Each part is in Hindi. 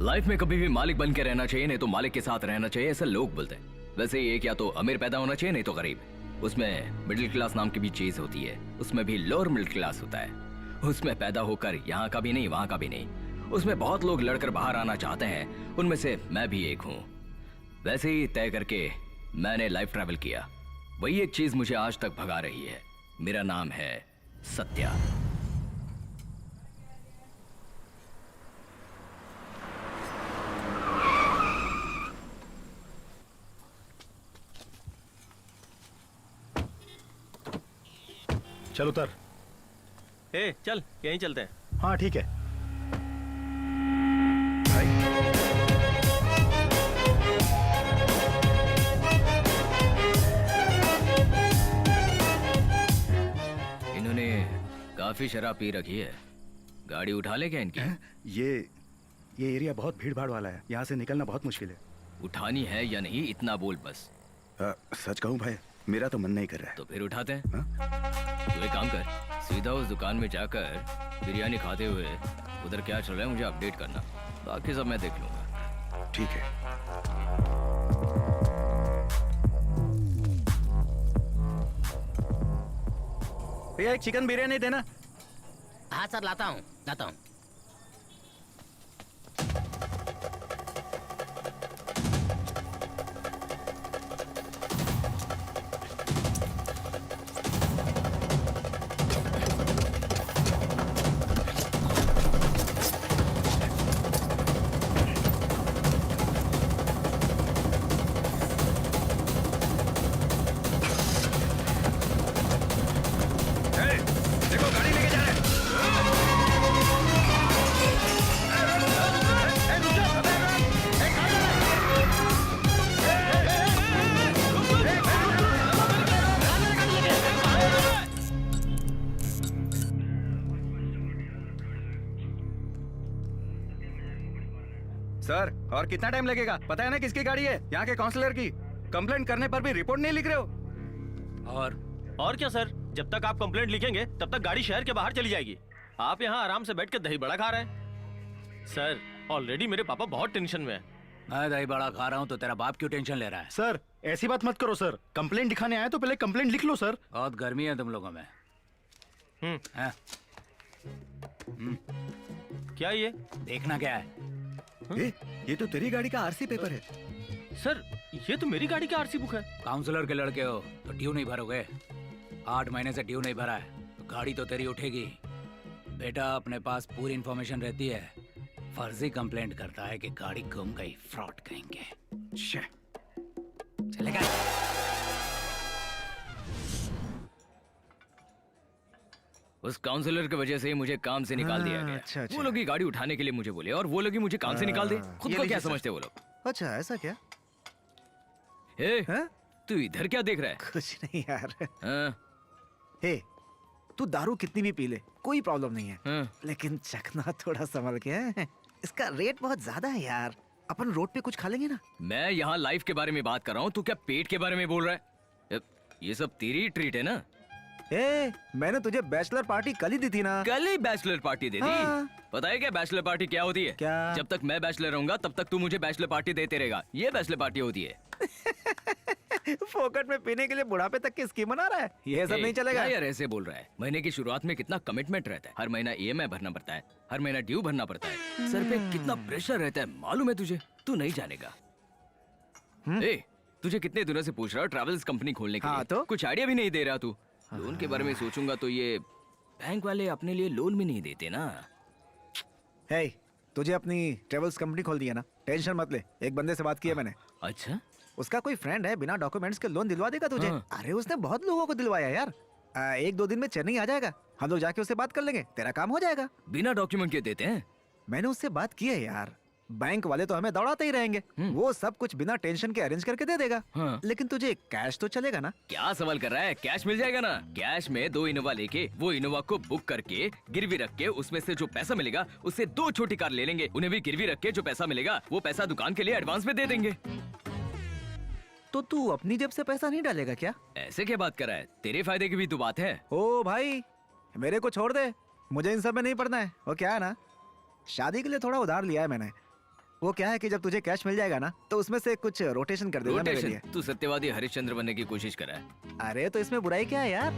लाइफ में कभी भी मालिक बन के रहना चाहिए, नहीं तो मालिक के साथ रहना चाहिए, ऐसा लोग बोलते हैं। वैसे एक या तो अमीर पैदा होना चाहिए, नहीं तो गरीब। उसमें मिडिल क्लास नाम की भी चीज होती है, उसमें भी लोअर मिडिल क्लास होता है। उसमें पैदा होकर यहाँ का भी नहीं वहाँ का भी नहीं। उसमें बहुत लोग लड़कर बाहर आना चाहते हैं, उनमें से मैं भी एक हूँ। वैसे ही तय करके मैंने लाइफ ट्रैवल किया। वही एक चीज मुझे आज तक भगा रही है। मेरा नाम है सत्या। चल उतर। चल यहीं चलते हैं। हाँ ठीक है। इन्होंने काफी शराब पी रखी है। गाड़ी उठा ले क्या इनकी? ये एरिया बहुत भीड़ भाड़ वाला है, यहाँ से निकलना बहुत मुश्किल है। उठानी है या नहीं इतना बोल बस। सच कहूँ भाई, मेरा तो मन नहीं कर रहा है। तो फिर उठाते हैं। तो एक काम कर, सीधा उस दुकान में जाकर बिरयानी खाते हुए उधर क्या चल रहा है मुझे अपडेट करना, बाकी सब मैं देख लूंगा। ठीक है। भैया एक चिकन बिरयानी देना। हाँ सर, लाता हूँ। सर और कितना टाइम लगेगा? पता है ना किसकी गाड़ी है? यहाँ के काउंसलर की। कंप्लेंट करने पर भी रिपोर्ट नहीं लिख रहे हो। और क्या सर, जब तक आप कंप्लेंट लिखेंगे तब तक गाड़ी शहर के बाहर चली जाएगी। आप यहाँ आराम से बैठ के दही बड़ा खा रहे हैं। सर ऑलरेडी मेरे पापा बहुत टेंशन में है। मैं दही बड़ा खा रहा हूँ तो तेरा बाप क्यों टेंशन ले रहा है? सर ऐसी बात मत करो सर, कंप्लेंट दिखाने आए तो पहले कंप्लेंट लिख लो सर। बहुत गर्मी है तुम लोगों में। हाँ? क्या ये देखना क्या है? ये तो तेरी गाड़ी का आरसी पेपर है। सर ये तो मेरी गाड़ी की आरसी बुक है। काउंसलर के लड़के हो तो ड्यू नहीं भरोगे? 8 महीने से ड्यू नहीं भरा है तो गाड़ी तो तेरी उठेगी। बेटा अपने पास पूरी इंफॉर्मेशन रहती है, फर्जी कंप्लेंट करता है कि गाड़ी गुम गई, फ्रॉड कहेंगे। चलेगा? उस काउंसलर की वजह से ही मुझे काम से निकाल दिया गया। अच्छा। वो लोग ही गाड़ी उठाने के लिए मुझे बोले और वो लोग ही मुझे काम से निकाल दे। खुद को क्या समझते वो लोग? अच्छा ऐसा क्या? तू इधर क्या देख रहा है? कुछ नहीं यार। हाँ? तू दारू कितनी भी पी ले कोई प्रॉब्लम नहीं है। हाँ? लेकिन चखना थोड़ा संभल के है। इसका रेट बहुत ज्यादा है यार। अपन रोड पे कुछ खा लेंगे ना। मैं यहाँ लाइफ के बारे में बात कर रहा हूँ, तू क्या पेट के बारे में बोल रहा है? ये सब तेरी ट्रीट है ना? मैंने तुझे बैचलर पार्टी कल ही दी थी ना। कल ही बैचलर पार्टी दे दी? हाँ। पता है क्या बैचलर पार्टी क्या होती है? क्या? जब तक मैं बैचलर रहूंगा तब तक तू मुझे बैचलर पार्टी देते रहेगा। ये बैचलर पार्टी होती है। फोकट में पीने के लिए बुढ़ापे तक की स्कीम बना रहा है। ये सब नहीं चलेगा यार। ऐसे बोल रहा है। महीने की शुरुआत में कितना कमिटमेंट रहता है। हर महीना EMI भरना पड़ता है, हर महीना ड्यू भरना पड़ता है। सर पे कितना प्रेशर रहता है मालूम है तुझे? तू नहीं जानेगा। तुझे कितने दिनों से पूछ रहा हूँ ट्रैवल्स कंपनी खोलने के लिए। तो कुछ आइडिया भी नहीं दे रहा तू। लोन के बारे में सोचूंगा तो ये बैंक वाले अपने लिए लोन भी नहीं देते ना। तुझे अपनी ट्रेवल्स कंपनी खोल दी है ना, टेंशन मत ले। एक बंदे से बात की है मैंने। अच्छा? उसका कोई फ्रेंड है, बिना डॉक्यूमेंट्स के लोन दिलवा देगा तुझे। अरे उसने बहुत लोगों को दिलवाया यार। 1-2 दिन में चेन्नई आ जाएगा, हम लोग जाके उससे बात कर लेंगे, तेरा काम हो जाएगा। बिना डॉक्यूमेंट के देते हैं? मैंने उससे बात की है यार। बैंक वाले तो हमें दौड़ाते ही रहेंगे, वो सब कुछ बिना टेंशन के अरेंज करके दे देगा। लेकिन तुझे कैश तो चलेगा ना? क्या सवाल कर रहा है? कैश मिल जाएगा ना। कैश में 2 इनोवा लेके वो इनोवा को बुक करके गिरवी रख के उसमें से जो पैसा मिलेगा उससे 2 छोटी कार ले लेंगे, उन्हें भी गिरवी रख के जो पैसा मिलेगा वो पैसा दुकान के लिए एडवांस में दे देंगे। तो तू अपनी जेब से पैसा नहीं डालेगा क्या? ऐसे क्या बात कर रहा है? तेरे फायदे की भी तो बात है। ओ भाई, मेरे को छोड़ दे, मुझे इन सब में नहीं पड़ना है। वो क्या है ना, शादी के लिए थोड़ा उधार लिया है मैंने। वो क्या है कि जब तुझे कैश मिल जाएगा ना तो उसमें से कुछ रोटेशन कर देना मेरे लिए। तू सत्यवादी हरिश्चंद्र बनने की कोशिश कर रहा है। अरे तो इसमें बुराई क्या है यार?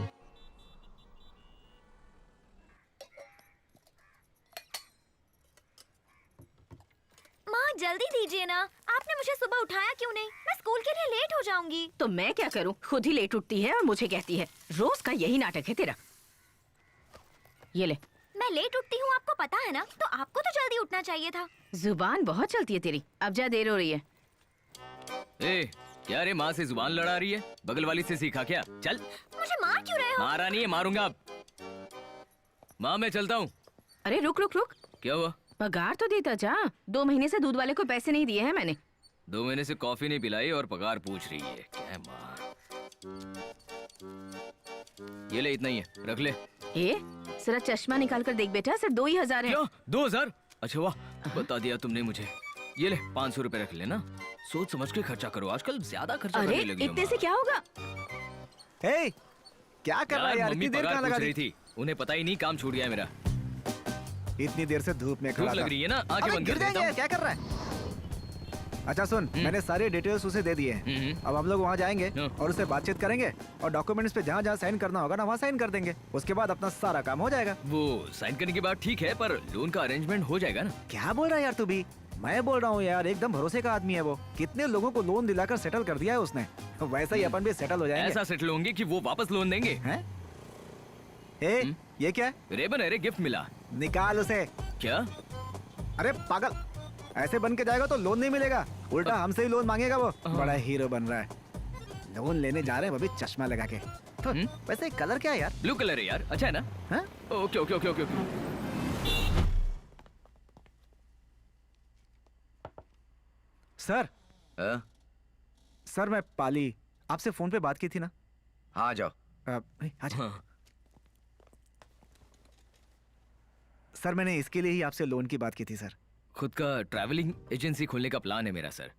माँ जल्दी दीजिए ना, आपने मुझे सुबह उठाया क्यों नहीं? मैं स्कूल के लिए लेट हो जाऊंगी। तो मैं क्या करूं? खुद ही लेट उठती है और मुझे कहती है। रोज का यही नाटक है तेरा। ये ले। मैं लेट उठती हूँ, आपको पता है ना, तो आपको तो जल्दी उठना चाहिए था। जुबान बहुत चलती है तेरी। अब जा, देर हो रही है। ए, क्या रे माँ से जुबान लड़ा रही है? बगल वाली से सीखा क्या? चल। मुझे मार क्यों रहे हो? मारा नहीं है, मारूंगा अब। माँ मैं चलता हूँ। अरे रुक रुक रुक, क्या हुआ? पगार तो देता जा। 2 महीने से दूध वाले को पैसे नहीं दिए हैं मैंने। 2 महीने से कॉफी नहीं पिलाई और पगार पूछ रही है। क्या है माँ? ये ले, इतना ही है, रख ले। ए, जरा चश्मा निकाल कर देख बेटा, सिर्फ 2,000 है। क्या? 2,000? अच्छा वाह, बता दिया तुमने मुझे। ये ले 500 रुपए रख लेना। सोच समझ के खर्चा करो, आजकल ज्यादा खर्चा अरे करने लगी हो इतने माँ। से क्या होगा? हे, क्या कर रहा है यार? मम्मी इतनी देर पगार कहाँ पूछ लगा रही दी? थी, उन्हें पता ही नहीं काम छूट गया है मेरा। इतनी देर से धूप में धूप खड़ा लग था। रही है ना, आंखें अबे, बंद गिर कर देता जाएंगे, हूँ। क्या कर रहा है? अच्छा सुन, मैंने सारे डिटेल्स उसे दे दिए हैं। अब हम लोग वहाँ जाएंगे हाँ। और उससे बातचीत करेंगे और डॉक्यूमेंट्स पे जहाँ जहाँ साइन करना होगा ना वहाँ साइन कर देंगे। उसके बाद अपना सारा काम हो जाएगा। वो साइन करने की बात ठीक है, पर लोन का अरेंजमेंट हो जाएगा ना? क्या बोल रहा है यार तू भी? मैं बोल रहा हूँ यार, एकदम भरोसे का आदमी है वो। कितने लोगों को लोन दिलाकर सेटल कर दिया है उसने। वैसा ही अपन भी सेटल हो जाएंगे। ऐसा सेटल होंगे कि वो वापस लोन देंगे। हैं? ए, ये क्या है? रेबन अरे गिफ्ट मिला। निकाल उसे। क्या? अरे पागल, ऐसे बन के जाएगा तो लोन नहीं मिलेगा, उल्टा हमसे ही लोन मांगेगा वो। बड़ा हीरो बन रहा है। लोन लेने जा रहे हैं वो भी चश्मा लगा के। तो, वैसे कलर क्या है यार? ब्लू कलर है यार, अच्छा है ना? हाँ? Okay okay okay okay okay. Sir, हाँ? सर मैं पाली, आपसे फोन पे बात की थी ना? हाँ जाओ। अच्छा। हाँ। सर मैंने इसके लिए ही आपसे लोन की बात की थी सर। खुद का ट्रैवलिंग एजेंसी खोलने का प्लान है मेरा सर।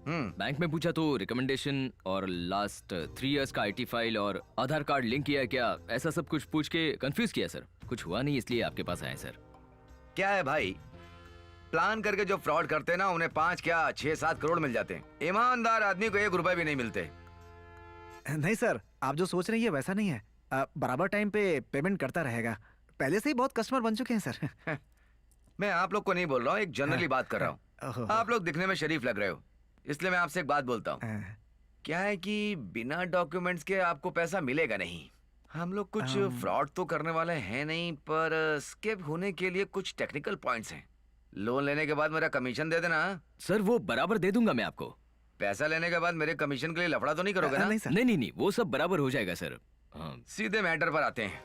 बैंक में पूछा तो रिकमेंडेशन और लास्ट 3 इयर्स का आईटी फाइल और आधार कार्ड लिंक किया है क्या, ऐसा सब कुछ पूछ के कंफ्यूज किया सर। कुछ हुआ नहीं, इसलिए आपके पास आए सर। क्या है भाई, प्लान करके जो फ्रॉड करते हैं ना उन्हें 5 क्या 6-7 करोड़ मिल जाते हैं। ईमानदार आदमी को 1 रुपए भी नहीं मिलते। नहीं सर, आप जो सोच रही है वैसा नहीं है। बराबर टाइम पे पेमेंट करता रहेगा। पहले से ही बहुत कस्टमर बन चुके हैं सर। मैं आप लोग को नहीं बोल रहा हूँ, एक जनरली बात कर रहा हूँ। आप लोग दिखने में शरीफ लग रहे हो, इसलिए मैं आपसे एक बात बोलता हूँ। क्या है कि बिना डॉक्यूमेंट्स के आपको पैसा मिलेगा नहीं। हम लोग कुछ फ्रॉड तो करने वाले हैं नहीं, पर स्केप होने के लिए कुछ टेक्निकल पॉइंट्स हैं। लोन लेने के बाद मेरा कमीशन दे देना। सर वो बराबर दे दूंगा मैं आपको। पैसा लेने के बाद मेरे कमीशन के लिए लफड़ा तो नहीं करोगे ना? नहीं सर। नहीं नहीं नहीं, वो सब बराबर हो जाएगा सर। हाँ। सीधे मैटर पर आते हैं।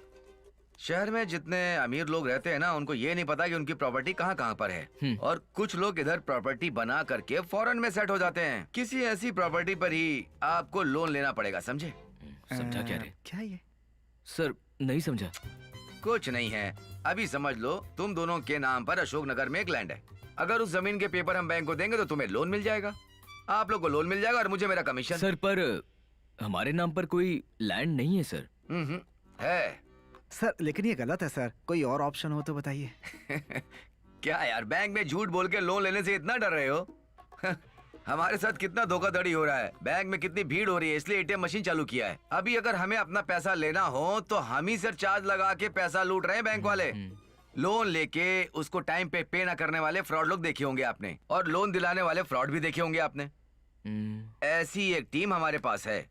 शहर में जितने अमीर लोग रहते हैं ना, उनको ये नहीं पता कि उनकी प्रॉपर्टी कहाँ कहाँ पर है। और कुछ लोग इधर प्रॉपर्टी बना करके फॉरेन में सेट हो जाते हैं। किसी ऐसी प्रॉपर्टी पर ही आपको लोन लेना पड़ेगा, समझे? समझा क्या रे? क्या ये? सर नहीं समझा। कुछ नहीं है, अभी समझ लो। तुम दोनों के नाम पर अशोकनगर में एक लैंड है। अगर उस जमीन के पेपर हम बैंक को देंगे तो तुम्हें लोन मिल जाएगा। आप लोग को लोन मिल जाएगा और मुझे मेरा कमीशन। सर पर हमारे नाम पर कोई लैंड नहीं है सर। है सर लेकिन ये गलत है सर, कोई और ऑप्शन हो तो बताइए। क्या यार, बैंक में झूठ बोल के लोन लेने से इतना डर रहे हो? हमारे साथ कितना धोखाधड़ी हो रहा है, बैंक में कितनी भीड़ हो रही है, इसलिए एटीएम मशीन चालू किया है। अभी अगर हमें अपना पैसा लेना हो तो हम ही सर चार्ज लगा के पैसा लूट रहे हैं बैंक वाले। लोन लेके उसको टाइम पे ना करने वाले फ्रॉड लोग देखे होंगे आपने, और लोन दिलाने वाले फ्रॉड भी देखे होंगे आपने। ऐसी एक टीम हमारे पास है।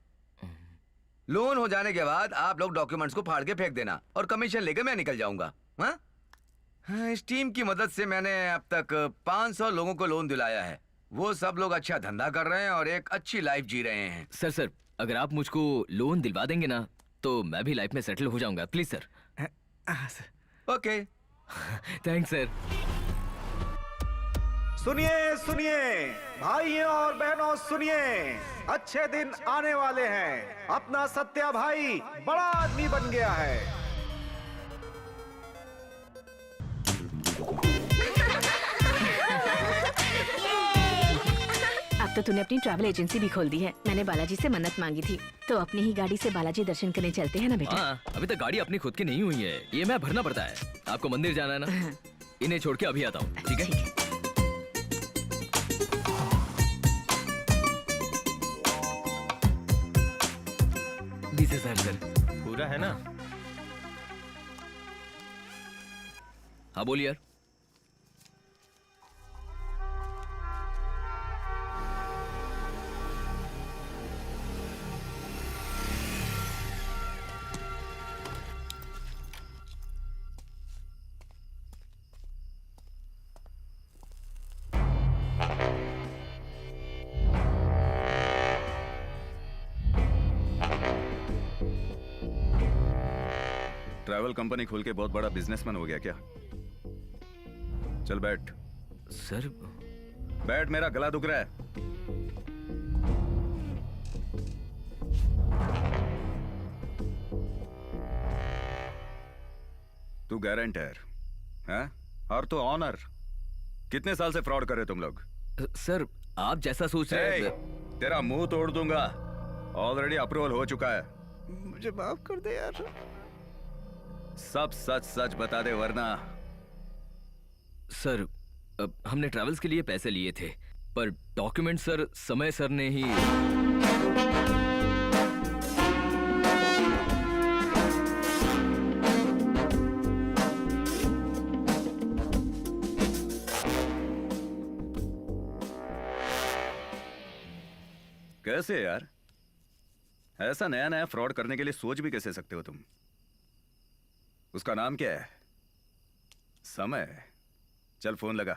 लोन हो जाने के बाद आप लोग डॉक्यूमेंट्स को फाड़ के फेंक देना और कमीशन लेके मैं निकल जाऊंगा। हाँ, इस टीम की मदद से मैंने अब तक 500 लोगों को लोन दिलाया है। वो सब लोग अच्छा धंधा कर रहे हैं और एक अच्छी लाइफ जी रहे हैं। सर अगर आप मुझको लोन दिलवा देंगे ना तो मैं भी लाइफ में सेटल हो जाऊंगा, please sir. Okay. Thanks sir. सुनिए सुनिए भाइयों और बहनों, सुनिए, अच्छे दिन आने वाले हैं। अपना सत्या भाई बड़ा आदमी बन गया है। अब तो तूने अपनी ट्रैवल एजेंसी भी खोल दी है। मैंने बालाजी से मन्नत मांगी थी, तो अपनी ही गाड़ी से बालाजी दर्शन करने चलते हैं ना बेटा। हाँ, अभी तक गाड़ी अपनी खुद की नहीं हुई है, ये मैं भरना पड़ता है। आपको मंदिर जाना है ना, इन्हें छोड़ के अभी आता हूँ, ठीक है? सर पूरा है ना? हाँ बोलिए यार। ट्रैवल कंपनी खोल के बहुत बड़ा बिजनेसमैन हो गया क्या? चल बैठ। सर बैठ, मेरा गला दुख रहा है। तू गारंटर है और तू ऑनर। कितने साल से फ्रॉड कर रहे तुम लोग? सर आप जैसा सोच रहे ए, हैं। तेरा मुंह तोड़ दूंगा। ऑलरेडी अप्रूवल हो चुका है। मुझे माफ कर दे यार। सब सच सच बता दे वरना। सर हमने ट्रैवल्स के लिए पैसे लिए थे, पर डॉक्यूमेंट सर समय सर ने ही। कैसे यार? ऐसा नया नया फ्रॉड करने के लिए सोच भी कैसे सकते हो तुम? उसका नाम क्या है? समय। चल फोन लगा।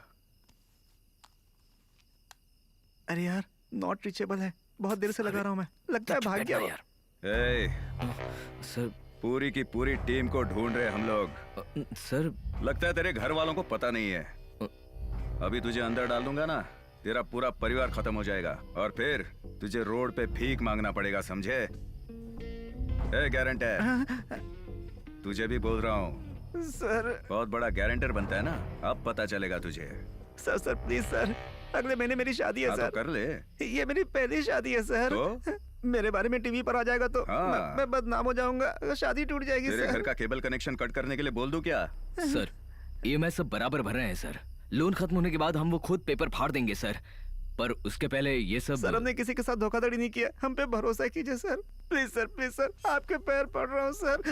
अरे यार नॉट रीचेबल है, बहुत देर से लगा रहा हूं मैं। लगता है भाग गया यार। ए, सर पूरी की पूरी टीम को ढूंढ रहे हम लोग। सर लगता है तेरे घर वालों को पता नहीं है। अभी तुझे अंदर डाल दूंगा ना, तेरा पूरा परिवार खत्म हो जाएगा और फिर तुझे रोड पे भीख मांगना पड़ेगा, समझे? ए गारंटर, तुझे भी बोल रहा हूँ। सर बहुत बड़ा गारंटर बनता है ना, अब पता चलेगा तुझे। सर सर प्लीज सर, अगले महीने मेरी शादी है हाँ, सर। तो कर ले। ये मेरी पहली शादी है सर। तो? मेरे बारे में टीवी पर आ जाएगा तो हाँ। मैं बदनाम हो जाऊंगा, शादी टूट जाएगी तेरे सर। घर का केबल कनेक्शन कट करने के लिए बोल दूं क्या? सर EMI सब बराबर भर रहे हैं सर। लोन खत्म होने के बाद हम वो खुद पेपर फाड़ देंगे सर, पर उसके पहले ये सब। सर हमने किसी के साथ धोखाधड़ी नहीं किया, हम पे भरोसा कीजिए सर। प्लीज सर, आपके पैर पड़ रहा हूँ सर।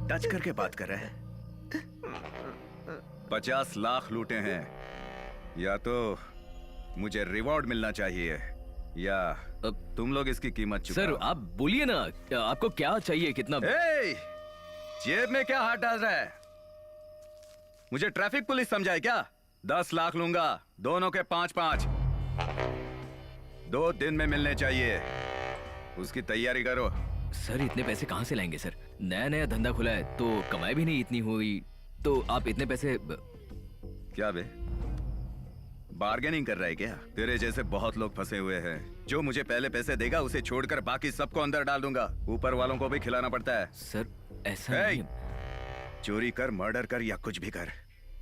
टच करके बात कर रहे हैं। 50 लाख लूटे हैं, या तो मुझे रिवॉर्ड मिलना चाहिए या तुम लोग इसकी कीमत चुकाओ। सर आप बोलिए ना, आपको क्या चाहिए? कितना? ए, जेब में क्या हाथ डाल रहा है? मुझे ट्रैफिक पुलिस समझा है क्या? 10 लाख लूंगा, दोनों के 5-5। 2 दिन में मिलने चाहिए, उसकी तैयारी करो। सर इतने पैसे कहाँ से लाएंगे सर? नया नया धंधा खुला है तो कमाई भी नहीं इतनी हुई, तो आप इतने पैसे। क्या बे, बार्गेनिंग कर रहा है क्या? तेरे जैसे बहुत लोग फंसे हुए हैं। जो मुझे पहले पैसे देगा उसे छोड़कर बाकी सबको अंदर डाल दूंगा। ऊपर वालों को भी खिलाना पड़ता है। सर ऐसा ए, नहीं। चोरी कर, मर्डर कर या कुछ भी कर,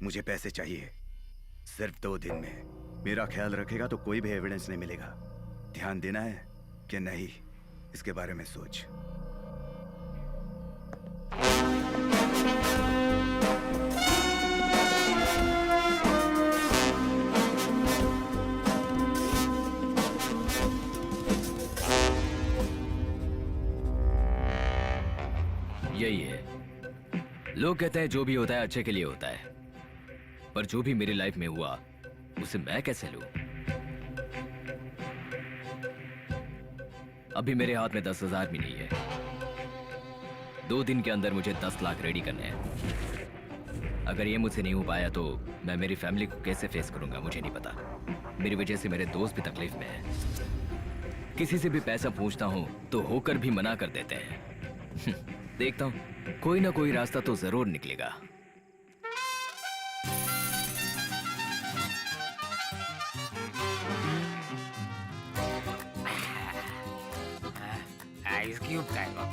मुझे पैसे चाहिए सिर्फ 2 दिन में। मेरा ख्याल रखेगा तो कोई भी एविडेंस नहीं मिलेगा। ध्यान देना है कि नहीं, इसके बारे में सोच। यही है, लोग कहते हैं जो भी होता है अच्छे के लिए होता है, पर जो भी मेरी लाइफ में हुआ उसे मैं कैसे लूं? अभी मेरे हाथ में 10,000 भी नहीं है। 2 दिन के अंदर मुझे 10 लाख रेडी करने हैं। अगर ये मुझसे नहीं हो पाया तो मैं मेरी फैमिली को कैसे फेस करूंगा मुझे नहीं पता। मेरी वजह से मेरे दोस्त भी तकलीफ में हैं। किसी से भी पैसा पूछता हूं तो होकर भी मना कर देते हैं। देखता हूं कोई ना कोई रास्ता तो जरूर निकलेगा। आइस क्यूब का है वो।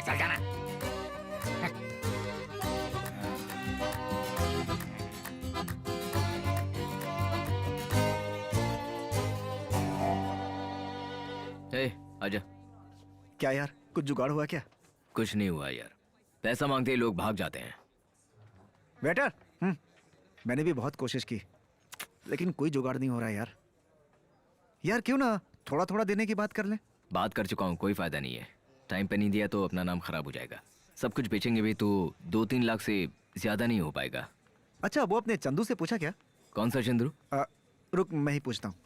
चल जाना। क्या यार, कुछ जुगाड़ हुआ क्या? कुछ नहीं हुआ यार, पैसा मांगते ही लोग भाग जाते हैं। वेटर, मैंने भी बहुत कोशिश की, लेकिन कोई जुगाड़ नहीं हो रहा यार। यार क्यों ना थोड़ा थोड़ा देने की बात कर ले। बात कर चुका हूँ, कोई फायदा नहीं है। टाइम पे नहीं दिया तो अपना नाम खराब हो जाएगा। सब कुछ बेचेंगे भी तो 2-3 लाख से ज्यादा नहीं हो पाएगा। अच्छा, वो अपने चंदू से पूछा क्या? कौन सा चंद्रू? रुक, मैं ही पूछता हूँ।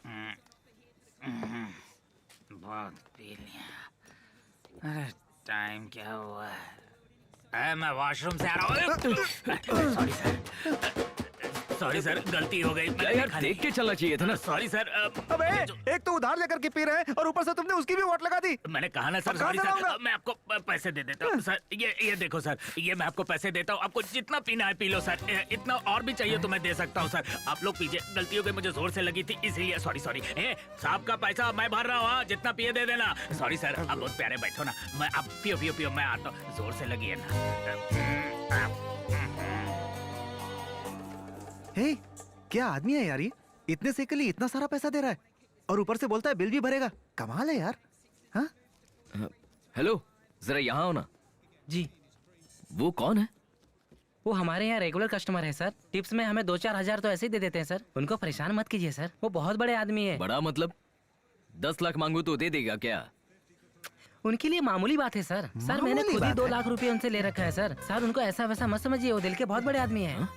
बहुत पी लिया। अरे टाइम क्या हुआ है? मैं वॉशरूम से आ रहा हूँ। सॉरी सर, सॉरी सर, गलती हो गई। यार देख के चलना चाहिए था ना। Sorry sir. अबे एक तो उधार लेकर के पी रहे हैं और ऊपर से तुमने उसकी भी वोट लगा दी। मैंने कहा ना सर, अब कहाँ सॉरी से सर। लाऊंगा? मैं आपको पैसे दे देता हूँ सर। ये देखो सर, ये मैं आपको पैसे देता हूँ। आपको जितना पीना है पी लो सर। इतना और भी चाहिए तो मैं दे सकता हूँ सर। आप लोग पीजिए। गलती हो गई, मुझे जोर से लगी थी इसीलिए। Sorry sorry. साहब का पैसा मैं भर रहा हूँ, जितना पिए दे देना। सॉरी सर, आप बहुत प्यारे, बैठो ना। मैं आप पियो पियो पियो, मैं आता हूँ। जोर से लगी है ना। हे, क्या आदमी है यार ये, इतने से के लिए इतना सारा पैसा दे रहा है और ऊपर से बोलता है बिल भी भरेगा। कमाल है यार। हाँ? हेलो, जरा यहाँ आओ ना। जी, वो कौन है? वो हमारे यहाँ रेगुलर कस्टमर है सर। टिप्स में हमें 2-4 हजार तो ऐसे ही दे देते हैं सर। उनको परेशान मत कीजिए सर, वो बहुत बड़े आदमी है। बड़ा मतलब 10 लाख मांगू तो दे देगा क्या? उनके लिए मामूली बात है सर। सर मैंने मामूली खुद ही बात 2 है? लाख रुपए उनसे ले रखा है सर। सर उनको ऐसा वैसा मत समझिए, वो दिल के बहुत बड़े आदमी है।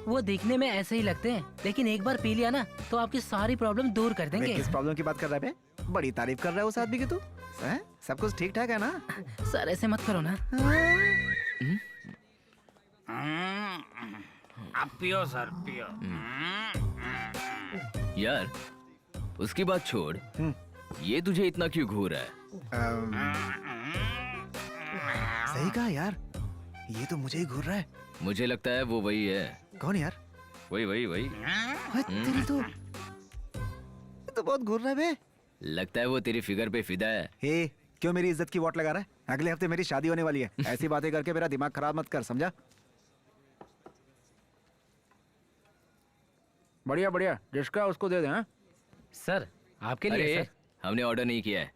वो दिखने में ऐसे ही लगते हैं, लेकिन एक बार पी लिया ना तो आपकी सारी प्रॉब्लम दूर कर देंगे। किस प्रॉब्लम की बात कर रहा है बे? बड़ी तारीफ कर रहा है उस आदमी की तू। हैं? सब कुछ ठीक ठाक है ना? सर ऐसे मत करो ना। आप पियो सर, पियो। यार उसकी बात छोड़, ये तुझे इतना क्यों घूर रहा है? सही कहा यार, ये तो मुझे ही घूर रहा है। मुझे लगता है वो वही है। कौन यार? वही तेरी तो ये तो बहुत घूर रहा है बे। लगता है वो तेरी फिगर पे फिदा है। हे, क्यों मेरी इज्जत की वोट लगा रहा है? अगले हफ्ते मेरी शादी होने वाली है। ऐसी बातें करके मेरा दिमाग खराब मत कर, समझा? बढ़िया बढ़िया, जिसका उसको दे दे। हाँ? सर आपके लिए अरे सर। हमने ऑर्डर नहीं किया है,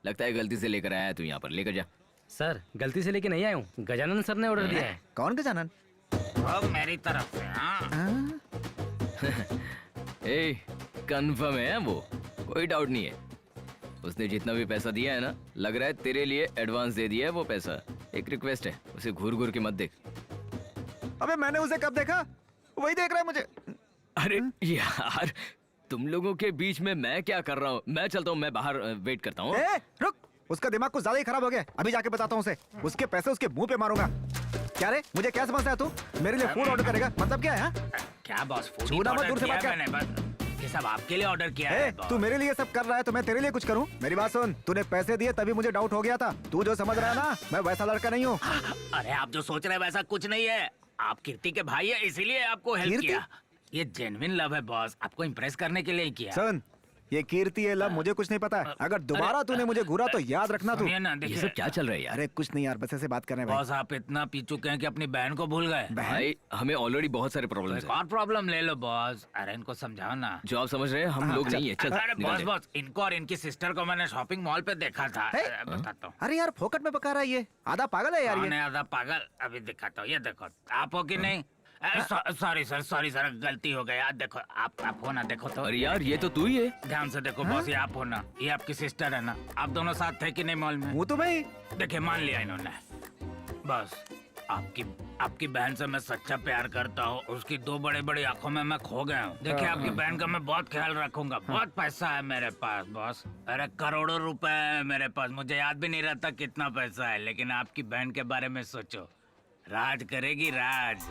लगता है गलती से लेकर आया है तू। यहाँ पर लेकर जा। सर गलती से लेके नहीं आया हूँ, गजानन सर ने ऑर्डर दिया है। कौन गजानन? अब मेरी तरफ से। हाँ? ए कंफर्म है वो, कोई डाउट नहीं है। उसने जितना भी पैसा दिया है ना, लग रहा है तेरे लिए एडवांस दे दिया है वो पैसा। एक रिक्वेस्ट है, उसे घूर घूर के मत देख। अबे मैंने उसे कब देखा? वही देख रहा है मुझे। अरे यार, तुम लोगों के बीच में मैं क्या कर रहा हूँ? मैं चलता हूँ, मैं बाहर वेट करता हूँ। रुक, उसका दिमाग कुछ ज्यादा ही खराब हो गया। अभी जाके बताता हूँ उसे। उसके पैसे उसके मुंह पे मारूंगा। क्या रे, मुझे क्या समझता है तू? मेरे लिए फूड ऑर्डर करेगा, मतलब क्या है? हाँ? क्या बॉस, फूड छूना मत, दूर से बात कर। मैंने बस ये सब आपके लिए ऑर्डर किया है। तू मेरे लिए सब कर रहा है तो मैं तेरे लिए कुछ करूं? मेरी बात सुन, तूने पैसे दिए तभी मुझे डाउट हो गया था। तू जो समझ रहा है ना, मैं वैसा लड़का नहीं हूँ। अरे आप जो सोच रहे हैं वैसा कुछ नहीं है। आप कीर्ति के भाई है, इसीलिए आपको हेल्प कीर्ति? किया। ये जेन्युइन लव है बॉस, आपको इम्प्रेस करने के लिए ही किया। सुन, ये कीर्ति है लव मुझे कुछ नहीं पता है। अगर दोबारा तूने मुझे घूरा तो याद रखना तू। सुनिए ना, ये देखिए सब क्या चल रहा है यार? अरे कुछ नहीं यार, बस ऐसे बात करने भाई। बॉस, आप इतना पी चुके हैं कि अपनी बहन को भूल गए। भाई हमें ऑलरेडी बहुत सारे तो प्रॉब्लम्स एक हैं। और प्रॉब्लम ले लो बॉस। अरे इनको समझाओ ना। जो आप समझ रहे हैं हम लोग नहीं है। चल अरे निकल बॉस जा। बॉस, इनको और इनकी सिस्टर को मैंने शॉपिंग मॉल पे देखा था। बताता हूँ। अरे यार फोकट में पका रहा है ये, आधा पागल है यार कौन ये। है आधा पागल? अभी दिखाता हूँ, ये देखो। आप हो कि नहीं? सॉरी सर, गलती हो गई। यार देखो, आप हो ना, देखो तो। अरे यार ये तो तू ही है। ध्यान से देखो बॉस, ये आप हो ना, ये आपकी सिस्टर है ना। आप दोनों साथ थे कि नहीं मॉल में? वो तो भाई देखिए, मान लिया इन्होंने। बस आपकी बहन से मैं सच्चा प्यार करता हूँ। उसकी 2 बड़ी बड़ी आंखों में मैं खो गया हूँ। देखिए, आपकी बहन का मैं बहुत ख्याल रखूंगा। बहुत पैसा है मेरे पास बॉस। अरे करोड़ों रुपए है मेरे पास। मुझे याद भी नहीं रहता कितना पैसा है। लेकिन आपकी बहन के बारे में सोचो, राज करेगी राज।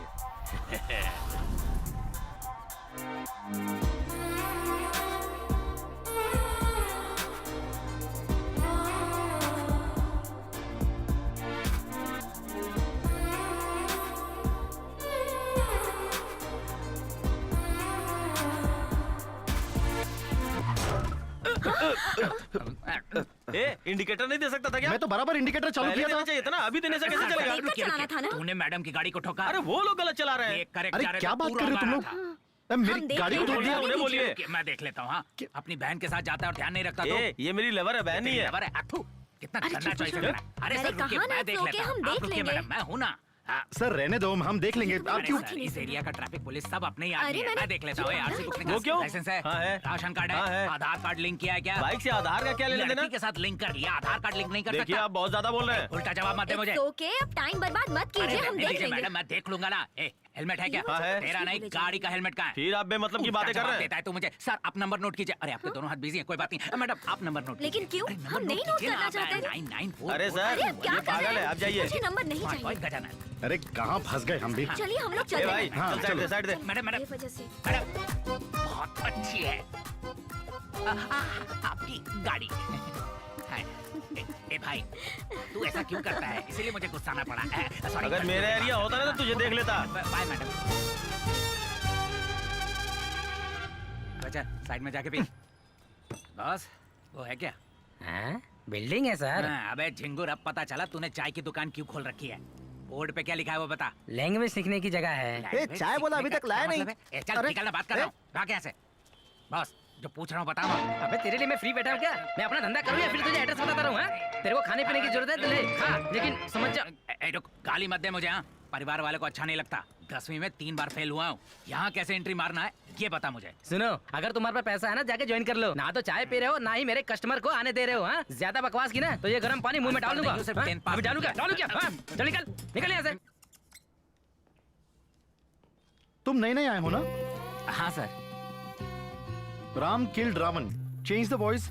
इंडिकेटर नहीं दे सकता था क्या? मैं तो बराबर इंडिकेटर चालू पहले किया देना था। चाहिए था ना, अभी देने से कैसे हाँ, चलेगा? देख कर चलाना था ना। तूने मैडम की गाड़ी को ठोका। अरे वो लोग गलत चला रहे हैं। करेक्ट अरे जा रहे क्या थे, बात पूरा कर रहे हो तुम गाना लोग? था। हम देख गाड़ी को लेंगे, ठोक दिया, रहने उन्हें दीजिए। बोलिए। मैं देख लेता हूँ। हाँ अपनी बहन के साथ जाता है और ध्यान नहीं रखता तो ये मेरी लवर है, बहन नहीं है। खबर है अथु, कितना अरे गंदा चुप चॉइस है चुप। मेरा। अरे मैंने सर रुकिए, कहा ना, मैं देख it's लेता okay, हूँ। हम आप देख रुकिए लेंगे। मैडम, मैं हूँ ना। हाँ, सर रहने दो, हम देख लेंगे। आप अरे क्यों? सर, इस एरिया का ट्रैफिक पुलिस सब अपने ही अरे आदमी है। मैंने मैं देख लेता हूँ। आरसी बुक वो क्यों? लाइसेंस है, हाँ है। राशन कार्ड हाँ है, है। आधार कार्ड लिंक किया है क्या? बाइक से आधार का क्या लेना देना? लड़की के साथ लिंक कर लिया, आधार कार्ड लिंक नहीं कर देखिए सकता। आप बहुत ज्यादा बोल रहे हैं। उल्टा जवाब मत दे मुझे। It's okay, अब टाइम बर्बाद मत अरे कीजिए, हम रहने देख दीजिए लेंगे। मैडम, मैं देख लूंगा ना। ए, हेलमेट है क्या? हाँ है। तेरा नहीं, गाड़ी का हेलमेट कहाँ है? फिर आप बेमतलब की उल्टा बातें कर जवाब रहे हैं। देता है तू मुझे। सर आप नंबर नोट कीजिए। अरे आपके दोनों हाथ बिजी हैं, कोई बात नहीं। मैडम आप नंबर नोट लेकिन कीजिए। क्यों? अरे, नंबर हम नहीं नोट कीजिए ना, करना आप चाहते हैं। 994। अरे सर, अरे अब क्या ये कर पागल रहे है, हैं? आप जाइए। मुझे नंबर नहीं चाहिए। गजानन। अरे कहाँ फंस गए हम भी। चलिए हम लोग ए चलते भाई, हैं। हाँ, चल साइड दे, साइड दे। मैडम मैडम ये वजह से मैडम बहुत अच्छी है आपकी गाड़ी। हाय। ए भाई तू ऐसा क्यों करता है? इसीलिए मुझे गुस्सा आना पड़ा। सॉरी। अगर मेरा एरिया होता ना तो तुझे देख लेता। Bye madam. अच्छा साइड में जाके पी। बॉस वो है क्या? हाँ बिल्डिंग है सर। हाँ, अबे झिंगुर, अब पता चला तूने चाय की दुकान क्यों खोल रखी है। बोर्ड पे क्या लिखा है वो बता। लैंग्वेज सीखने की जगह है। ए, चाय बोला अभी तक लाया नहीं। चल अरे, निकलना, बात कर रहा हूँ। भाग यहाँ से। बॉस जो पूछ रहा हूँ बता। अबे तेरे लिए मैं फ्री बैठा हूँ क्या? मैं अपना धंधा करूँ या फिर तुझे एड्रेस बताता रहूँ? तेरे को खाने पीने की जरूरत है तो ले खा, लेकिन समझ जा। रुक, गाली मत दे मुझे। हाँ परिवार वाले को अच्छा नहीं लगता। 10वीं में 3 बार फेल हुआ हूँ। यहाँ कैसे एंट्री मारना है ये बता मुझे। सुनो, अगर तुम्हारे पास पैसा है ना जाके ज्वाइन कर लो। ना तो चाय पी रहे हो ना ही मेरे कस्टमर को आने दे रहे हो। हाँ ज्यादा बकवास की ना तो ये गर्म पानी मुंह में डाल दूंगा। सिर्फ हाँ? 10 पास अभी डालू क्या? डालू क्या? हाँ, चल निकल निकल यहाँ से। तुम नए नए आए हो ना? हाँ sir. Ram killed Ravan, change the voice.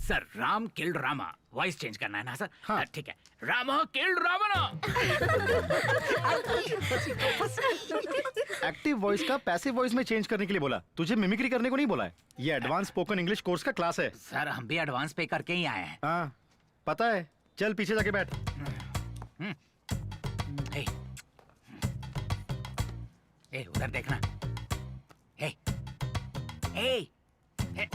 Sir Ram killed Rama, voice change करना है ना सर? हाँ। ठीक है। Rama killed Ravan. Active voice का पैसिव वॉइस में चेंज करने के लिए बोला, तुझे मिमिक्री करने को नहीं बोला है। ये एडवांस स्पोकन इंग्लिश कोर्स का क्लास है। सर हम भी एडवांस पे करके ही आए हैं। हाँ पता है, चल पीछे जाके बैठ। ए, ए उधर देखना। ए, ए, ए,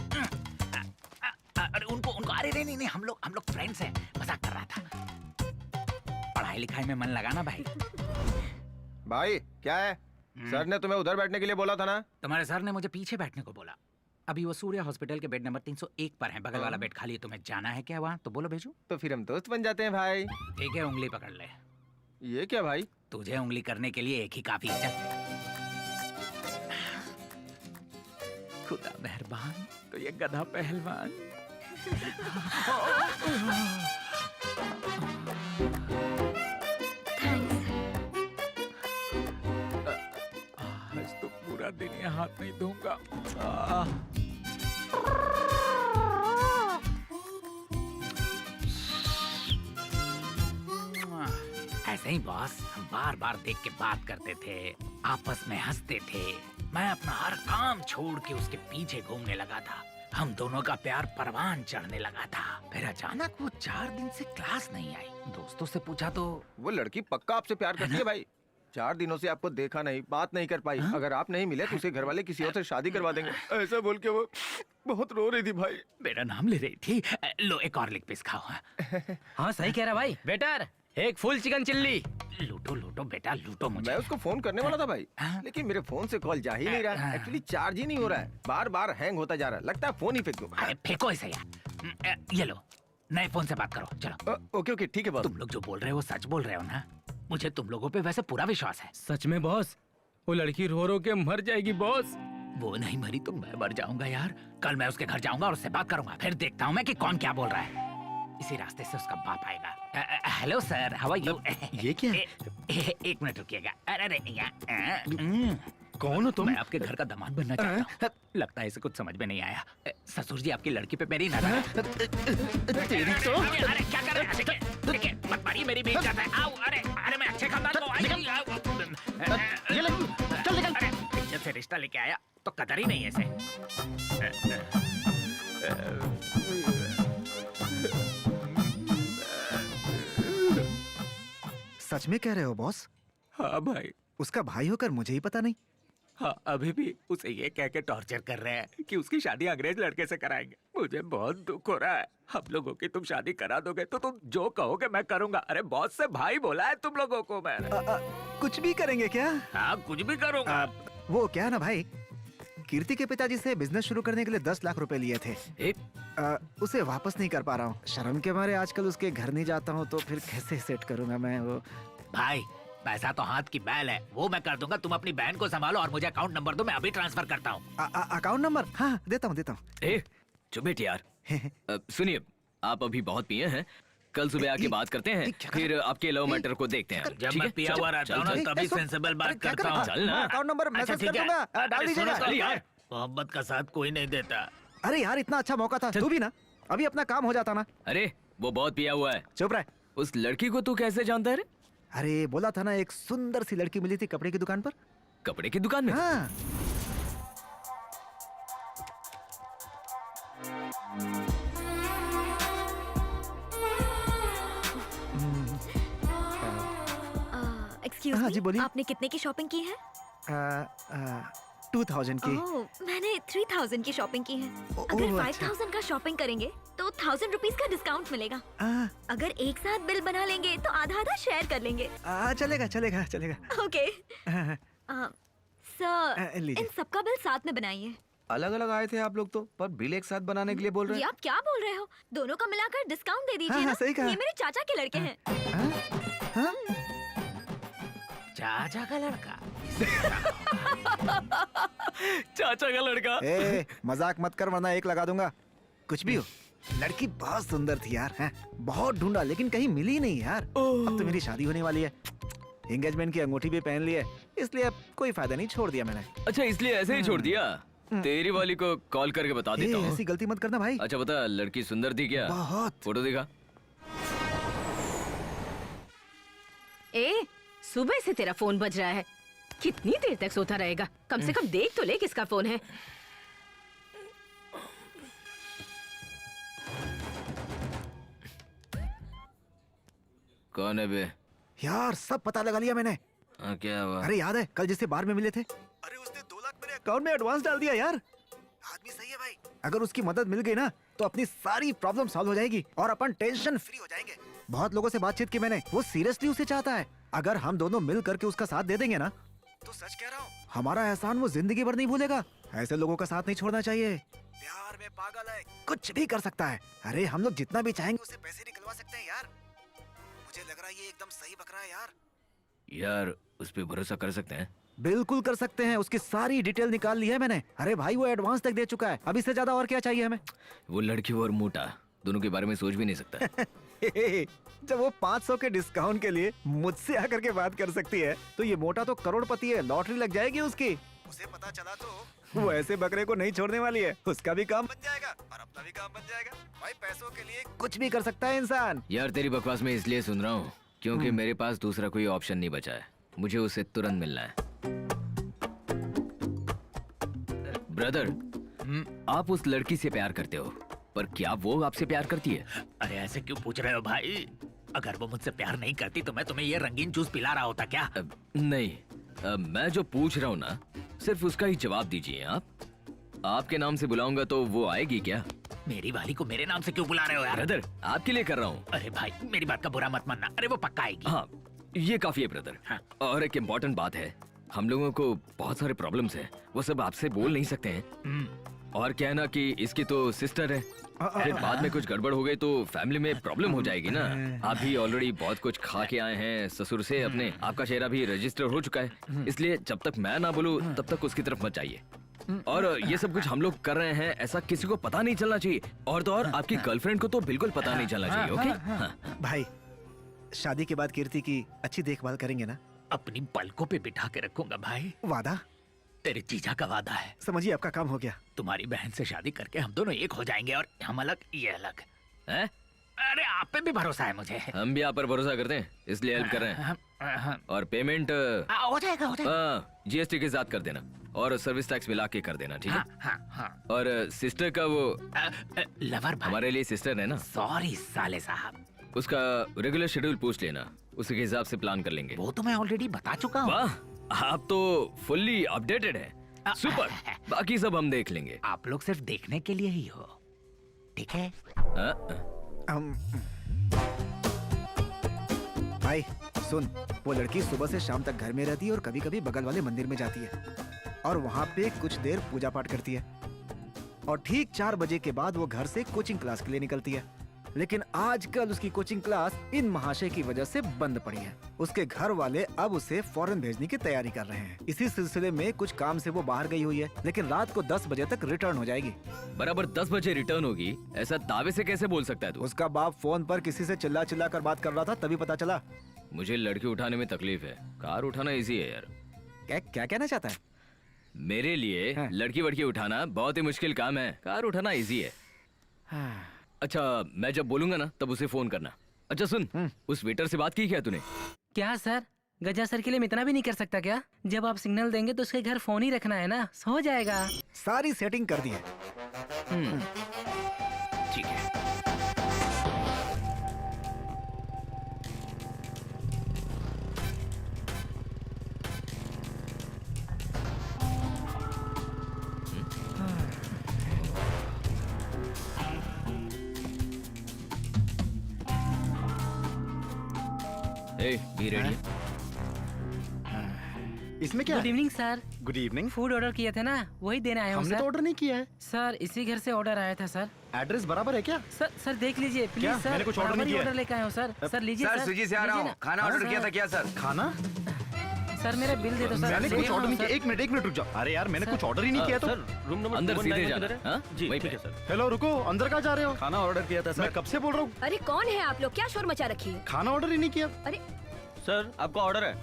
अरे उनको उनको अरे नहीं नहीं हम लोग फ्रेंड्स हैं, मजाक कर रहा था। पढ़ाई लिखाई में मन लगाना भाई। भाई क्या है? सर ने तुम्हें उधर बैठने के लिए बोला था ना? तुम्हारे सर ने मुझे पीछे बैठने को बोला। अभी वो सूर्या हॉस्पिटल के बेड नंबर 301 पर है, बगल वाला बेड खाली है। तुम्हें जाना है क्या वहाँ? तो बोलो भेजू। तो फिर हम दोस्त बन जाते हैं भाई। ठीक है उंगली पकड़ ले। ये क्या भाई? तुझे उंगली करने के लिए एक ही काफी है। चल। खुदा मेहरबान तो ये गधा पहलवान। आज तो पूरा दिन ये हाथ नहीं धोऊंगा। ऐसे ही बॉस, हम बार बार देख के बात करते थे, आपस में हंसते थे। मैं अपना हर काम छोड़ के उसके पीछे घूमने लगा था। हम दोनों का प्यार परवान चढ़ने लगा था। फिर अचानक वो 4 दिन से क्लास नहीं आई। दोस्तों से पूछा तो वो लड़की पक्का आपसे प्यार करती है भाई। 4 दिनों से आपको देखा नहीं, बात नहीं कर पाई। अगर आप नहीं मिले तो उसे घर वाले किसी और से शादी करवा देंगे, ऐसा बोल के वो बहुत रो रही थी भाई। मेरा नाम ले रही थी। लो एक और लेग पीस खाओ। हाँ सही कह रहा भाई। वेटर एक फुल चिकन चिल्ली। लूटो लूटो बेटा लूटो मुझे। मैं उसको फोन करने वाला था भाई, लेकिन मेरे फोन से कॉल जा ही नहीं रहा। एक्चुअली चार्ज ही नहीं हो रहा है, बार बार हैंग होता जा रहा है। लगता है फोन ही फेंक दूं। अरे फेंको इसे यार। ये लो नए फोन से बात करो। चलो। ओके ओके ठीक है बॉस। तुम लोग जो बोल रहे हो वो सच बोल रहे हो ना? मुझे तुम लोगों पे वैसे पूरा विश्वास है। सच में बॉस? वो लड़की रो रो के मर जाएगी बॉस। वो नहीं मरी तो मैं मर जाऊंगा यार। कल मैं उसके घर जाऊंगा और उससे बात करूंगा, फिर देखता हूँ मैं कि कौन क्या बोल रहा है। इसी रास्ते से उसका बाप आएगा। Hello sir, how are you? ये क्या? एक मिनट रुकिएगा। अरे कौन हो तुम? मैं आपके घर का दामाद बनना चाहता हूँ। लगता है इसे कुछ समझ में नहीं आया। ससुर जी आपकी लड़की पे मेरी नजर है। अरे क्या कर रहे हैं? देखिए मत मारिए, मेरी भी इज्जत है। आओ। अरे मैं अच्छे खानदान को चल निकल। इज्जत से रिश्ता लेके आया तो कदर ही नहीं है इसे। सच में कह रहे हो बॉस? हाँ भाई। उसका भाई होकर मुझे ही पता नहीं। हाँ अभी भी उसे ये कह के टॉर्चर कर रहे हैं कि उसकी शादी अंग्रेज लड़के से कराएंगे। मुझे बहुत दुख हो रहा है। हम लोगों की तुम शादी करा दोगे तो तुम जो कहोगे मैं करूंगा। अरे बॉस से भाई बोला है तुम लोगों को मैं। कुछ भी करेंगे क्या? हाँ कुछ भी करूंगा। वो क्या ना भाई, कीर्ति के पिताजी से बिजनेस शुरू करने के लिए 10 लाख रुपए लिए थे। ए, उसे वापस नहीं कर पा रहा हूँ। शर्म के मारे आजकल उसके घर नहीं जाता हूँ, तो फिर कैसे सेट करूंगा मैं वो। भाई पैसा तो हाथ की बैल है, वो मैं कर दूंगा। तुम अपनी बहन को संभालो और मुझे अकाउंट नंबर दो, मैं अभी ट्रांसफर करता हूँ। Account number? हाँ देता हूँ। ए, चुप बैठ यार। सुनिए, आप अभी बहुत पिए हैं, कल सुबह आके बात करते हैं, फिर आपके लव मैटर को देखते हैं। जब मैं पिया हुआ रहता हूँ ना तभी सेंसिबल बात करता हूँ। चल ना। अकाउंट नंबर मैसेज कर दूंगा, डाल दीजिएगा। यार मोहब्बत का साथ कोई नहीं देता। अरे यार इतना अच्छा मौका था, तू भी ना अभी अपना काम हो जाता ना। अरे वो बहुत पिया हुआ है। चुप रहे। उस लड़की को तू कैसे जानता है रे? अरे बोला था ना, एक सुंदर सी लड़की मिली थी कपड़े की दुकान पर। कपड़े की दुकान में? हाँ। एक्सक्यूज हाँ, जी, बोलिए। आपने कितने की शॉपिंग की है? 2000 की। ओह, मैंने 3000 की शॉपिंग की है। अगर ओह, अच्छा। 5000 का शॉपिंग करेंगे तो 1000 रुपीज का डिस्काउंट मिलेगा। अगर एक साथ बिल बना लेंगे तो आधा आधा शेयर कर लेंगे। चलेगा। ओके हाँ, सर, लीजिए। इन सबका बिल साथ में बनाइए। अलग अलग आए थे आप लोग तो, पर बिल एक साथ बनाने के लिए बोल रहे ये हैं। आप क्या बोल रहे हो? दोनों का मिलाकर डिस्काउंट दे दीजिए हाँ, ना। सही कहा। ये मेरे चाचा के लड़के हैं। चाचा का लड़का? चाचा का लड़का? ए, मजाक मत कर वरना एक लगा दूंगा। कुछ भी हो, लड़की बहुत सुंदर थी यार। हैं? बहुत ढूंढा लेकिन कहीं मिली नहीं यार। अब तो मेरी शादी होने वाली है, एंगेजमेंट की अंगूठी भी पहन ली है, इसलिए अब कोई फायदा नहीं, छोड़ दिया मैंने। अच्छा, इसलिए ऐसे ही छोड़ दिया? तेरी वाली को कॉल करके बता देता हूँ। ऐसी गलती मत करना भाई। अच्छा बता, लड़की सुंदर थी क्या? बहुत। फोटो दिखा। ए, सुबह से तेरा फोन बज रहा है, कितनी देर तक सोता रहेगा? कम से कम देख तो ले किसका फोन है। कौन है बे? यार सब पता लगा लिया मैंने। हाँ, क्या हुआ? अरे याद है कल जिससे बार में मिले थे? अरे उसने 2 लाख मेरे अकाउंट में एडवांस डाल दिया यार। आदमी सही है भाई। अगर उसकी मदद मिल गई ना तो अपनी सारी प्रॉब्लम सॉल्व हो जाएगी और अपन टेंशन फ्री हो जाएंगे। बहुत लोगों से बातचीत की मैंने, वो सीरियसली उसे चाहता है। अगर हम दोनों मिल करके उसका साथ दे देंगे ना, तो सच कह रहा हूँ, हमारा एहसान वो जिंदगी भर नहीं भूलेगा। ऐसे लोगों का साथ नहीं छोड़ना चाहिए। प्यार में पागल है, कुछ भी कर सकता है। अरे हम लोग जितना भी चाहेंगे उससे पैसे निकलवा सकते हैं यार। मुझे लग रहा है ये एकदम सही बक रहा है यार। यार उस पे भरोसा कर सकते हैं? बिल्कुल कर सकते हैं, उसकी सारी डिटेल निकाल ली है मैंने। अरे भाई वो एडवांस तक दे चुका है, अब इससे ज्यादा और क्या चाहिए हमें? वो लड़की और मोटा दोनों के बारे में सोच भी नहीं सकता। जब वो 500 के डिस्काउंट के लिए मुझसे आकर के बात कर सकती है, तो ये मोटा तो करोड़पति है, लॉटरी लग जाएगी उसकी। उसे पता चला तो वो ऐसे बकरे को नहीं छोड़ने वाली है। उसका भी काम बन जाएगा और अपना भी काम बन जाएगा। भाई पैसों के लिए कुछ भी कर सकता है इंसान। यार तेरी बकवास में इसलिए सुन रहा हूँ क्योंकि मेरे पास दूसरा कोई ऑप्शन नहीं बचा है। मुझे उससे तुरंत मिलना है। ब्रदर, आप उस लड़की से प्यार करते हो, पर क्या वो आपसे प्यार करती है? अरे ऐसे क्यों पूछ रहे हो भाई? अगर वो मुझसे प्यार नहीं करती तो मैं तुम्हें ये रंगीन जूस पिला रहा होता क्या? नहीं, मैं जो पूछ रहा हूँ ना, सिर्फ उसका ही जवाब दीजिए। आप आपके नाम से बुलाऊंगा तो वो आएगी क्या? मेरी वाली को मेरे नाम से क्यों बुला रहे हो यार? ब्रदर, आपके लिए कर रहा हूँ। अरे भाई मेरी बात का बुरा मत मानना। अरे वो पक्का आएगी। हाँ, ये काफी है ब्रदर। हाँ। और एक इम्पोर्टेंट बात है, हम लोगों को बहुत सारे प्रॉब्लम्स हैं, वो सब आपसे बोल नहीं सकते हैं। और क्या है ना कि इसकी तो सिस्टर है, फिर बाद में कुछ गड़बड़ हो गई तो फैमिली में प्रॉब्लम हो जाएगी ना। आप भी ऑलरेडी बहुत कुछ खा के आए हैं ससुर से अपने, आपका चेहरा भी रजिस्टर हो चुका है, इसलिए जब तक मैं ना बोलूं तब तक उसकी तरफ मत जाइए। और ये सब कुछ हम लोग कर रहे हैं, ऐसा किसी को पता नहीं चलना चाहिए। और तो और आपकी गर्लफ्रेंड को तो बिल्कुल पता नहीं चलना चाहिए। ओके भाई, शादी के बाद कीर्ति की अच्छी देखभाल करेंगे ना? अपनी पलकों पे बिठा के रखूंगा भाई। वादा? तेरे जीजा का वादा है। समझिए आपका काम हो गया। तुम्हारी बहन से शादी करके हम दोनों एक हो जाएंगे और हम अलग ये अलग हैं? अरे आप पे भी भरोसा है मुझे। हम भी आप पर भरोसा करते हैं, इसलिए हेल्प कर रहे हैं। और पेमेंट हो जाएगा, हो जाएगा। जीएसटी के साथ कर देना और सर्विस टैक्स मिला के कर देना, ठीक है? हाँ। और सिस्टर का वो लवर भाई। हमारे लिए सिस्टर है ना? सॉरी साले साहब। उसका रेगुलर शेड्यूल पूछ लेना, उसी के हिसाब से प्लान कर लेंगे। वो तो मैं ऑलरेडी बता चुका हूँ। वाह, आप तो फुल्ली अपडेटेड है। सुपर। बाकी सब हम देख लेंगे। आप लोग सिर्फ देखने के लिए ही हो, ठीक है? भाई सुन, वो लड़की सुबह से शाम तक घर में रहती है और कभी कभी बगल वाले मंदिर में जाती है। और वहाँ पे कुछ देर पूजा पाठ करती है और ठीक 4 बजे के बाद वो घर से कोचिंग क्लास के लिए निकलती है। लेकिन आजकल उसकी कोचिंग क्लास इन महाशय की वजह से बंद पड़ी है। उसके घर वाले अब उसे फॉरेन भेजने की तैयारी कर रहे हैं। इसी सिलसिले में कुछ काम से वो बाहर गई हुई है, लेकिन रात को 10 बजे तक रिटर्न हो जाएगी। बराबर 10 बजे रिटर्न होगी, ऐसा दावे से कैसे बोल सकता है तू? उसका बाप फोन पर किसी से चिल्ला चिल्ला कर बात कर रहा था, तभी पता चला। मुझे लड़की उठाने में तकलीफ है, कार उठाना इजी है यार। क्या क्या कहना चाहता है? मेरे लिए हाँ। लड़की वड़की उठाना बहुत ही मुश्किल काम है, कार उठाना इजी है। अच्छा, मैं जब बोलूंगा ना तब उसे फोन करना। अच्छा सुन, उस वेटर से बात की क्या तूने? क्या सर, गजा सर के लिए मैं इतना भी नहीं कर सकता क्या? जब आप सिग्नल देंगे तो उसके घर फोन ही रखना है ना, सो जाएगा। सारी सेटिंग कर दी है। ठीक है। Be ready. इसमें क्या good evening sir. Good evening. Food order किए थे ना, वही देने आया हूँ हमने सर। तो ऑर्डर नहीं किया है सर इसी घर से ऑर्डर आया था सर। एड्रेस बराबर है क्या? सर देख लीजिए प्लीज क्या? सर। मैंने कुछ ऑर्डर नहीं किया है। ऑर्डर लेके आया हूँ सर। सर लीजिए सर सर। स्विगी से आ रहा लीजिए हूँ। ना। खाना हाँ, ऑर्डर किया सर। था क्या सर? खाना? सर मेरा बिल दे दो सर। मैंने दे कुछ रहा ऑर्डर हूँ, नहीं किया। सर। एक मिनट रुक जाओ। अरे यार मैंने कुछ ऑर्डर ही नहीं किया तो। सर रूम नंबर अंदर 219 सीधे में जाना, किधर है? हाँ? जी वहीं ठीक पे। है सर। हेलो रुको, अंदर कहाँ जा रहे हो? खाना ऑर्डर किया था मैं सर। कब से बोल रहा हूँ, अरे कौन है आप लोग? क्या शोर मचा रखी है? खाना ऑर्डर ही नहीं किया। अरे सर आपका ऑर्डर है।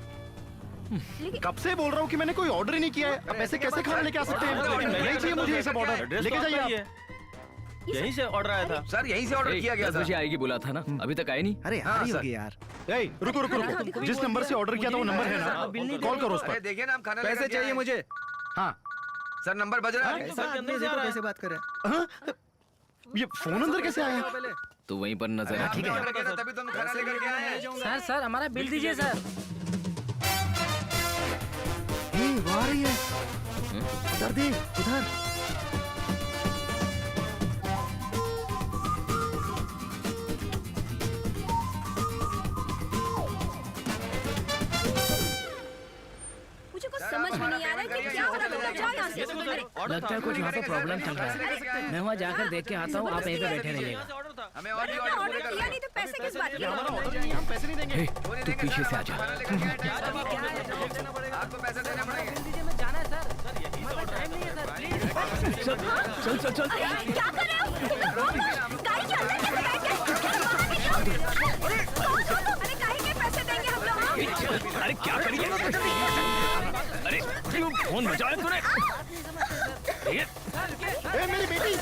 कब से बोल रहा हूँ कि मैंने कोई ऑर्डर ही नहीं किया है। अब ऐसे कैसे खाना लेके आ सकते हैं? नहीं चाहिए मुझे ये सब ऑर्डर। एड्रेस लेके तो जाइए आपका ही आप। है। यहीं से ऑर्डर आया था। सर यहीं से ऑर्डर किया गया 10 था। बजे आएगी बोला था ना, अभी तक आए नहीं। अरे हाँ, आ रही सर। होगी यार। ए, रुको। जिस नंबर से ऑर्डर किया था वो नंबर है ना, कॉल करो उस अरे पर। देखिए ना, हम खाना पैसे लेकर के चाहिए आए। मुझे। हाँ सर नंबर बज रहा है। सर के अंदर से आ रहा है। कैसे बात कर रहे हैं? हाँ? ये फोन अंदर कैसे आया? तो वहीं पर नजर अरे, आ। आपने ऑर्डर किया था तभी तो हम खाना लेकर के आए हैं। सर हमारा बिल दीजिए सर। वो आ रही है। उधर देख, उधर। मुझे कुछ समझ में नहीं आ रहा है कि क्या हो रहा है। जाओ यहाँ से। अरे, लगता है कुछ यहाँ पे प्रॉब्लम चल रहा है। मैं वहाँ जाकर देख के आता हूँ, आप यहीं पे बैठे रहिएगा। हमें और भी आपने ऑर्डर ऑर्डर पूरे किया करना नहीं है। तो पैसे किस बात के? हमारा ऑर्डर ही नहीं, हम पैसे नहीं देंगे। हे, बोलिए तू देंगे पीछे सर, से आ जा। खाना लेकर के आए। आपको पैसे देने पड़ेंगे। दीजिए, मैं जाना है सर। हमारे पास टाइम नहीं है सर, प्लीज। चल। अरे, क्या कर रहे हो? गाड़ी के अंदर कैसे बैठ गए? अरे काहे के पैसे देंगे हम लोग? अरे क्या करिए? अरे क्यों फोन बजाया तूने? ये ए, मेरी बेटी।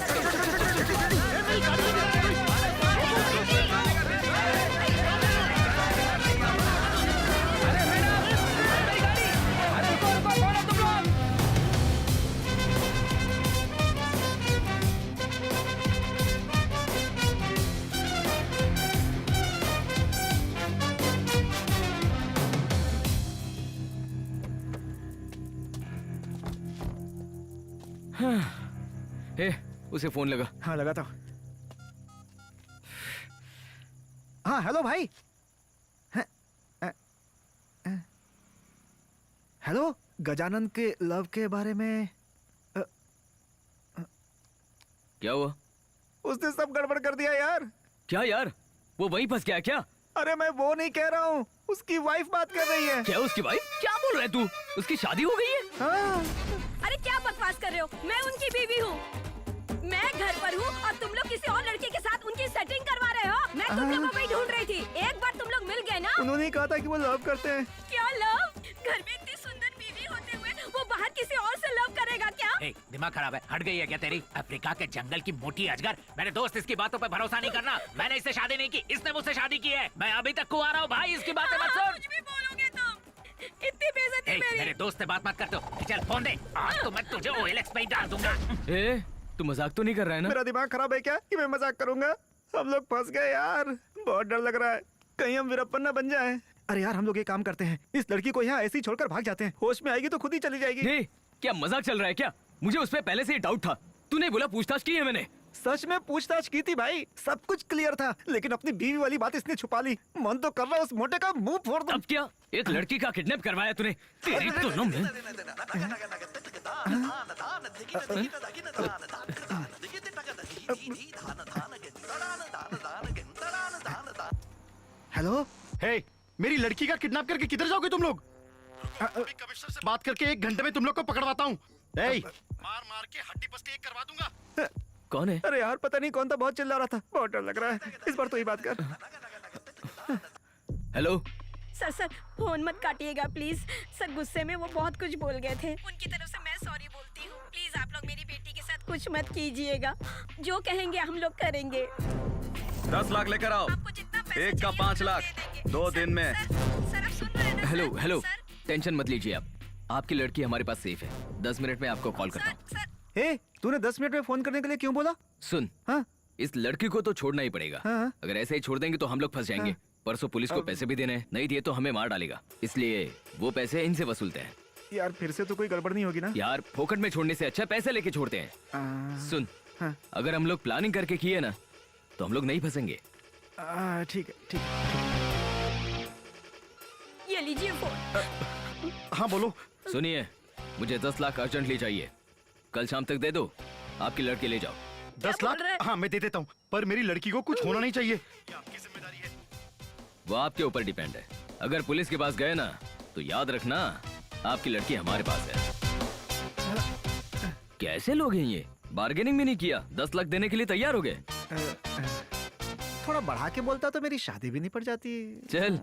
हे, उसे फोन लगा। हाँ लगाता हूँ। हाँ हेलो भाई। हेलो, गजानन के लव के बारे में। क्या हुआ? उसने सब गड़बड़ कर दिया यार। क्या यार, वो वहीं फंस गया क्या? अरे मैं वो नहीं कह रहा हूँ, उसकी वाइफ बात कर रही है। क्या उसकी वाइफ? क्या बोल रहा है तू? उसकी शादी हो गई है? हाँ। अरे क्या बकवास कर रहे हो? मैं उनकी बीवी हूँ। मैं घर पर हूँ और तुम लोग किसी और लड़के के साथ उनकी सेटिंग करवा रहे हो। मैं तुम लोगों को ही ढूंढ रही थी। एक बार तुम लोग मिल गए ना। उन्होंने ही कहा था कि वो लव करते हैं। क्या लव? घर में इतनी सुंदर बीवी होते हुए वो बाहर किसी और से लव करेगा क्या? ए, दिमाग खराब है, हट गई है क्या तेरी? अफ्रीका के जंगल की मोटी अजगर। मेरे दोस्त इसकी बातों पे भरोसा नहीं करना। मैंने इससे शादी नहीं की, इसने मुझसे शादी की है। मैं अभी तक कुंवारा हूँ भाई, इसकी बातें मत सुन। कुछ भी बोलोगे तुम। इतनी बेइज्जती ए, मेरी। मेरे दोस्त से बात मत कर दो। चल फोन दे, आज तो मैं तुझे OLX पे ही डाल दूंगा। ए, तू मजाक तो नहीं कर रहा है ना? मेरा दिमाग खराब है क्या कि मैं मजाक करूंगा? हम लोग फंस गए यार, बहुत डर लग रहा है, कहीं हम वीरप्पन न बन जाएं। अरे यार हम लोग ये काम करते हैं, इस लड़की को यहाँ ऐसे ही छोड़कर भाग जाते हैं। होश में आएगी तो खुद ही चली जाएगी। ये क्या मजाक चल रहा है क्या? मुझे उस पे पहले से ही डाउट था। तूने बोला पूछताछ की है मैंने। सच में पूछताछ की थी भाई, सब कुछ क्लियर था, लेकिन अपनी बीवी वाली बात इसने छुपा ली। मन तो कर रहा उस मोटे का मुंह फोड़ दूं। अब क्या एक लड़की का किडनैप करवाया तूने? तेरी दोनों में हेलो हे, मेरी लड़की का किडनैप करके किधर जाओगे तुम लोग? अभी कमिश्नर से बात करके 1 घंटे में तुम लोग को पकड़वाता हूँ। मार मार के हड्डी पसली एक करवा दूंगा। कौन है? अरे यार पता नहीं कौन था, बहुत चिल्ला रहा था, बहुत डर लग रहा है। इस बार तो ही बात कर। हेलो सर सर फोन मत काटिएगा प्लीज। सर गुस्से में वो बहुत कुछ बोल गए थे, उनकी तरफ से मैं सॉरी बोलती हूँ। प्लीज आप लोग मेरी बेटी के साथ कुछ मत कीजिएगा, जो कहेंगे हम लोग करेंगे। 10 लाख लेकर आओ, आपको जितना पैसा एक का चाहिए 5 हम लाख, दे देंगे। 2 दिन में। सर आप सुन रहे हैं ना? Hello sir? Hello, sir, tension मत लीजिए आप। आपकी लड़की हमारे पास सेफ है। 10 मिनट में आपको कॉल करता हूँ। सर हे, तूने 10 मिनट में फोन करने के लिए क्यों बोला? सुन, हाँ इस लड़की को तो छोड़ना ही पड़ेगा। हाँ। अगर ऐसे ही छोड़ देंगे तो हम लोग फंस जाएंगे। परसों पुलिस को पैसे भी देने हैं, नहीं दिए तो हमें मार डालेगा। इसलिए वो पैसे इनसे वसूलते हैं। यार फिर से तो कोई गड़बड़ नहीं होगी ना? यार फोकट में छोड़ने से अच्छा पैसे लेके छोड़ते हैं। सुन, हाँ। अगर हम लोग प्लानिंग करके किए ना तो हम लोग नहीं फंसेंगे। ठीक है ठीक है। ये लीजिए फोन। हाँ बोलो। सुनिए, मुझे 10 लाख अर्जेंटली चाहिए। कल शाम तक दे दो, आपकी लड़की ले जाओ। 10 बोल लाख? रहे हैं? हाँ मैं दे देता हूँ, पर मेरी लड़की को कुछ होना नहीं चाहिए। ये आपकी जिम्मेदारी है। वो आपके ऊपर डिपेंड है। अगर पुलिस के पास गए ना तो याद रखना आपकी लड़की हमारे पास है। कैसे लोग हैं ये? बार्गेनिंग भी नहीं किया, 10 लाख देने के लिए तैयार हो गए। थोड़ा बढ़ा के बोलता तो मेरी शादी भी नहीं पड़ जाती। चल।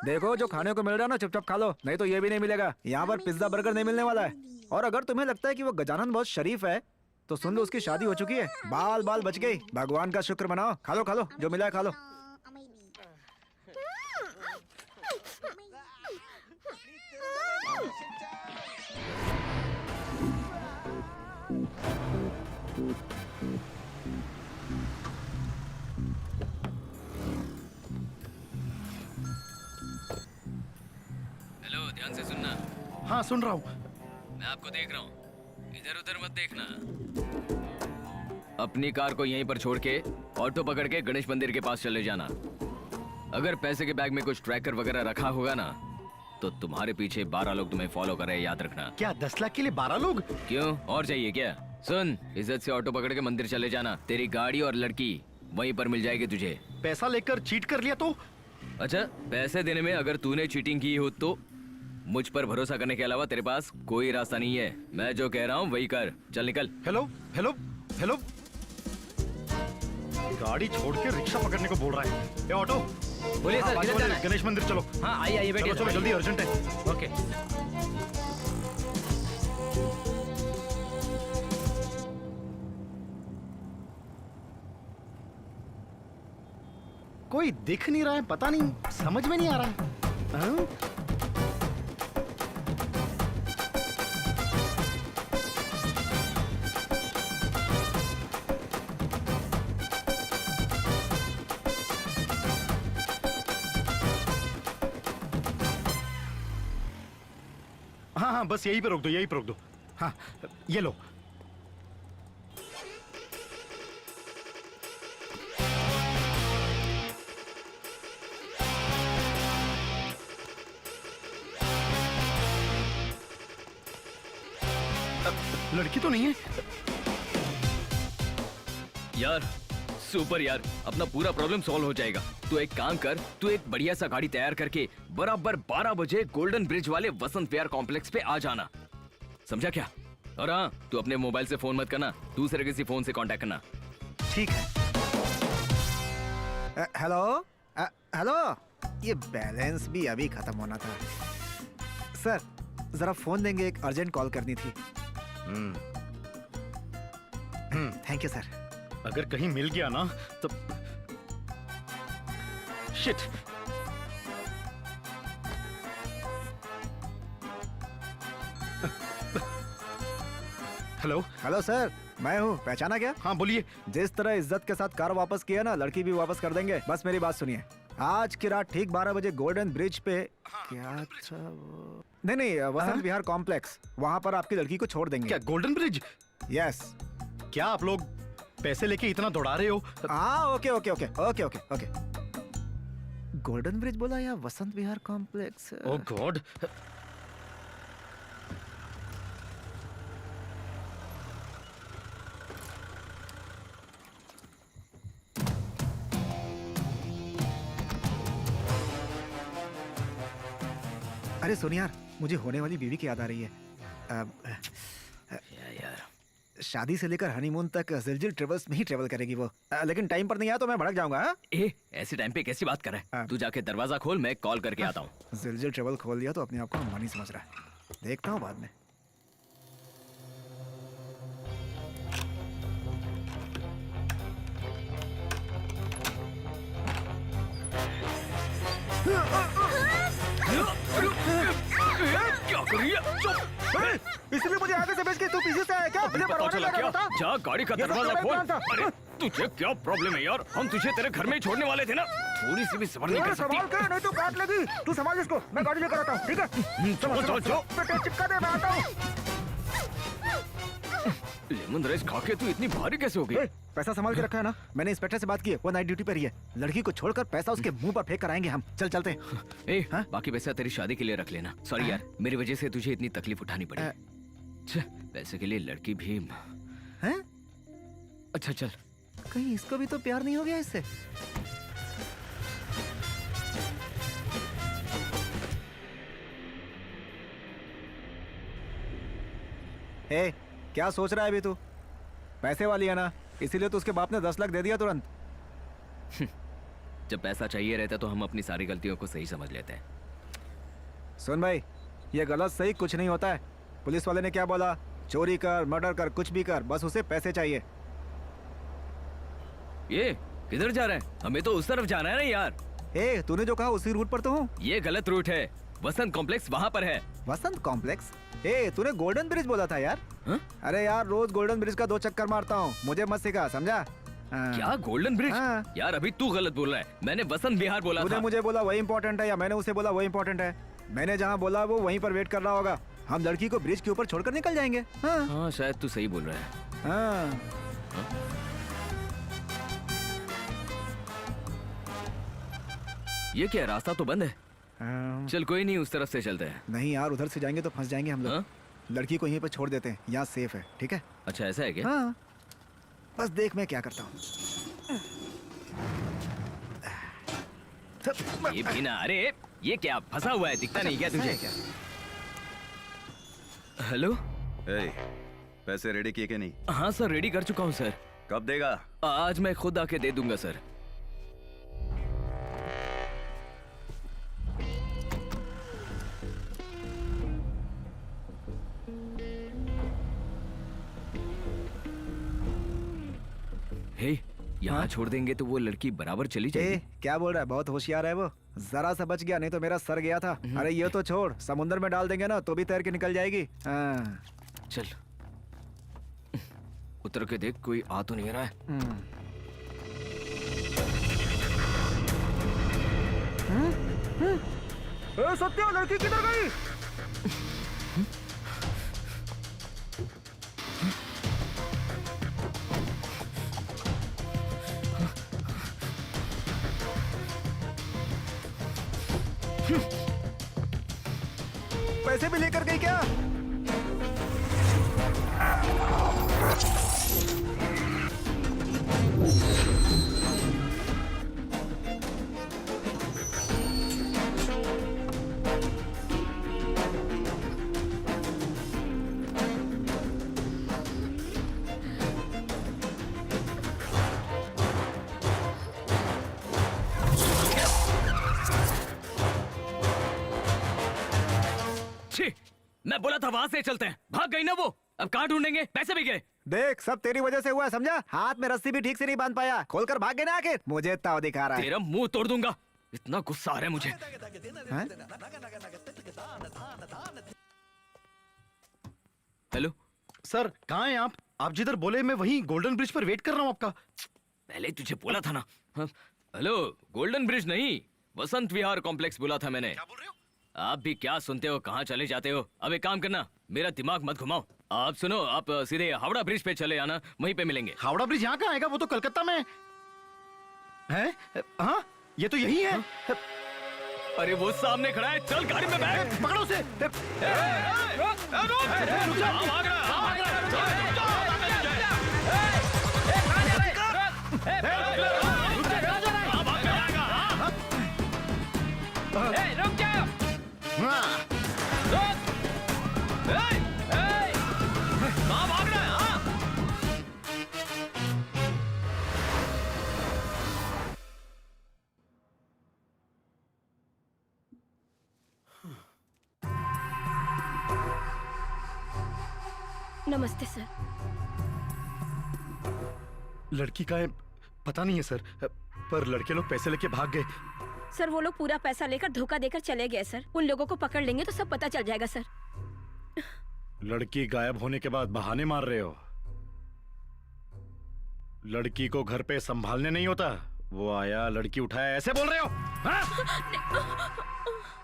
देखो जो खाने को मिल रहा है ना चुपचाप खा लो, नहीं तो ये भी नहीं मिलेगा। यहाँ पर पिज्जा बर्गर नहीं मिलने वाला है। और अगर तुम्हें लगता है कि वो गजानन बहुत शरीफ है तो सुन लो, उसकी शादी हो चुकी है। बाल बाल बच गई। भगवान का शुक्र मनाओ। खा लो, जो मिला है खा लो। हेलो, ध्यान से सुनना। हाँ सुन रहा हूँ। मैं आपको देख रहा हूँ, इधर उधर मत देखना। अपनी कार को यहीं पर छोड़ के ऑटो पकड़ के गणेश मंदिर के पास चले जाना। अगर पैसे के बैग में कुछ ट्रैकर वगैरह रखा होगा ना तो तुम्हारे पीछे 12 लोग तुम्हें फॉलो कर रहे हैं, याद रखना। क्या 10 लाख के लिए 12 लोग? क्यों, और चाहिए क्या? सुन, इज्जत से ऑटो पकड़ के मंदिर चले जाना। तेरी गाड़ी और लड़की वहीं पर मिल जाएगी तुझे। पैसा लेकर चीट कर लिया तो? अच्छा, पैसे देने में अगर तूने चीटिंग की हो तो मुझ पर भरोसा करने के अलावा तेरे पास कोई रास्ता नहीं है। मैं जो कह रहा हूँ वही कर। चल निकल। हेलो हेलो हेलो, गाड़ी छोड़ के रिक्शा पकड़ने को बोल रहा है। ये ऑटो बोलिए सर, बाजू किधर वाले जाना है? गणेश मंदिर चलो। हाँ आइए बैठिए। चलो जल्दी, अर्जेंट है। ओके। कोई दिख नहीं रहा है, पता नहीं, समझ में नहीं आ रहा है। हाँ? हाँ, बस यहीं पे रोक दो, यहीं पे रोक दो। हाँ ये लो। लड़की तो नहीं है यार। सुपर यार, अपना पूरा प्रॉब्लम सॉल्व हो जाएगा। तू एक काम कर, तू एक बढ़िया सा गाड़ी तैयार करके बराबर 12 बजे गोल्डन ब्रिज वाले वसंत विहार कॉम्प्लेक्स पे आ जाना, समझा क्या? और हाँ, तू अपने मोबाइल से फोन मत करना, दूसरे किसी फोन से कांटेक्ट करना। ठीक है। हेलो हेलो, ये बैलेंस भी अभी खत्म होना था। सर जरा फोन देंगे, एक अर्जेंट कॉल करनी थी। Thank you sir. अगर कहीं मिल गया ना तो शिट। हेलो हेलो सर, मैं हूँ, पहचाना क्या? हाँ बोलिए। जिस तरह इज्जत के साथ कार वापस किया ना, लड़की भी वापस कर देंगे। बस मेरी बात सुनिए, आज की रात ठीक 12 बजे गोल्डन ब्रिज पे क्या था वो? नहीं वसंत विहार कॉम्प्लेक्स, वहाँ पर आपकी लड़की को छोड़ देंगे। क्या गोल्डन ब्रिज? यस। क्या आप लोग पैसे लेके इतना दौड़ा रहे हो? हाँ okay okay okay okay okay okay. Golden bridge बोला या वसंत विहार कॉम्प्लेक्स? ओह गॉड। अरे सुन यार, मुझे होने वाली बीवी की याद आ रही है। यार शादी से लेकर हनीमून तक जिलजिल ट्रेवल्स में ही ट्रेवल करेगी वो। लेकिन टाइम पर नहीं आया तो मैं भड़क जाऊंगा। हाँ? ऐसे टाइम पे कैसी बात कर रहा है? तू जाके दरवाजा खोल, मैं कॉल करके आता हूँ। जिलजिल ट्रेवल खोल दिया तो अपने आप को अंबानी समझ रहा है। देखता हूँ बाद में। क्या कर रही है? चुप! इसलिए मुझे आगे से भेज के तू पीछे से आया क्या? मुझे पता चला क्या? जा गाड़ी का ये सब दरवाजा तो खोल। मेरा प्लान था। अरे तुझे क्या प्रॉब्लम है यार? हम तुझे तेरे घर में ही छोड़ने वाले थे ना। थोड़ी सी भी सब्र नहीं कर सकती? संभाल के, नहीं तो काट लेगी। तू संभाल इसको, मैं गाड़ी लेकर आता हूँ, ठीक है? चलो चलो। बेटे चिपका दे, मैं आता हूँ। लेमन राइस खा के तू इतनी भारी कैसे हो गई? पैसा संभाल के रखा है ना? मैंने इंस्पेक्टर से बात की है, वो नाइट ड्यूटी पर ही है। लड़की को छोड़कर पैसा उसके मुंह पर फेंक कर आएंगे हम। चल चलते हैं। बाकी पैसा तेरी शादी के लिए रख लेना। सॉरी यार, मेरी वजह से तुझे इतनी तकलीफ उठानी पड़ी। पैसे के लिए लड़की भी हैं? अच्छा चल। कहीं इसको भी तो प्यार नहीं हो गया इससे? क्या सोच रहा है अभी तू? पैसे वाली है ना, इसीलिए तो उसके बाप ने 10 लाख दे दिया तुरंत। जब पैसा चाहिए रहता तो हम अपनी सारी गलतियों को सही समझ लेते हैं। सुन भाई, ये गलत सही कुछ नहीं होता है। पुलिस वाले ने क्या बोला? चोरी कर, मर्डर कर, कुछ भी कर, बस उसे पैसे चाहिए। ये किधर जा रहे हैं? हमें तो उस तरफ जाना है ना यार। तूने जो कहा उसी रूट पर तो हूँ। ये गलत रूट है। वसंत कॉम्प्लेक्स वहाँ पर है। वसंत कॉम्प्लेक्स? तूने गोल्डन ब्रिज बोला था यार। हा? अरे यार, रोज गोल्डन ब्रिज का 2 चक्कर मारता हूँ, मुझे मत सिखा, समझा? क्या गोल्डन ब्रिज? यार अभी तू गलत बोल रहा है। मैंने वसंत विहार बोला था। तूने मुझे बोला वही इंपॉर्टेंट है या मैंने उसे बोला वही इंपॉर्टेंट है? मैंने जहाँ बोला वो वहीं पर वेट कर रहा होगा। हम लड़की को ब्रिज के ऊपर छोड़कर निकल जाएंगे। हाँ शायद तू सही बोल रहा है। ये क्या, रास्ता तो बंद है। चल कोई नहीं, उस तरफ से चलते हैं। नहीं यार, उधर से जाएंगे तो फंस जाएंगे हम लोग। लड़की को यहीं पर छोड़ देते हैं, यहाँ सेफ है, ठीक है? अच्छा ऐसा है क्या? हाँ, बस देख मैं क्या करता हूँ। ये भी ना। अरे ये क्या फंसा हुआ है, दिखता नहीं क्या तुझे? हेलो, पैसे रेडी किए कि नहीं? हाँ सर, रेडी कर चुका हूँ सर। कब देगा? आज मैं खुद आके दे दूंगा सर। यहाँ छोड़ देंगे तो वो लड़की बराबर चली जाएगी। क्या बोल रहा है? बहुत होशियार है वो। जरा सा बच गया, नहीं तो मेरा सर गया था। अरे ये तो छोड़, समुद्र में डाल देंगे ना तो भी तैर के निकल जाएगी। चल उतर के देख, कोई आ तो नहीं रहा है। सत्या, लड़की किधर गई? पैसे भी लेकर गई क्या? मैं बोला था वहां से चलते हैं, भाग गई ना वो। अब कहाँ ढूंढेंगे? पैसे भी गए। देख, सब तेरी वजह से हुआ है, समझा? हाथ में रस्सी भी ठीक से नहीं बांध पाया, खोलकर भाग गए ना आखिर। मुझे ताव दिखा रहा है। तेरा मुंह तोड़ दूंगा, इतना गुस्सा आ रहा है मुझे। हेलो सर, कहाँ हैं आप? आप जिधर बोले मैं वहीं गोल्डन ब्रिज पर वेट कर रहा हूँ आपका। पहले तुझे बोला था ना। हेलो, गोल्डन ब्रिज नहीं, वसंत विहार कॉम्प्लेक्स बोला था मैंने। क्या बोल रहे हो? आप भी क्या सुनते हो, कहाँ चले जाते हो? अब एक काम करना, मेरा दिमाग मत घुमाओ। आप सुनो, आप सीधे हावड़ा ब्रिज पे चले आना, वहीं पे मिलेंगे। हावड़ा ब्रिज यहाँ कहाँ आएगा? वो तो कलकत्ता में है। हाँ, ये तो यही है। अरे वो सामने खड़ा है, चल गाड़ी में बैठ। पकड़ो उसे। रुक जाओ। कहाँ भाग रहा है? हाँ? नमस्ते सर। लड़की का है पता नहीं है सर, पर लड़के लोग पैसे लेके भाग गए। सर वो लोग पूरा पैसा लेकर धोखा देकर चले गए सर। उन लोगों को पकड़ लेंगे तो सब पता चल जाएगा सर। लड़की गायब होने के बाद बहाने मार रहे हो। लड़की को घर पे संभालने नहीं होता, वो आया लड़की उठाया, ऐसे बोल रहे हो? हाँ?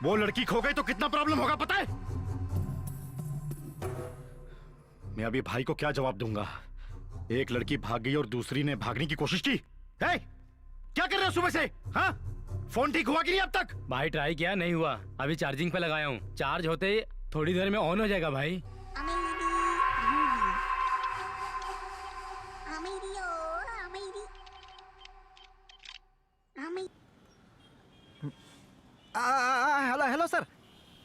वो लड़की खो गई तो कितना प्रॉब्लम होगा पता है? मैं अभी भाई को क्या जवाब दूंगा? एक लड़की भाग गई और दूसरी ने भागने की कोशिश की। हे, क्या कर रहे हो सुबह से? हाँ? फोन ठीक हुआ कि नहीं अब तक? भाई ट्राई किया, नहीं हुआ। अभी चार्जिंग पे लगाया हूँ, चार्ज होते ही थोड़ी देर में ऑन हो जाएगा भाई। हेलो हेलो सर,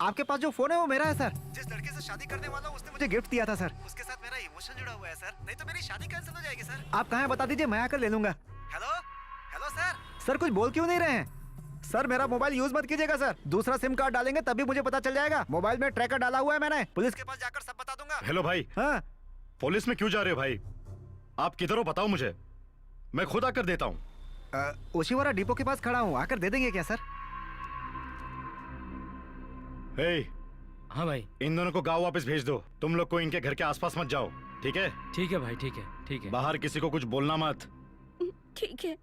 आपके पास जो फोन है वो मेरा है सर। जिस लड़के से शादी करने वाला हूँ उसने मुझे गिफ्ट दिया था सर। उसके साथ मेरा इमोशन जुड़ा हुआ है सर, नहीं तो मेरी शादी कैंसिल हो जाएगी सर। आप कहाँ हैं बता दीजिए, मैं आकर ले लूंगा। हेलो हेलो सर, सर कुछ बोल क्यों नहीं रहे हैं? सर मेरा मोबाइल यूज मत कीजिएगा सर, दूसरा सिम कार्ड डालेंगे तभी मुझे पता चल जाएगा। मोबाइल में ट्रैकर डाला हुआ है मैंने, पुलिस के पास जाकर सब बता दूंगा। हेलो भाई। हाँ पुलिस में क्यों जा रहे हो भाई? आप किधर हो बताओ मुझे, मैं खुद आकर देता हूँ। ओशिवारा डिपो के पास खड़ा हूँ, आकर दे देंगे क्या सर? हे, हाँ भाई। इन दोनों को गांव वापस भेज दो। तुम लोग को इनके घर के आसपास मत जाओ, ठीक है? ठीक है भाई, ठीक है ठीक है। बाहर किसी को कुछ बोलना मत। ठीक है।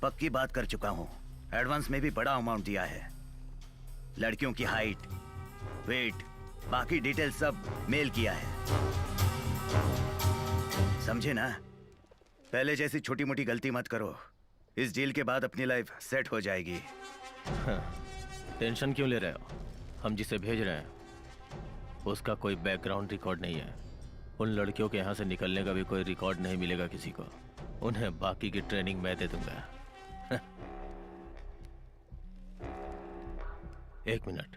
पक्की बात कर चुका हूं, एडवांस में भी बड़ा अमाउंट दिया है। लड़कियों की हाइट, वेट, बाकी डिटेल सब मेल किया है, समझे ना? पहले जैसी छोटी मोटी गलती मत करो, इस डील के बाद अपनी लाइफ सेट हो जाएगी। टेंशन क्यों ले रहे हो? हम जिसे भेज रहे हैं उसका कोई बैकग्राउंड रिकॉर्ड नहीं है। उन लड़कियों के यहाँ से निकलने का भी कोई रिकॉर्ड नहीं मिलेगा किसी को। उन्हें बाकी की ट्रेनिंग मैं दे दूंगा। एक मिनट।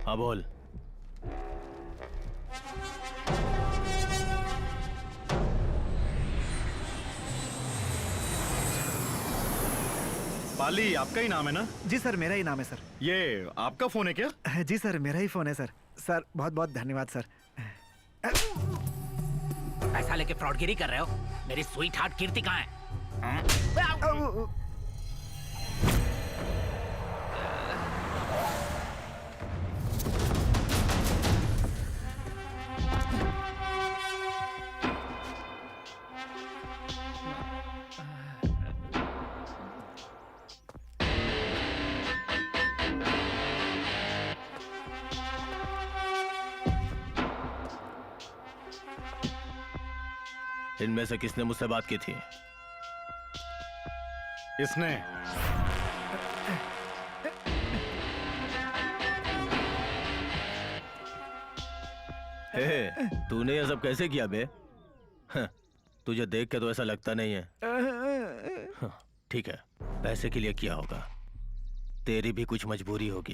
हाँ बोल। पाली आपका ही नाम है ना? जी सर, मेरा ही नाम है सर। ये आपका फोन है क्या? जी सर, मेरा ही फोन है सर। सर बहुत बहुत धन्यवाद सर। पैसा लेके फ्रॉडगिरी कर रहे हो? मेरी स्वीट हार्ट कीर्ति कहाँ है? इनमें से किसने मुझसे बात की थी? इसने। हे, तूने ये सब कैसे किया बे? तुझे देख के तो ऐसा लगता नहीं है। ठीक है, पैसे के लिए किया होगा। तेरी भी कुछ मजबूरी होगी।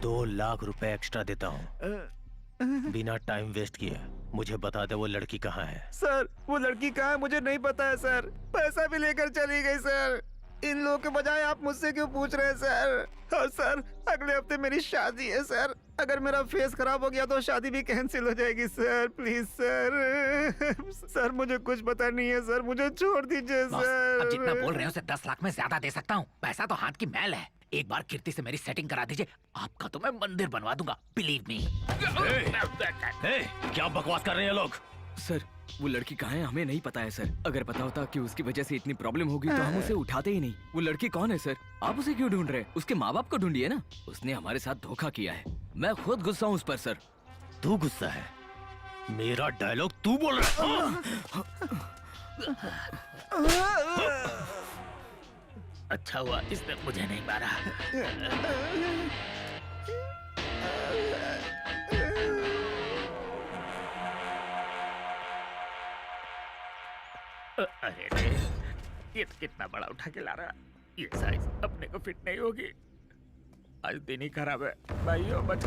2 लाख रुपए एक्स्ट्रा देता हूँ। बिना टाइम वेस्ट किए मुझे बता दे वो लड़की कहाँ है। सर वो लड़की कहाँ है मुझे नहीं पता है सर, पैसा भी लेकर चली गई सर। इन लोगों के बजाय आप मुझसे क्यों पूछ रहे हैं सर? और सर अगले हफ्ते मेरी शादी है सर, अगर मेरा फेस खराब हो गया तो शादी भी कैंसिल हो जाएगी सर। प्लीज सर, सर मुझे कुछ पता नहीं है सर, मुझे छोड़ दीजिए सर। अब जितना बोल रहे हो उसे 10 लाख में ज्यादा दे सकता हूँ। पैसा तो हाथ की मैल है। एक बार कीर्ति से मेरी सेटिंग करा दीजिए, आपका तो मैं मंदिर बनवा दूंगा, बिलीव मी। क्या बकवास कर रहे हैं लोग? सर वो लड़की कहाँ है हमें नहीं पता है सर। अगर पता होता कि उसकी वजह से इतनी प्रॉब्लम होगी तो हम उसे उठाते ही नहीं। वो लड़की कौन है सर? आप उसे क्यों ढूंढ रहे हैं? उसके माँ बाप को ढूंढिए ना। उसने हमारे साथ धोखा किया है। मैं खुद गुस्सा हूँ उस पर सर। तू गुस्सा है? मेरा डायलॉग तू बोल रहा है? अच्छा हुआ इसने मुझे नहीं मारा। अरे ये तो कितना बड़ा उठा के ला रहा। ये साइज अपने को फिट नहीं होगी। आज दिन ही खराब है भाइयों, बच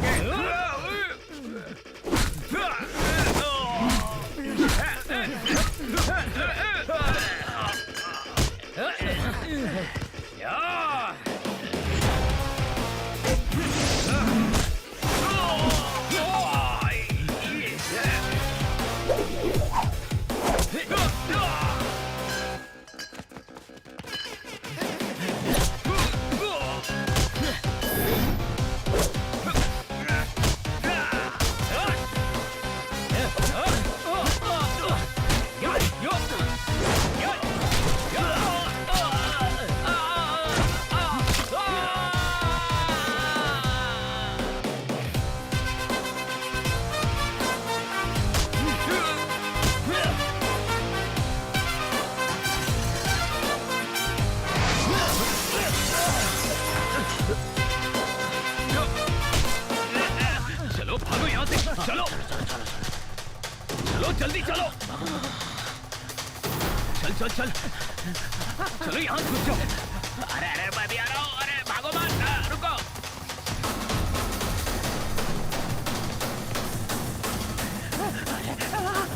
चलो भागो यहाँ से। चलो चलो जल्दी चलो। चल चल चल चलो यहाँ से घुस जाओ। अरे अरे मैं भी आ रहा हूँ। अरे भागो मत, रुको।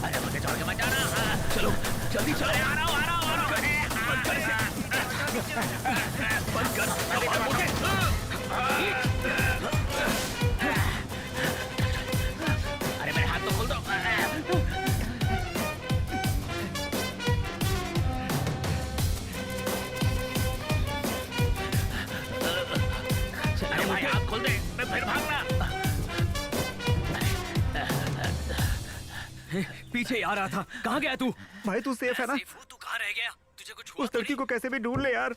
अरे मुझे छोड़ के मत जाना। चलो जल्दी चलो। अरे आ रहा हूँ, आ रहा हूँ, आ रहा हूँ। बंद कर इसे। बंद कर। कबाड़ मुझे। अरे मेरे हाथ तो खोल दो। अरे भाई हाथ खोल दे, मैं फिर भागना। पीछे आ रहा था। कहाँ गया तू? भाई तू सेफ है ना? तू कहाँ रह गया? तुझे कुछ उस लड़की को कैसे भी ढूंढ ले यार,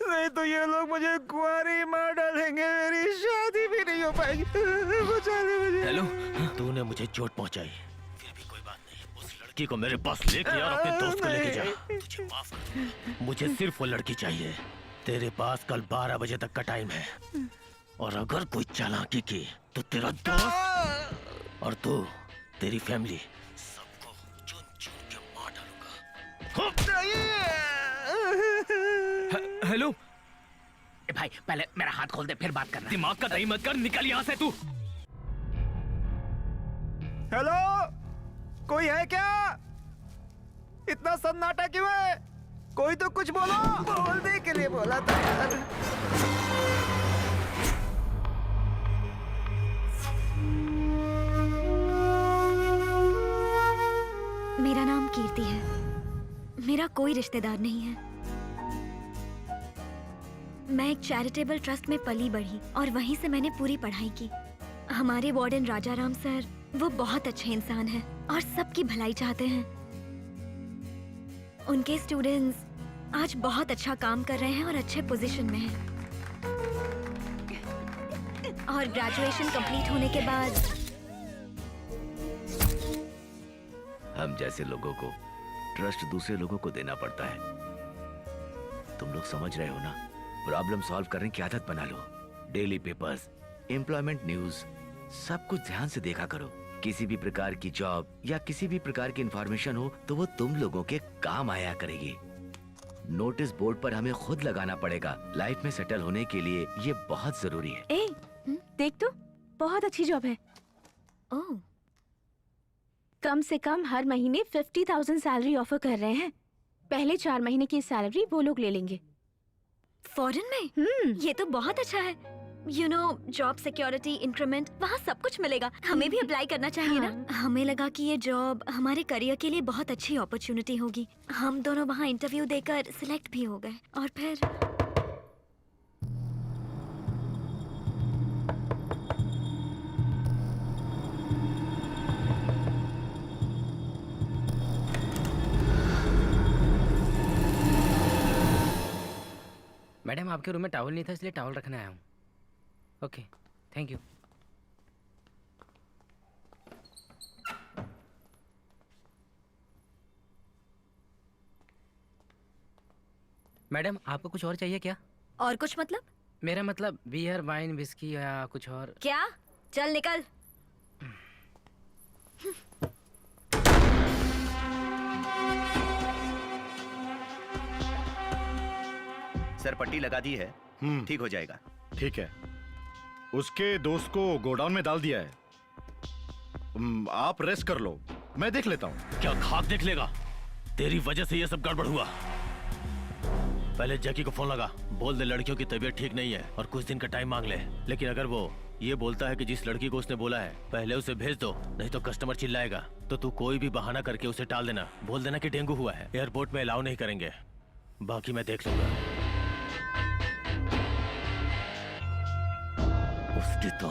नहीं तो ये लोग मुझे कुंवारी मार डालेंगे, मेरी शादी भी नहीं हो पाएगी। बचा ले मुझे। हेलो, तूने मुझे चोट पहुंचाई, फिर भी कोई बात नहीं। उस लड़की को मेरे पास लेके और अपने दोस्त को लेके जा। तुझे माफ कर, मुझे सिर्फ वो लड़की चाहिए। तेरे पास कल 12 बजे तक का टाइम है, और अगर कोई चालाकी की तो तेरा दोस्त और तू, तेरी फैमिली, सबको चुन चुन के मार डालूंगा। हेलो भाई पहले मेरा हाथ खोल दे, फिर बात करना। दिमाग का दही मत कर, निकल यहाँ से तू। हेलो, कोई है क्या? इतना सन्नाटा क्यों है? कोई तो कुछ बोलो। बोलने के लिए बोला था यार। मेरा नाम कीर्ति है, मेरा कोई रिश्तेदार नहीं है। मैं एक चैरिटेबल ट्रस्ट में पली बढ़ी और वहीं से मैंने पूरी पढ़ाई की। हमारे वार्डन राजाराम सर, वो बहुत अच्छे इंसान हैं और सबकी भलाई चाहते हैं। उनके स्टूडेंट्स आज बहुत अच्छा काम कर रहे हैं और अच्छे पोजीशन में हैं। और ग्रेजुएशन कंप्लीट होने के बाद हम जैसे लोगों को ट्रस्ट दूसरे लोगों को देना पड़ता है। तुम लोग समझ रहे हो ना? प्रॉब्लम सॉल्व करने की आदत बना लो। डेली पेपर्स, एम्प्लॉयमेंट न्यूज, सब कुछ ध्यान से देखा करो। किसी भी प्रकार की जॉब या किसी भी प्रकार की इंफॉर्मेशन हो तो वो तुम लोगों के काम आया करेगी। नोटिस बोर्ड पर हमें खुद लगाना पड़ेगा। लाइफ में सेटल होने के लिए ये बहुत जरूरी है। ए, देख तो, बहुत अच्छी जॉब है। ओह, कम से कम हर महीने 50,000 सैलरी ऑफर कर रहे हैं। पहले 4 महीने की सैलरी वो लोग ले लेंगे। फॉरेन में? ये तो बहुत अच्छा है। You know, job security, increment, वहाँ सब कुछ मिलेगा। हमें भी अप्लाई करना चाहिए ना? हमें लगा कि ये जॉब हमारे करियर के लिए बहुत अच्छी अपॉर्चुनिटी होगी। हम दोनों वहाँ इंटरव्यू देकर सिलेक्ट भी हो गए और फिर मैडम आपके रूम में टॉवल नहीं था इसलिए टॉवल रखने आया हूँ। Okay, thank you. मैडम आपको कुछ और चाहिए क्या? और कुछ मतलब? मेरा मतलब बियर, वाइन, विस्की या कुछ और। क्या? चल निकल। सर पट्टी लगा दी है, ठीक हो जाएगा। ठीक है। उसके दोस्त को गोडाउन में डाल दिया है। आप रेस्ट कर लो, मैं देख लेता हूँ। क्या खाक देख लेगा? तेरी वजह से ये सब गड़बड़ हुआ। पहले जैकी को फोन लगा, बोल दे लड़कियों की तबीयत ठीक नहीं है और कुछ दिन का टाइम मांग ले। लेकिन अगर वो ये बोलता है कि जिस लड़की को उसने बोला है पहले उसे भेज दो, नहीं तो कस्टमर चिल्लाएगा, तो तू कोई भी बहाना करके उसे टाल देना। बोल देना कि डेंगू हुआ है, एयरपोर्ट में अलाउ नहीं करेंगे, बाकी मैं देख लूंगा। उसने तो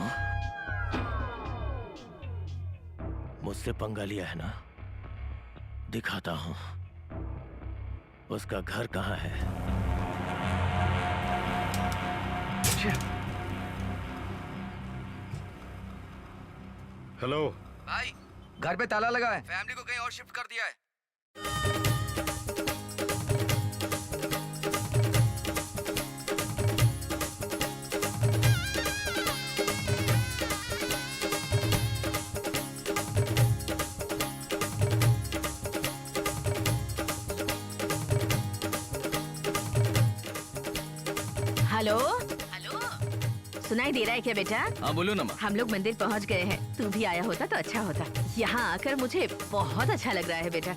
मुझसे पंगा लिया है ना, दिखाता हूं उसका घर कहां है। हेलो भाई, घर पे ताला लगा है, फैमिली को कहीं और शिफ्ट कर दिया है। हेलो हेलो, सुनाई दे रहा है क्या बेटा? हाँ बोलो ना माँ। हम लोग मंदिर पहुंच गए हैं। तू भी आया होता तो अच्छा होता। यहाँ आकर मुझे बहुत अच्छा लग रहा है बेटा।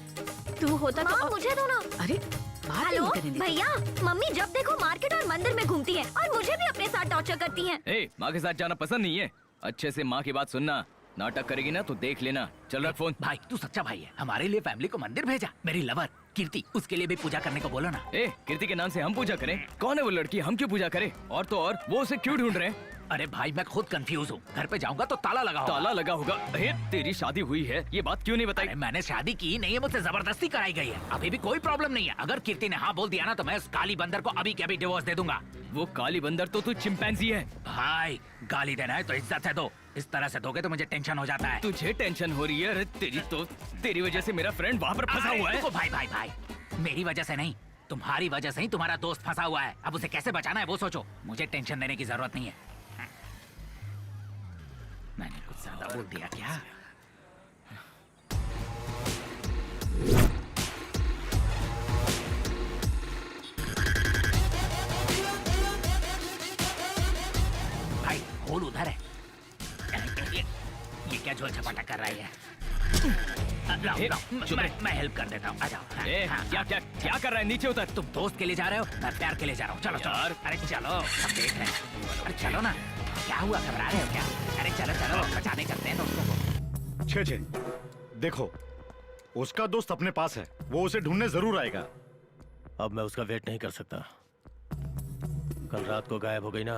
तू होता तो मुझे दो ना। अरे हेलो भैया, मम्मी जब देखो मार्केट और मंदिर में घूमती है और मुझे भी अपने साथ टॉर्चर करती है। ए, माँ के साथ जाना पसंद नहीं है? अच्छे से माँ की बात सुनना। नाटक करेगी ना तो देख लेना। चल रख फोन। भाई तू सच्चा भाई है, हमारे लिए फैमिली को मंदिर भेजा। मेरी लवर कीर्ति, उसके लिए भी पूजा करने को बोलो ना। ए, कीर्ति के नाम से हम पूजा करें? कौन है वो लड़की? हम क्यों पूजा करें? और तो और वो उसे क्यों ढूंढ रहे हैं? अरे भाई मैं खुद कंफ्यूज हूँ। घर पे जाऊंगा तो ताला लगा होगा। ताला लगा होगा? ए, तेरी शादी हुई है, ये बात क्यों नहीं बताई? मैंने शादी की नहीं है, मुझसे जबरदस्ती कराई गई है। अभी भी कोई प्रॉब्लम नहीं है। अगर कीर्ति ने हाँ बोल दिया ना तो मैं उस काली बंदर को अभी के अभी डिवोर्स दे दूंगा। वो काली बंदर तो तू चिंपैंजी है। भाई गाली देना है तो इज्जत से दो, इस तरह से दोगे तो मुझे टेंशन हो जाता है। तुझे टेंशन हो रही है? अरे तेरी वजह से मेरा फ्रेंड वहाँ पर फंसा हुआ है। भाई भाई भाई, मेरी वजह से नहीं, तुम्हारी वजह से ही तुम्हारा दोस्त फंसा हुआ है। अब उसे कैसे बचाना है वो सोचो। मुझे टेंशन देने की जरूरत नहीं है। मैंने कुछ ज्यादा बोल दिया क्या? भाई होल उधर है। ये क्या झोल झपाटा कर रही है? मैं हेल्प कर देता हूँ, आ जाओ। क्या कर रहा है? नीचे उतर। तुम दोस्त के लिए जा रहे हो, मैं प्यार के लिए जा रहा हूँ। चलो चलो, अरे चलो, सब देख रहे हैं। अरे चलो ना, क्या हुआ, घबरा रहे हो क्या? अरे चलो चलो, बचाने चलते हैं दोस्तों को। छे देखो, उसका दोस्त अपने पास है, वो उसे ढूंढने जरूर आएगा। अब मैं उसका वेट नहीं कर सकता। कल रात को गायब हो गई ना,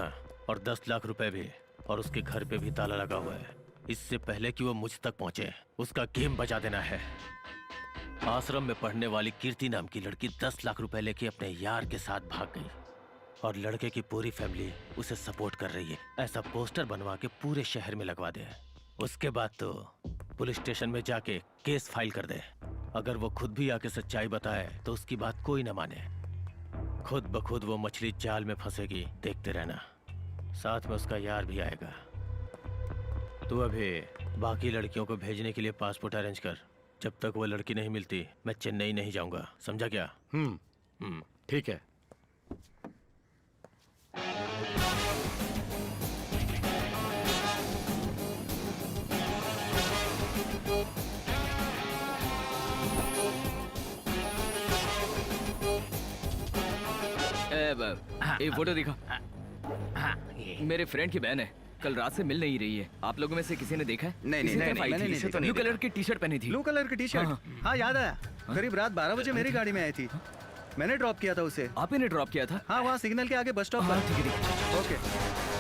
और 10 लाख रुपए भी, और उसके घर पे भी ताला लगा हुआ है। इससे पहले कि वो मुझ तक पहुंचे, उसका गेम बजा देना है। आश्रम में पढ़ने वाली कीर्ति नाम की लड़की 10 लाख रुपए लेके अपने यार के साथ भाग गई, और लड़के की पूरी फैमिली उसे सपोर्ट कर रही है। ऐसा पोस्टर बनवा के पूरे शहर में लगवा दे। उसके बाद तो पुलिस स्टेशन में जाके केस फाइल कर दे। अगर वो खुद भी आके सच्चाई बताए तो उसकी बात कोई न माने। खुद ब खुद वो मछली जाल में फंसेगी, देखते रहना। साथ में उसका यार भी आएगा। तू अभी बाकी लड़कियों को भेजने के लिए पासपोर्ट अरेंज कर। जब तक वो लड़की नहीं मिलती मैं चेन्नई नहीं जाऊंगा, समझा क्या? ठीक है। ये फोटो दिखा। हाँ, ये मेरे फ्रेंड की बहन है, कल रात से मिल नहीं रही है। आप लोगों में से किसी ने देखा है? नहीं, नहीं, नहीं, मैंने नहीं देखा। ब्लू कलर की टी शर्ट पहनी थी। ब्लू कलर की टी शर्ट, हाँ याद आया। करीब रात 12 बजे मेरी गाड़ी में आई थी। मैंने ड्रॉप किया था उसे। आप ही ने ड्रॉप किया था? हाँ, वहाँ सिग्नल के आगे बस स्टॉप पर। ठीक है। ओके।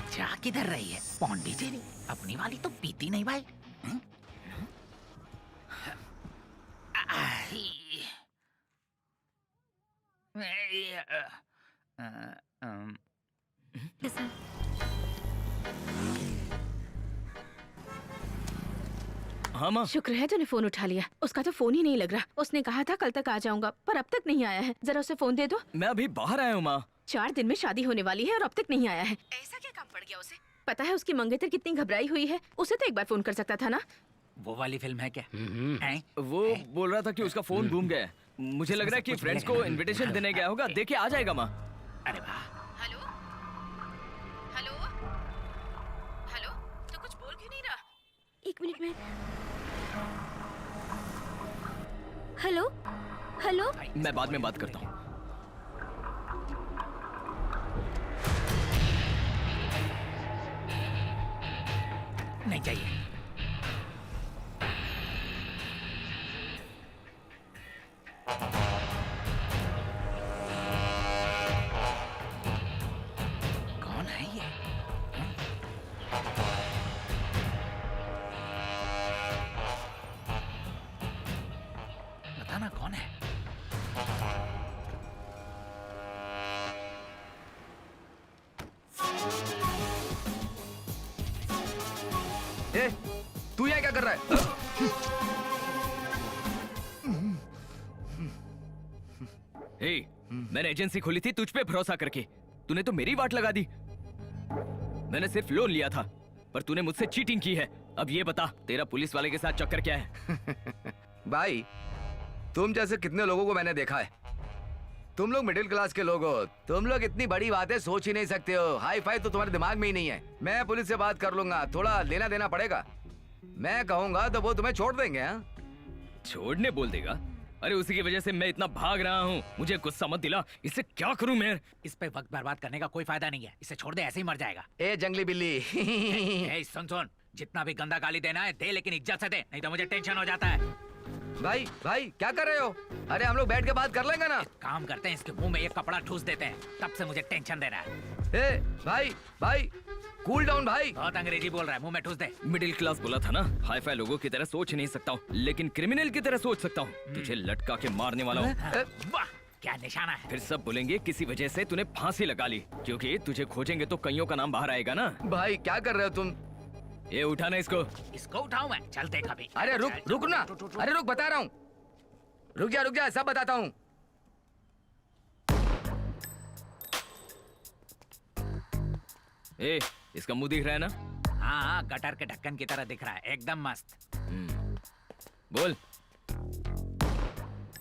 जा किधर रही है पौंडीचेरी? अपनी वाली तो पीती नहीं भाई। हाँ माँ। शुक्र है तूने फोन उठा लिया। उसका तो फोन ही नहीं लग रहा। उसने कहा था कल तक आ जाऊंगा, पर अब तक नहीं आया है। जरा उसे फोन दे दो। मैं अभी बाहर आया हूँ माँ। 4 दिन में शादी होने वाली है और अब तक नहीं आया है। ऐसा क्या काम पड़ गया उसे? पता है उसकी मंगेतर कितनी घबराई हुई है। उसे तो एक बार फोन कर सकता था ना। वो वाली फिल्म है क्या? हैं? वो बोल रहा था कि उसका फोन गुम गया है। मुझे लग रहा है कि फ्रेंड्स को इनविटेशन देने गया होगा। देखे आ जाएगा माँ। अरे वाह। हेलो हेलो हेलो, तो कुछ बोल क्यों नहीं रहा? 1 मिनट में। Hello hello. मैं बाद में बात करता हूँ। नहीं चाहिए। कौन है ये? बताना कौन है? ए, तू यहाँ क्या कर रहा है? मैंने एजेंसी खोली थी तुझ पे भरोसा करके। तूने तो मेरी वाट लगा दी। मैंने सिर्फ लोन लिया था, पर तूने मुझसे चीटिंग की है। अब ये बता, तेरा पुलिस वाले के साथ चक्कर क्या है? भाई, तुम जैसे कितने लोगों को मैंने देखा है। तुम लोग मिडिल क्लास के लोग हो। तुम लोग इतनी बड़ी बातें सोच ही नहीं सकते हो। हाई फाई तो तुम्हारे दिमाग में ही नहीं है। मैं पुलिस से बात कर लूंगा, थोड़ा लेना देना पड़ेगा। मैं कहूंगा तो वो तुम्हें छोड़ देंगे। हाँ? छोड़ने बोल देगा? अरे उसी की वजह से मैं इतना भाग रहा हूँ। मुझे गुस्सा मत दिला। इससे क्या करूँ मैं? इस पे वक्त बर्बाद करने का कोई फायदा नहीं है। इसे छोड़ दे, ऐसे ही मर जाएगा। ए जंगली बिल्ली। ए, सुन सुन, जितना भी गंदा गाली देना है दे, लेकिन इज्जत से दे, नहीं तो मुझे टेंशन हो जाता है। भाई भाई क्या कर रहे हो? अरे हम लोग बैठ के बात कर लेंगे ना। काम करते हैं, इसके मुंह में एक कपड़ा ठूस देते हैं, तब से मुझे टेंशन दे रहा है। ए भाई भाई, कूल डाउन भाई। बहुत अंग्रेजी बोल रहा है, मुंह में ठूस दे। मिडिल क्लास बोला था ना। हाई फाई लोगों की तरह सोच नहीं सकता हूँ, लेकिन क्रिमिनल की तरह सोच सकता हूँ। तुझे लटका के मारने वाला हूँ। वाह, क्या निशाना है। फिर सब बोलेंगे किसी वजह से तूने फांसी लगा ली, क्योंकि तुझे खोजेंगे तो कईयों का नाम बाहर आएगा ना। भाई क्या कर रहे हो तुम? ये उठाना इसको। इसको उठाऊं मैं? चल देख अभी। अरे रुक रुक ना। अरे रुक, बता रहा हूँ। रुक जा, सब बताता हूँ। ए, इसका मुंह दिख रहा है ना? हाँ, गटर के ढक्कन की तरह दिख रहा है, एकदम मस्त। बोल।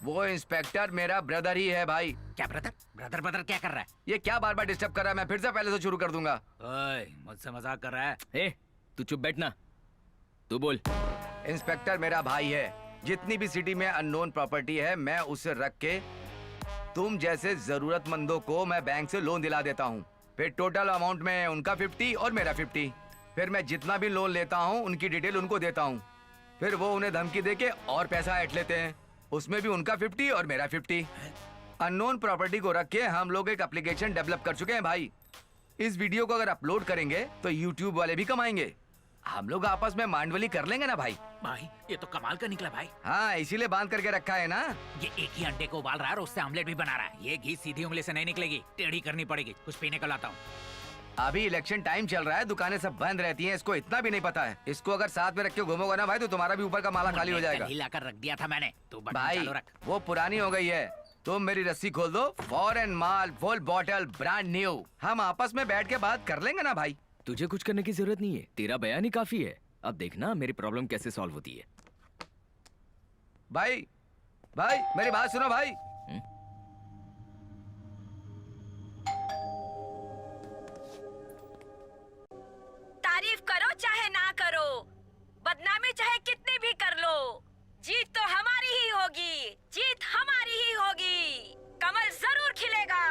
वो इंस्पेक्टर मेरा ब्रदर ही है भाई। क्या ब्रदर? ब्रदर ब्रदर क्या कर रहा है? ये क्या बार बार डिस्टर्ब कर रहा है? मैं फिर से पहले से शुरू कर दूंगा। ओए, मुझसे मजाक कर रहा है? ए, तू चुप बैठना। तू बोल। इंस्पेक्टर मेरा भाई है। जितनी भी सिटी में अननोन प्रॉपर्टी है, मैं उसे रख के तुम जैसे जरूरतमंदों को मैं बैंक से लोन दिला देता हूँ। फिर टोटल अमाउंट में उनका 50 और मेरा 50। फिर मैं जितना भी लोन लेता हूँ उनकी डिटेल उनको देता हूँ। फिर वो उन्हें धमकी देके और पैसा ऐंठ लेते हैं, उसमें भी उनका 50 और मेरा 50। अननोन प्रॉपर्टी को रख के हम लोग एक एप्लीकेशन डेवलप कर चुके हैं भाई। इस वीडियो को अगर अपलोड करेंगे तो यूट्यूब वाले भी कमाएंगे। हम लोग आपस में मांडवली कर लेंगे ना भाई। भाई ये तो कमाल का निकला भाई। हाँ इसीलिए बांध करके रखा है ना। ये एक ही अंडे को उबाल रहा है और उससे ऑमलेट भी बना रहा है। ये घी सीधी उंगली से नहीं निकलेगी, टेढ़ी करनी पड़ेगी। कुछ पीने को लाता हूँ। अभी इलेक्शन टाइम चल रहा है, दुकानें सब बंद रहती हैं, इसको इतना भी नहीं पता है। इसको अगर साथ में रख के घूमोगा ना भाई तो तुम्हारा भी ऊपर का माला खाली हो जाएगा। लाकर रख दिया था मैंने, तू बटन भाई चालू रख। वो पुरानी हो गई है, तुम मेरी रस्सी खोल दो, फॉरेन माल, फुल बॉटल, ब्रांड न्यू। हम आपस में बैठ के बात कर लेंगे ना भाई। तुझे कुछ करने की जरूरत नहीं है, तेरा बयान ही काफी है। अब देखना मेरी प्रॉब्लम कैसे सॉल्व होती है। भाई भाई मेरी बात सुनो भाई। तारीफ करो चाहे ना करो, बदनामी चाहे कितनी भी कर लो, जीत तो हमारी ही होगी, जीत हमारी ही होगी। कमल जरूर खिलेगा।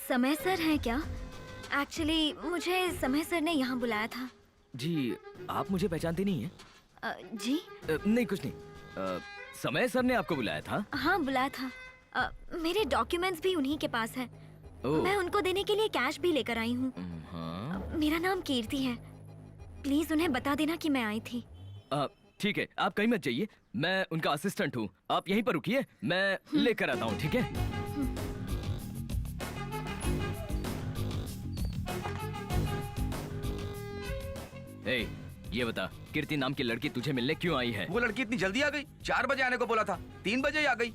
समय सर है क्या? एक्चुअली मुझे समय सर ने यहाँ बुलाया था। जी आप मुझे पहचानती नहीं है? जी नहीं कुछ नहीं। समय सर ने आपको बुलाया था? हाँ बुलाया था। मेरे डॉक्यूमेंट्स भी उन्हीं के पास है। मैं उनको देने के लिए कैश भी लेकर आई हूँ। मेरा नाम कीर्ति है, प्लीज उन्हें बता देना कि मैं आई थी। ठीक है, आप कहीं मत जाइए, मैं उनका असिस्टेंट हूँ। आप यहीं पर रुकिए, मैं लेकर आता हूँ। ठीक है? ए, ये बता, कीर्ति नाम की लड़की तुझे मिलने क्यों आई है? वो लड़की इतनी जल्दी आ गई? 4 बजे आने को बोला था, 3 बजे ही आ गई।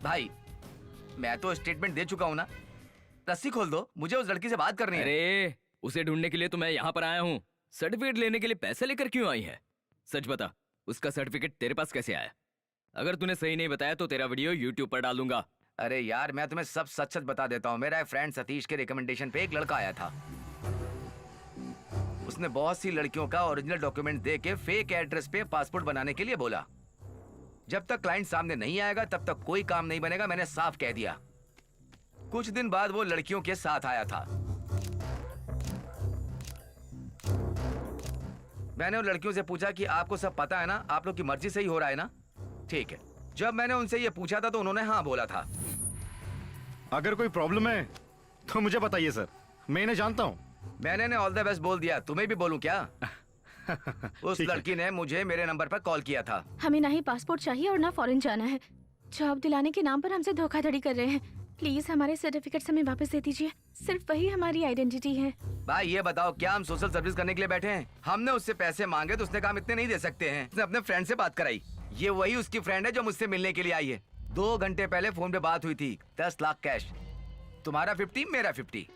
भाई मैं तो स्टेटमेंट दे चुका हूँ ना, रस्सी खोल दो, मुझे उस लड़की से बात करनी है। अरे उसे ढूंढने के लिए तो मैं यहाँ पर आया हूँ। सर्टिफिकेट लेने के लिए पैसे लेकर क्यों आई है? सच बता, उसका सर्टिफिकेट तेरे पास कैसे आया? अगर तूने सही नहीं बताया तो तेरा वीडियो यूट्यूब पर डालूंगा। अरे यार मैं तुम्हें सब सच सच बता देता हूँ। मेरा एक फ्रेंड सतीश के रिकमेंडेशन पे एक लड़का आया था। उसने बहुत सी लड़कियों का ओरिजिनल डॉक्यूमेंट दे के फेक एड्रेस पे पासपोर्ट बनाने के लिए बोला। जब तक क्लाइंट सामने नहीं आएगा तब तक कोई काम नहीं बनेगा, मैंने साफ कह दिया। कुछ दिन बाद वो लड़कियों के साथ आया था। मैंने उन लड़कियों से पूछा कि आपको सब पता है ना, आप लोग की मर्जी से ही हो रहा है ना? ठीक है। जब मैंने उनसे ये पूछा था तो उन्होंने हाँ बोला था। अगर कोई प्रॉब्लम है तो मुझे बताइए सर, मैं इन्हें जानता हूँ। मैंने ऑल द बेस्ट बोल दिया, तुम्हें भी बोलूं क्या? उस लड़की ने मुझे मेरे नंबर पर कॉल किया था। हमें ना ही पासपोर्ट चाहिए और ना फॉरेन जाना है। जॉब दिलाने के नाम पर हमसे धोखाधड़ी कर रहे हैं। प्लीज हमारे सर्टिफिकेट्स हमें वापस दे दीजिए, सिर्फ वही हमारी आइडेंटिटी है। भाई ये बताओ, क्या हम सोशल सर्विस करने के लिए बैठे हैं? हमने उससे पैसे मांगे तो उसने कहा हम इतने नहीं दे सकते हैं। उसने अपने फ्रेंड से बात कराई। ये वही उसकी फ्रेंड है जो मुझसे मिलने के लिए आई है। 2 घंटे पहले फोन पे बात हुई थी। 10 लाख कैश, तुम्हारा 50 मेरा 50।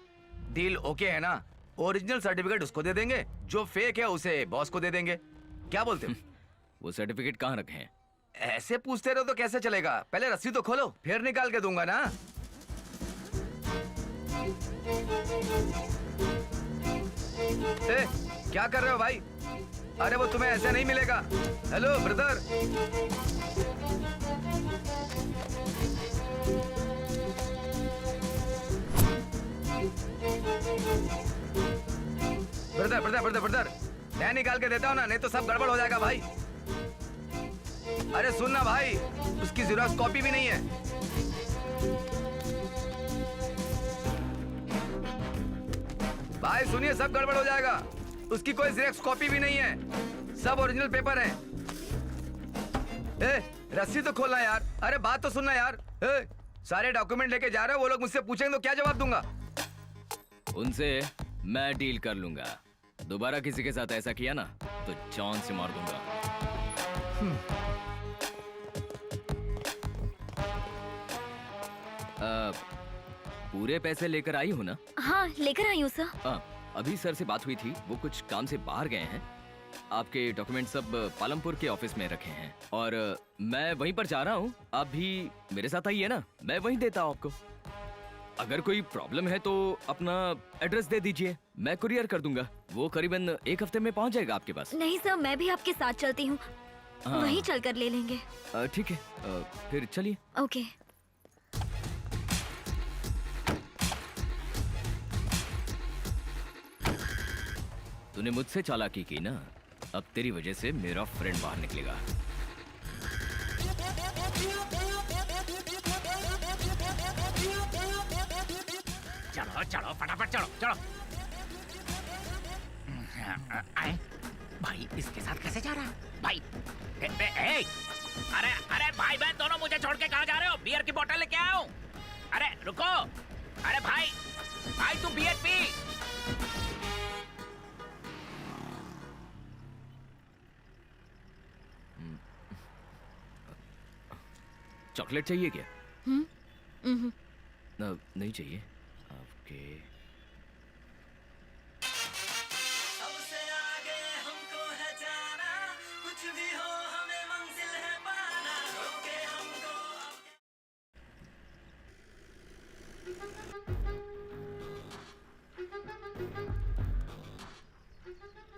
डील ओके है ना? ओरिजिनल सर्टिफिकेट उसको दे देंगे, जो फेक है उसे बॉस को दे देंगे। क्या बोलते हो? वो सर्टिफिकेट कहाँ रखे हैं? ऐसे पूछते रहो तो कैसे चलेगा? पहले रस्सी तो खोलो, फिर निकाल के दूंगा ना। ए, क्या कर रहे हो भाई? अरे वो तुम्हें ऐसे नहीं मिलेगा। Hello brother. Brother brother brother brother, मैं निकाल के देता हूँ ना, नहीं तो सब गड़बड़ हो जाएगा भाई। अरे सुन ना भाई, उसकी ज़ेरॉक्स कॉपी भी नहीं है। भाई सुनिए, सब गड़बड़ हो जाएगा। उसकी कोई ज़ेरॉक्स कॉपी भी नहीं है, सब ओरिजिनल पेपर है। ए, रस्सी तो खोलना यार। अरे बात तो सुनना यार। ए, सारे डॉक्यूमेंट लेके जा रहे हो, वो लोग मुझसे पूछेंगे तो क्या जवाब दूंगा? उनसे मैं डील कर लूंगा। दोबारा किसी के साथ ऐसा किया ना तो जान से मार दूंगा। पूरे पैसे लेकर आई हो ना? हाँ लेकर आई हूँ सर। अभी सर से बात हुई थी, वो कुछ काम से बाहर गए हैं। आपके डॉक्यूमेंट सब पालमपुर के ऑफिस में रखे हैं और मैं वहीं पर जा रहा हूँ। आप भी मेरे साथ आइए ना, मैं वहीं देता हूँ आपको। अगर कोई प्रॉब्लम है तो अपना एड्रेस दे दीजिए, मैं कुरियर कर दूंगा। वो करीबन 1 हफ्ते में पहुंच जाएगा आपके पास। नहीं सर, मैं भी आपके साथ चलती हूँ। वहीं चलकर ले लेंगे। ठीक है, फिर चलिए। ओके। तूने मुझसे चालाकी की ना, अब तेरी वजह से मेरा फ्रेंड बाहर निकलेगा। चलो चलो फटाफट चलो चलो। आए भाई, इसके साथ कैसे जा रहा है भाई? अरे अरे भाई बहन दोनों मुझे छोड़ के कहाँ जा रहे हो? बियर की बोतल लेके आया हूँ। अरे रुको, अरे भाई भाई तू बियर पी। चॉकलेट चाहिए क्या? हम्म। नहीं चाहिए आपके।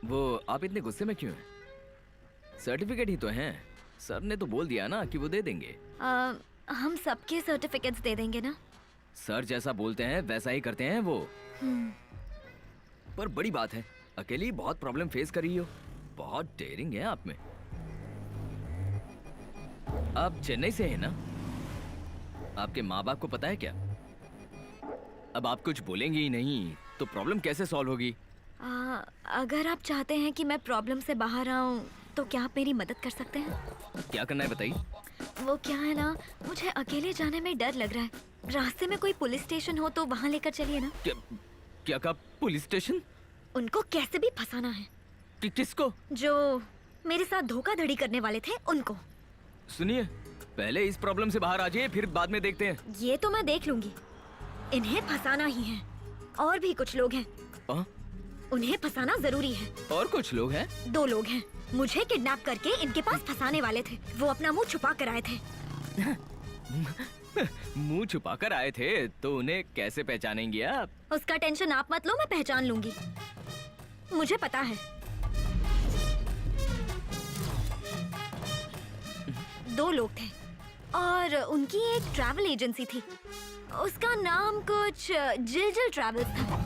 वो आप इतने गुस्से में क्यों हैं? सर्टिफिकेट ही तो हैं। सर ने तो बोल दिया ना कि वो दे देंगे। हम सबके सर्टिफिकेट्स दे देंगे ना। सर जैसा बोलते हैं वैसा ही करते हैं वो। पर बड़ी बात है, अकेली बहुत प्रॉब्लम फेस कर रही हो। बहुत डेयरिंग है आप में। आप चेन्नई से हैं ना? आपके माँ बाप को पता है क्या? अब आप कुछ बोलेंगे ही नहीं तो प्रॉब्लम कैसे सॉल्व होगी? अगर आप चाहते हैं कि मैं प्रॉब्लम से बाहर आऊं तो क्या आप मेरी मदद कर सकते हैं? क्या करना है बताइए। वो क्या है ना, मुझे अकेले जाने में डर लग रहा है। रास्ते में कोई पुलिस स्टेशन हो तो वहाँ लेकर चलिए ना। क्या कहा? Police station? उनको कैसे भी फंसाना है। किसको? जो मेरे साथ धोखाधड़ी करने वाले थे उनको। सुनिए, पहले इस प्रॉब्लम से बाहर आ जाइए, फिर बाद में देखते हैं। ये तो मैं देख लूंगी, इन्हें फंसाना ही है। और भी कुछ लोग हैं। उन्हें फंसाना जरूरी है। और कुछ लोग हैं? 2 लोग हैं, मुझे किडनैप करके इनके पास फंसाने वाले थे। वो अपना मुंह छुपा कर आए थे। मुंह छुपा कर आए थे तो उन्हें कैसे पहचानेंगे आप? उसका टेंशन आप मत लो, मैं पहचान लूंगी। मुझे पता है। 2 लोग थे और उनकी एक ट्रैवल एजेंसी थी। उसका नाम कुछ जिलजिल ट्रैवल्स था।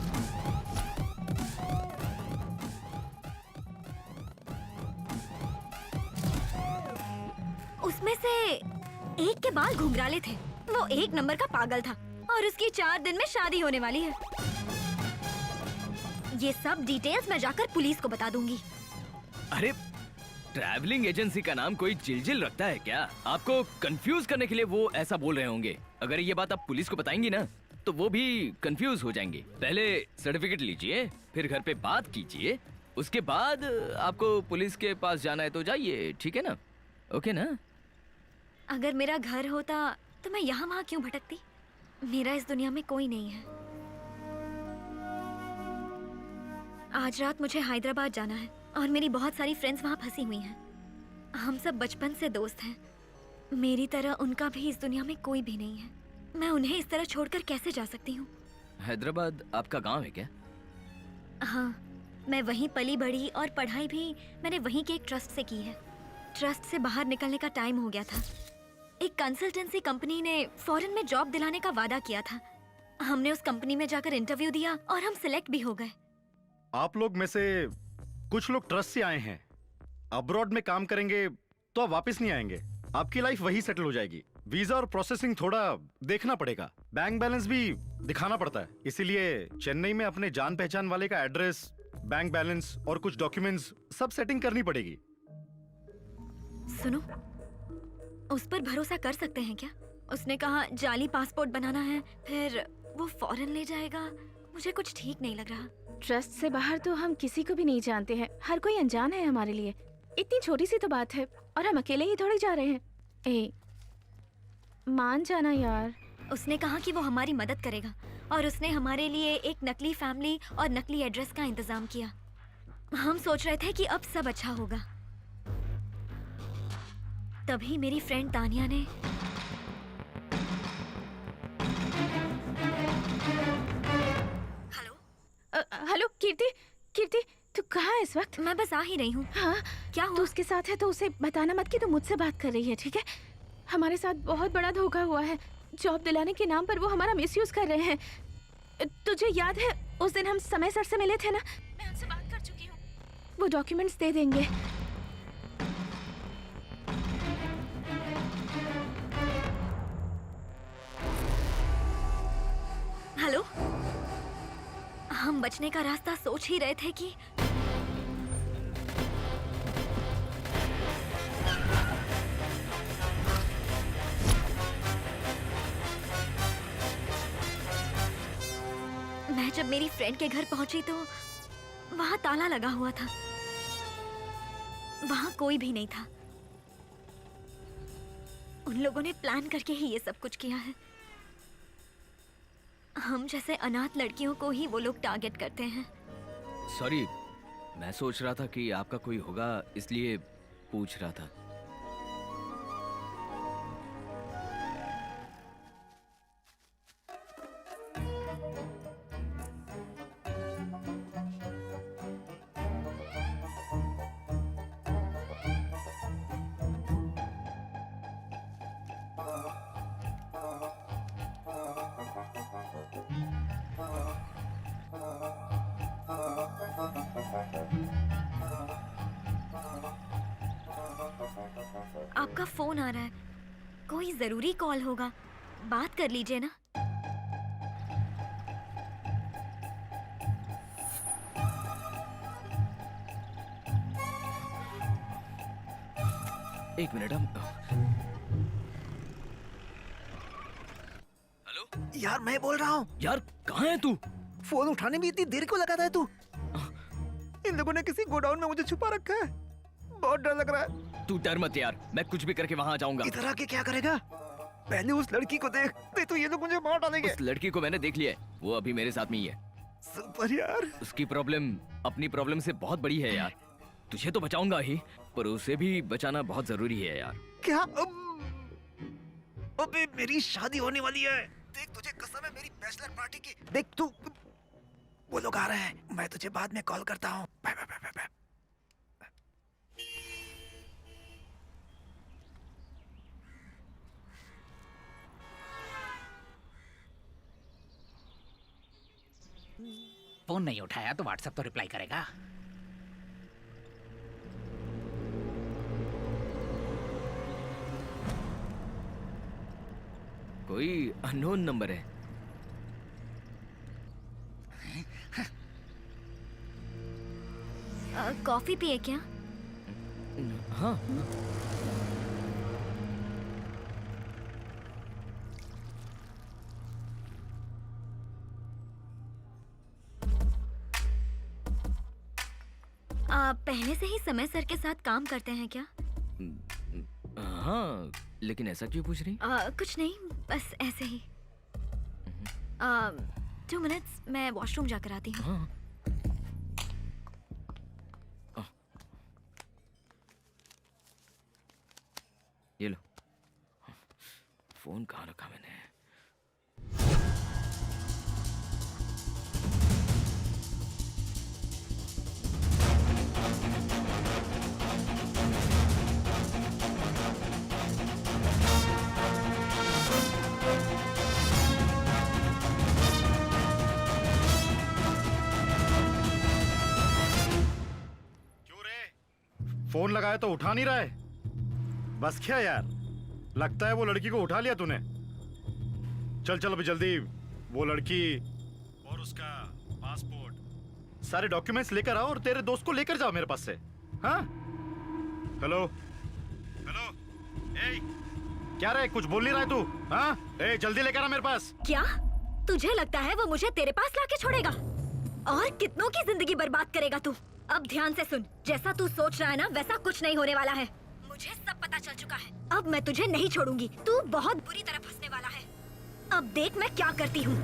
उसमें से एक के बाल घुंघराले थे। वो 1 नंबर का पागल था और उसकी 4 दिन में शादी होने वाली है। ये सब डिटेल्स मैं जाकर पुलिस को बता दूंगी। अरे ट्रैवलिंग एजेंसी का नाम कोई जिलजिल रखता है क्या? आपको कंफ्यूज करने के लिए वो ऐसा बोल रहे होंगे। अगर ये बात आप पुलिस को बताएंगी ना तो वो भी कंफ्यूज हो जाएंगे। पहले सर्टिफिकेट लीजिए, फिर घर पे बात कीजिए, उसके बाद आपको पुलिस के पास जाना है तो जाइए, ठीक है ना? ओके ना? अगर मेरा घर होता तो मैं यहाँ वहाँ क्यों भटकती? मेरा इस दुनिया में कोई नहीं है। आज रात मुझे हैदराबाद जाना है और मेरी बहुत सारी फ्रेंड्स वहाँ फंसी हुई हैं। हम सब बचपन से दोस्त हैं। मेरी तरह उनका भी इस दुनिया में कोई भी नहीं है। मैं उन्हें इस तरह छोड़कर कैसे जा सकती हूँ? हैदराबाद आपका गांव है क्या? हाँ, मैं वहीं पली बढ़ी और पढ़ाई भी मैंने वहीं के एक ट्रस्ट से की है। ट्रस्ट से बाहर निकलने का टाइम हो गया था। एक कंसल्टेंसी कंपनी ने फॉरेन में जॉब दिलाने का वादा किया था। हमने उस कंपनी में जाकर इंटरव्यू दिया और हम सिलेक्ट भी हो गए। आप लोग में से कुछ लोग ट्रस्ट से आए हैं। अब्रॉड में काम करेंगे तो आप वापस नहीं आएंगे। आपकी लाइफ वही सेटल हो जाएगी। वीजा और प्रोसेसिंग थोड़ा देखना पड़ेगा, बैंक बैलेंस भी दिखाना पड़ता है। इसीलिए चेन्नई में अपने जान पहचान वाले का एड्रेस, बैंक बैलेंस और कुछ डॉक्यूमेंट्स सब सेटिंग करनी पड़ेगी। सुनो, उस पर भरोसा कर सकते हैं क्या? उसने कहा जाली पासपोर्ट बनाना है, फिर वो फॉरेन ले जाएगा। मुझे कुछ ठीक नहीं लग रहा। ट्रस्ट से बाहर तो हम किसी को भी नहीं जानते हैं। हर कोई अनजान है हमारे लिए। इतनी छोटी सी तो बात है और हम अकेले ही थोड़ी जा रहे हैं। मान जाना यार। उसने कहा कि वो हमारी मदद करेगा और उसने हमारे लिए एक नकली फैमिली और नकली एड्रेस का इंतजाम किया। हम सोच रहे थे कि अब सब अच्छा होगा। तभी मेरी फ्रेंड तानिया ने हेलो कीर्ति, कीर्ति तू कहाँ है इस वक्त? मैं बस आ ही रही हूँ। हाँ, क्या हुआ? तू उसके साथ है तो उसे बताना मत कि तू मुझसे बात कर रही है, ठीक है? हमारे साथ बहुत बड़ा धोखा हुआ है। जॉब दिलाने के नाम पर वो हमारा मिसयूज कर रहे हैं। तुझे याद है उस दिन हम समय सर से मिले थे ना? मैं उनसे बात कर चुकी हूँ। वो डॉक्यूमेंट्स दे देंगे। हेलो, हम बचने का रास्ता सोच ही रहे थे कि मैं जब मेरी फ्रेंड के घर पहुंची तो वहां ताला लगा हुआ था। वहां कोई भी नहीं था। उन लोगों ने प्लान करके ही ये सब कुछ किया है। हम जैसे अनाथ लड़कियों को ही वो लोग टारगेट करते हैं। सॉरी, मैं सोच रहा था कि आपका कोई होगा, इसलिए पूछ रहा था। आपका फोन आ रहा है, कोई जरूरी कॉल होगा, बात कर लीजिए ना। एक मिनट, हम यार मैं बोल रहा हूँ। यार कहाँ है तू? फोन उठाने में इतनी देर क्यों लगाता है तू? इन लोगों ने किसी गोडाउन में मुझे छुपा रखा है। बहुत डर लग रहा है। तू डर मत यार, मैं कुछ भी करके वहाँ जाऊंगा। इधर आके क्या करेगा? पहले उस लड़की को देख, नहीं तो ये लोग मुझे मार डालेंगे। उस लड़की को मैंने देख लिया है, वो अभी मेरे साथ में ही है। सुपर यार। उसकी प्रॉब्लम अपनी प्रॉब्लम से बहुत बड़ी है यार। तुझे तो बचाऊंगा ही, पर उसे भी बचाना बहुत जरूरी है यार। क्या? अबे मेरी शादी होने वाली है। देख, तुझे कसम है मेरी बैचलर पार्टी की। देख तू, वो लोग आ रहे हैं। मैं तुझे बाद में कॉल करता हूँ। Bye bye bye bye. Phone नहीं उठाया तो व्हाट्सएप तो रिप्लाई करेगा। कोई अननोन नंबर है। कॉफी पिए क्या? हाँ। आप पहले से ही समय सर के साथ काम करते हैं क्या? हाँ, लेकिन ऐसा क्यों पूछ रही? कुछ नहीं, बस ऐसे ही। 2 मिनट्स, मैं वॉशरूम जाकर आती हूँ। हाँ। ये लो। फोन कहाँ रखा मैंने? फोन लगाया तो उठा नहीं रहा है। बस क्या यार, लगता है वो लड़की को उठा लिया तूने। चल चल अभी जल्दी वो लड़की और उसका पासपोर्ट सारे डॉक्यूमेंट्स लेकर आओ और तेरे दोस्त को लेकर जाओ मेरे पास से। हाँ? हेलो हेलो, ए क्या रे, कुछ बोल नहीं रहा है तू? हाँ, ए जल्दी लेकर आ मेरे पास। क्या तुझे लगता है वो मुझे तेरे पास लाके छोड़ेगा और कितनों की जिंदगी बर्बाद करेगा तू? अब ध्यान से सुन, जैसा तू सोच रहा है ना वैसा कुछ नहीं होने वाला है। मुझे सब पता चल चुका है। अब मैं तुझे नहीं छोड़ूंगी, तू बहुत बुरी तरह फंसने वाला है। अब देख मैं क्या करती हूँ।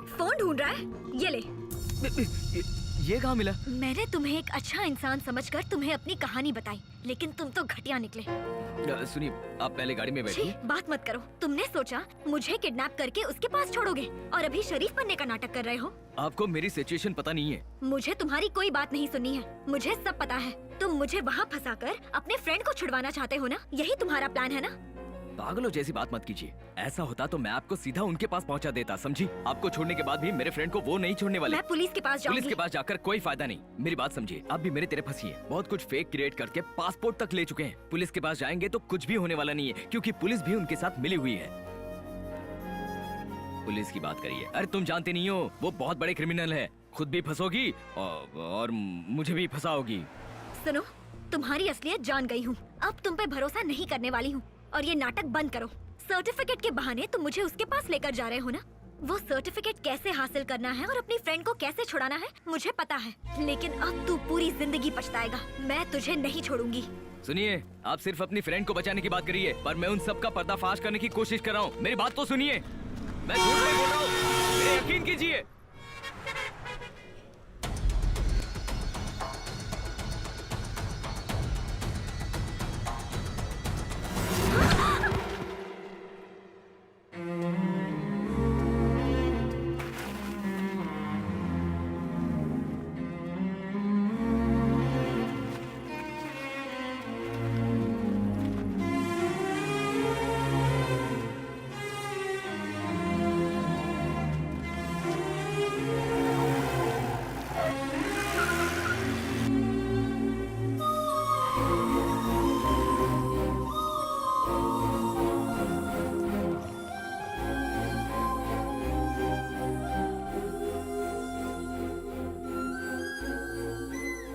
फोन ढूंढ रहा है? ये ले। ये कहाँ मिला? मैंने तुम्हें एक अच्छा इंसान समझकर तुम्हें अपनी कहानी बताई, लेकिन तुम तो घटिया निकले। सुनिए, आप पहले गाड़ी में बैठिए। बात मत करो। तुमने सोचा मुझे किडनैप करके उसके पास छोड़ोगे और अभी शरीफ बनने का नाटक कर रहे हो। आपको मेरी सिचुएशन पता नहीं है। मुझे तुम्हारी कोई बात नहीं सुननी है, मुझे सब पता है। तुम मुझे वहाँ फंसाकर अपने फ्रेंड को छुड़वाना चाहते हो ना? यही तुम्हारा प्लान है ना? पागलों जैसी बात मत कीजिए। ऐसा होता तो मैं आपको सीधा उनके पास पहुंचा देता, समझी? आपको छोड़ने के बाद भी मेरे फ्रेंड को वो नहीं छोड़ने वाले। मैं पुलिस के पास जाऊंगी। पुलिस के पास जाकर कोई फायदा नहीं। मेरी बात समझिए, आप भी मेरे तेरे फंसी है। बहुत कुछ फेक क्रिएट करके पासपोर्ट तक ले चुके हैं। पुलिस के पास जाएंगे तो कुछ भी होने वाला नहीं है, क्योंकि पुलिस भी उनके साथ मिली हुई है। पुलिस की बात करिए। अरे तुम जानते नहीं हो, वो बहुत बड़े क्रिमिनल है। खुद भी फंसोगी और मुझे भी फंसाओगी। सुनो, तुम्हारी असलियत जान गई हूँ। अब तुम पे भरोसा नहीं करने वाली हूँ और ये नाटक बंद करो। सर्टिफिकेट के बहाने तुम मुझे उसके पास लेकर जा रहे हो ना? वो सर्टिफिकेट कैसे हासिल करना है और अपनी फ्रेंड को कैसे छुड़ाना है मुझे पता है, लेकिन अब तू पूरी जिंदगी पछताएगा। मैं तुझे नहीं छोड़ूंगी। सुनिए, आप सिर्फ अपनी फ्रेंड को बचाने की बात करिए, पर मैं उन सब का पर्दाफाश करने की कोशिश कर रहा हूँ। मेरी बात तो सुनिए, मैं झूठ नहीं बोल रहा हूँ, मेरे यकीन कीजिए।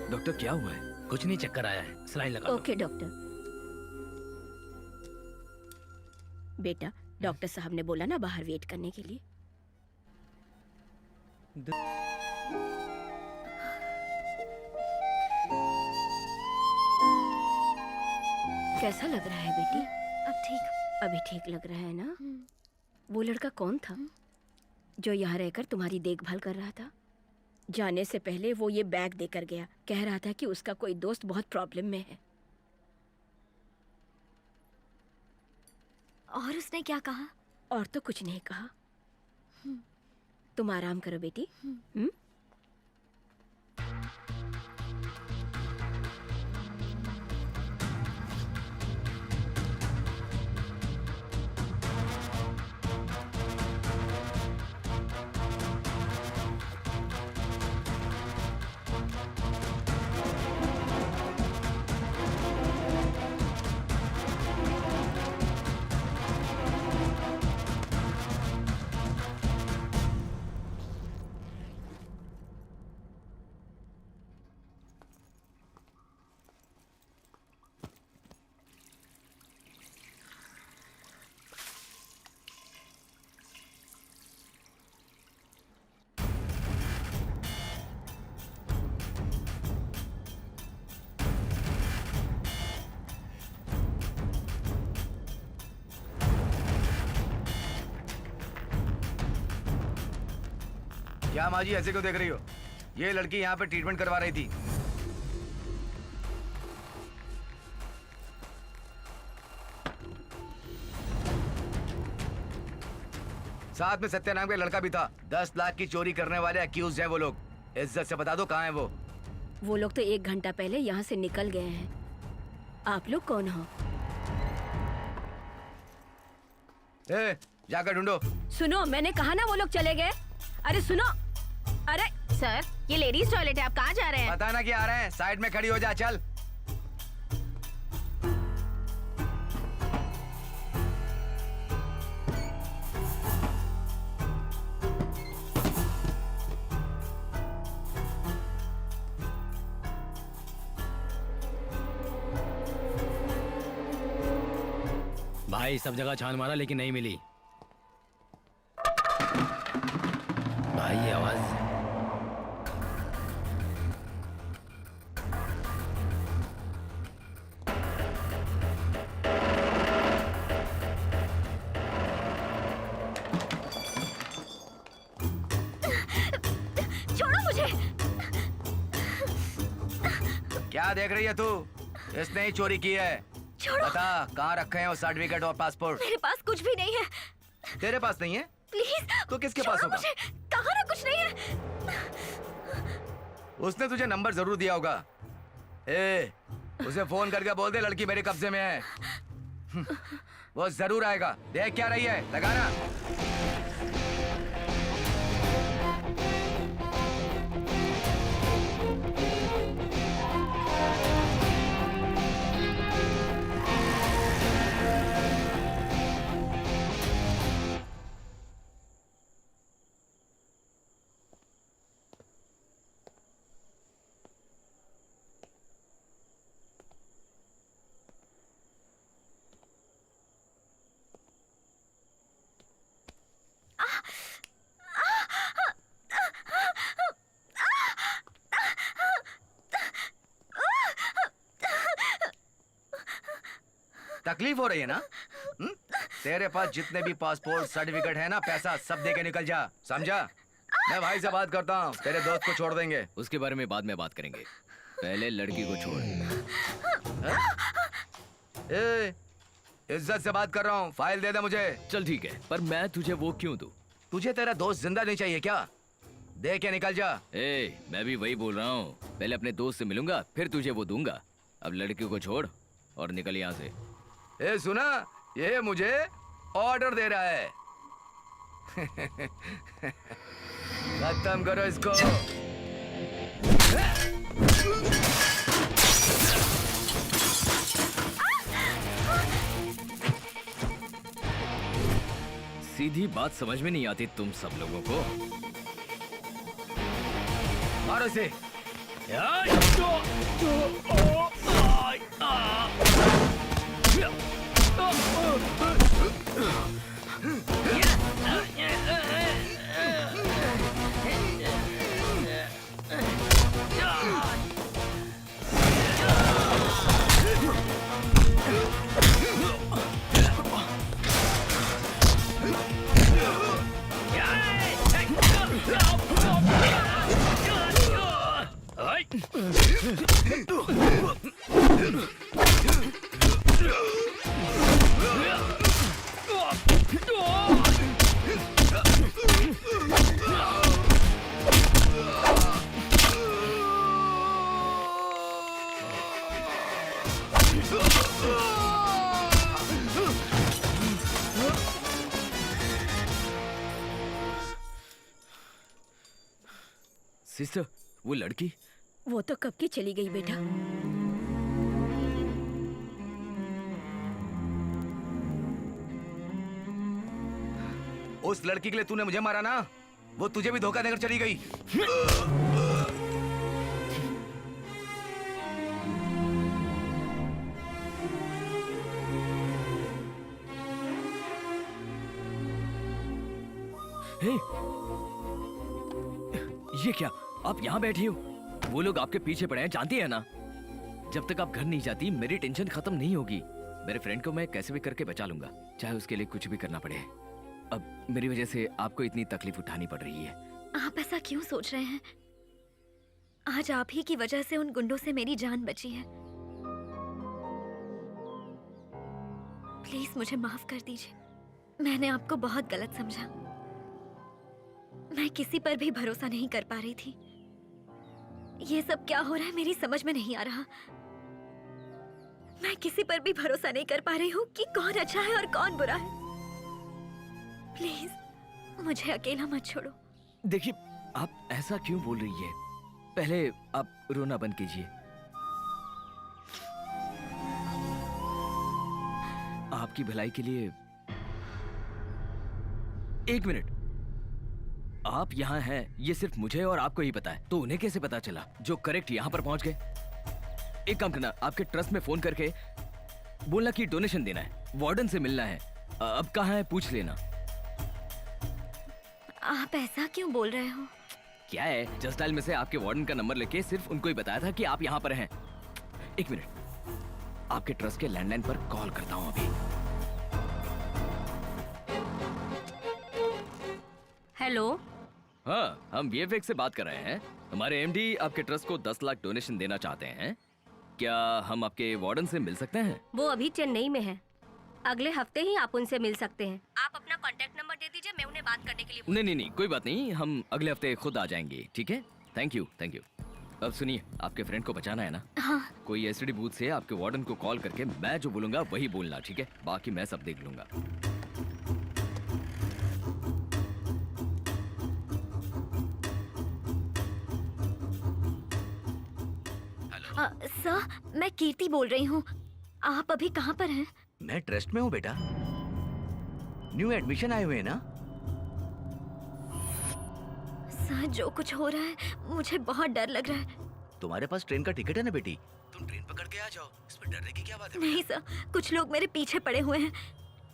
डॉक्टर क्या हुआ है? कुछ नहीं, चक्कर आया है, सलाइन लगा दो। Okay doctor. बेटा, डॉक्टर साहब ने बोला ना बाहर वेट करने के लिए। कैसा लग रहा है बेटी? अब ठीक। अभी ठीक लग रहा है ना? वो लड़का कौन था जो यहाँ रहकर तुम्हारी देखभाल कर रहा था? जाने से पहले वो ये बैग देकर गया, कह रहा था कि उसका कोई दोस्त बहुत प्रॉब्लम में है। और उसने क्या कहा? और तो कुछ नहीं कहा। तुम आराम करो बेटी। क्या माँ जी ऐसे क्यों देख रही हो? ये लड़की यहाँ पे ट्रीटमेंट करवा रही थी। साथ में सत्या नाम का लड़का भी था। 10 लाख की चोरी करने वाले अक्यूज हैं वो लोग। इज्जत से बता दो कहाँ है वो? वो लोग तो 1 घंटा पहले यहाँ से निकल गए हैं। आप लोग कौन हो? जाकर ढूंढो। सुनो, मैंने कहा ना वो लोग चले गए। अरे सुनो। अरे सर, ये लेडीज टॉयलेट है, आप कहाँ जा रहे हैं? पता ना क्या आ रहे हैं, साइड में खड़ी हो जा, चल। भाई सब जगह छान मारा लेकिन नहीं मिली। भाई ये आवाज छोड़ो मुझे। क्या देख रही है तू? इसने ही चोरी की है। छोड़ो। बता कहाँ रखे हैं वो सर्टिफिकेट और पासपोर्ट? मेरे पास कुछ भी नहीं है। तेरे पास नहीं है? प्लीज। तो किसके पास होगा? कहा ना कुछ नहीं है। उसने तुझे नंबर जरूर दिया होगा। उसे फोन करके बोल दे लड़की मेरे कब्जे में है। वो जरूर आएगा, देख क्या रही है, लगाना। तकलीफ हो रही है ना? तेरे पास जितने भी पासपोर्ट सर्टिफिकेट है ना, पैसा सब दे के निकल जा, समझा? मैं भाई से बात करता हूँ, तेरे दोस्त को छोड़ देंगे। उसके बारे में बाद में बात करेंगे, पहले लड़की को छोड़। ए, इज्जत से बात कर रहा हूँ, फाइल दे दे मुझे। चल ठीक है, पर मैं तुझे वो क्यों दूं? तुझे तेरा दोस्त जिंदा नहीं चाहिए क्या? दे के निकल जा। मैं भी वही बोल रहा हूँ, पहले अपने दोस्त से मिलूंगा, फिर तुझे वो दूंगा। अब लड़की को छोड़ और निकल यहाँ से। सुना, ये मुझे ऑर्डर दे रहा है। खत्म करो इसको। सीधी बात समझ में नहीं आती तुम सब लोगों को। मारो इसे। सिस्टर, वो लड़की? वो तो कब की चली गई बेटा। उस लड़की के लिए तूने मुझे मारा ना, वो तुझे भी धोखा देकर चली गई। ये क्या, आप यहाँ बैठी हो? वो लोग आपके पीछे पड़े हैं, जानती है ना? जब तक आप घर नहीं जाती मेरी टेंशन खत्म नहीं होगी। मेरे फ्रेंड को मैं कैसे भी करके बचा लूंगा, चाहे उसके लिए कुछ भी करना पड़े। अब मेरी वजह से आपको इतनी तकलीफ उठानी पड़ रही है। आप ऐसा क्यों सोच रहे हैं? आज आप ही की वजह से उन गुंडों से मेरी जान बची है। प्लीज मुझे माफ कर दीजिए, मैंने आपको बहुत गलत समझा। मैं किसी पर भी भरोसा नहीं कर पा रही थी। ये सब क्या हो रहा है मेरी समझ में नहीं आ रहा। मैं किसी पर भी भरोसा नहीं कर पा रही हूँ कि कौन अच्छा है और कौन बुरा है। प्लीज मुझे अकेला मत छोड़ो। देखिए, आप ऐसा क्यों बोल रही है? पहले आप रोना बंद कीजिए। आपकी भलाई के लिए। एक मिनट, आप यहाँ हैं ये सिर्फ मुझे और आपको ही पता है, तो उन्हें कैसे पता चला जो करेक्ट यहाँ पर पहुंच गए? एक काम करना, आपके ट्रस्ट में फोन करके बोलना कि डोनेशन देना है, वार्डन से मिलना है। अब कहाँ है पूछ लेना। आप ऐसा क्यों बोल रहे हो? क्या है, जस्ट डायल में से आपके वार्डन का नंबर लेके सिर्फ उनको ही बताया था कि आप यहाँ पर हैं। एक मिनट, आपके ट्रस्ट के लैंडलाइन पर कॉल करता हूँ अभी। हेलो। हाँ, हम वीएफएक्स से बात कर रहे हैं। हमारे एमडी आपके ट्रस्ट को 10 लाख डोनेशन देना चाहते हैं। क्या हम आपके वार्डन से मिल सकते हैं? वो अभी चेन्नई में है, अगले हफ्ते ही आप उनसे मिल सकते हैं। आप अपना कांटेक्ट नंबर दे दीजिए, मैं उन्हें बात करने के लिए नहीं, कोई बात नहीं, हम अगले हफ्ते खुद आ जाएंगे। ठीक है, थैंक यू। अब सुनिए, आपके फ्रेंड को बचाना है ना? हाँ। कोई एसडी बूथ से आपके वार्डन को कॉल करके मैं जो बोलूंगा वही बोलना, ठीक है? बाकी मैं सब देख लूंगा। सर, मैं कीर्ति बोल रही हूँ। आप अभी कहाँ पर हैं? मैं ट्रस्ट में हूँ बेटा। न्यू एडमिशन आए हुए हैं ना? सर, जो कुछ हो रहा है मुझे बहुत डर लग रहा है। तुम्हारे पास ट्रेन का टिकट है ना बेटी? तुम ट्रेन पकड़ के आ जाओ, इसमें डरने की क्या बात है? नहीं सर, कुछ लोग मेरे पीछे पड़े हुए हैं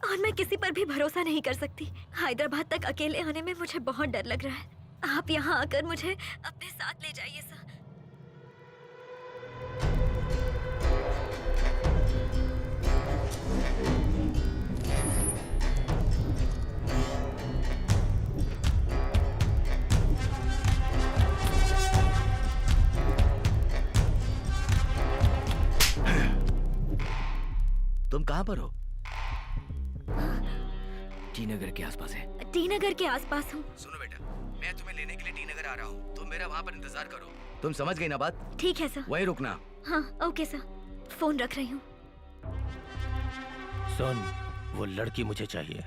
और मैं किसी पर भी भरोसा नहीं कर सकती। हैदराबाद तक अकेले आने में मुझे बहुत डर लग रहा है। आप यहाँ आकर मुझे अपने साथ ले जाइए सर। तुम कहाँ पर हो? टी नगर के आसपास है। टी नगर के आसपास हूँ। सुनो बेटा, मैं तुम्हें लेने के लिए टी नगर आ रहा हूँ। तुम मेरा वहाँ पर इंतजार करो। तुम समझ गई ना बात? ठीक है सर। वहीं रुकना। हाँ, ओके सर। फोन रख रही हूँ। सुन, वो लड़की मुझे चाहिए।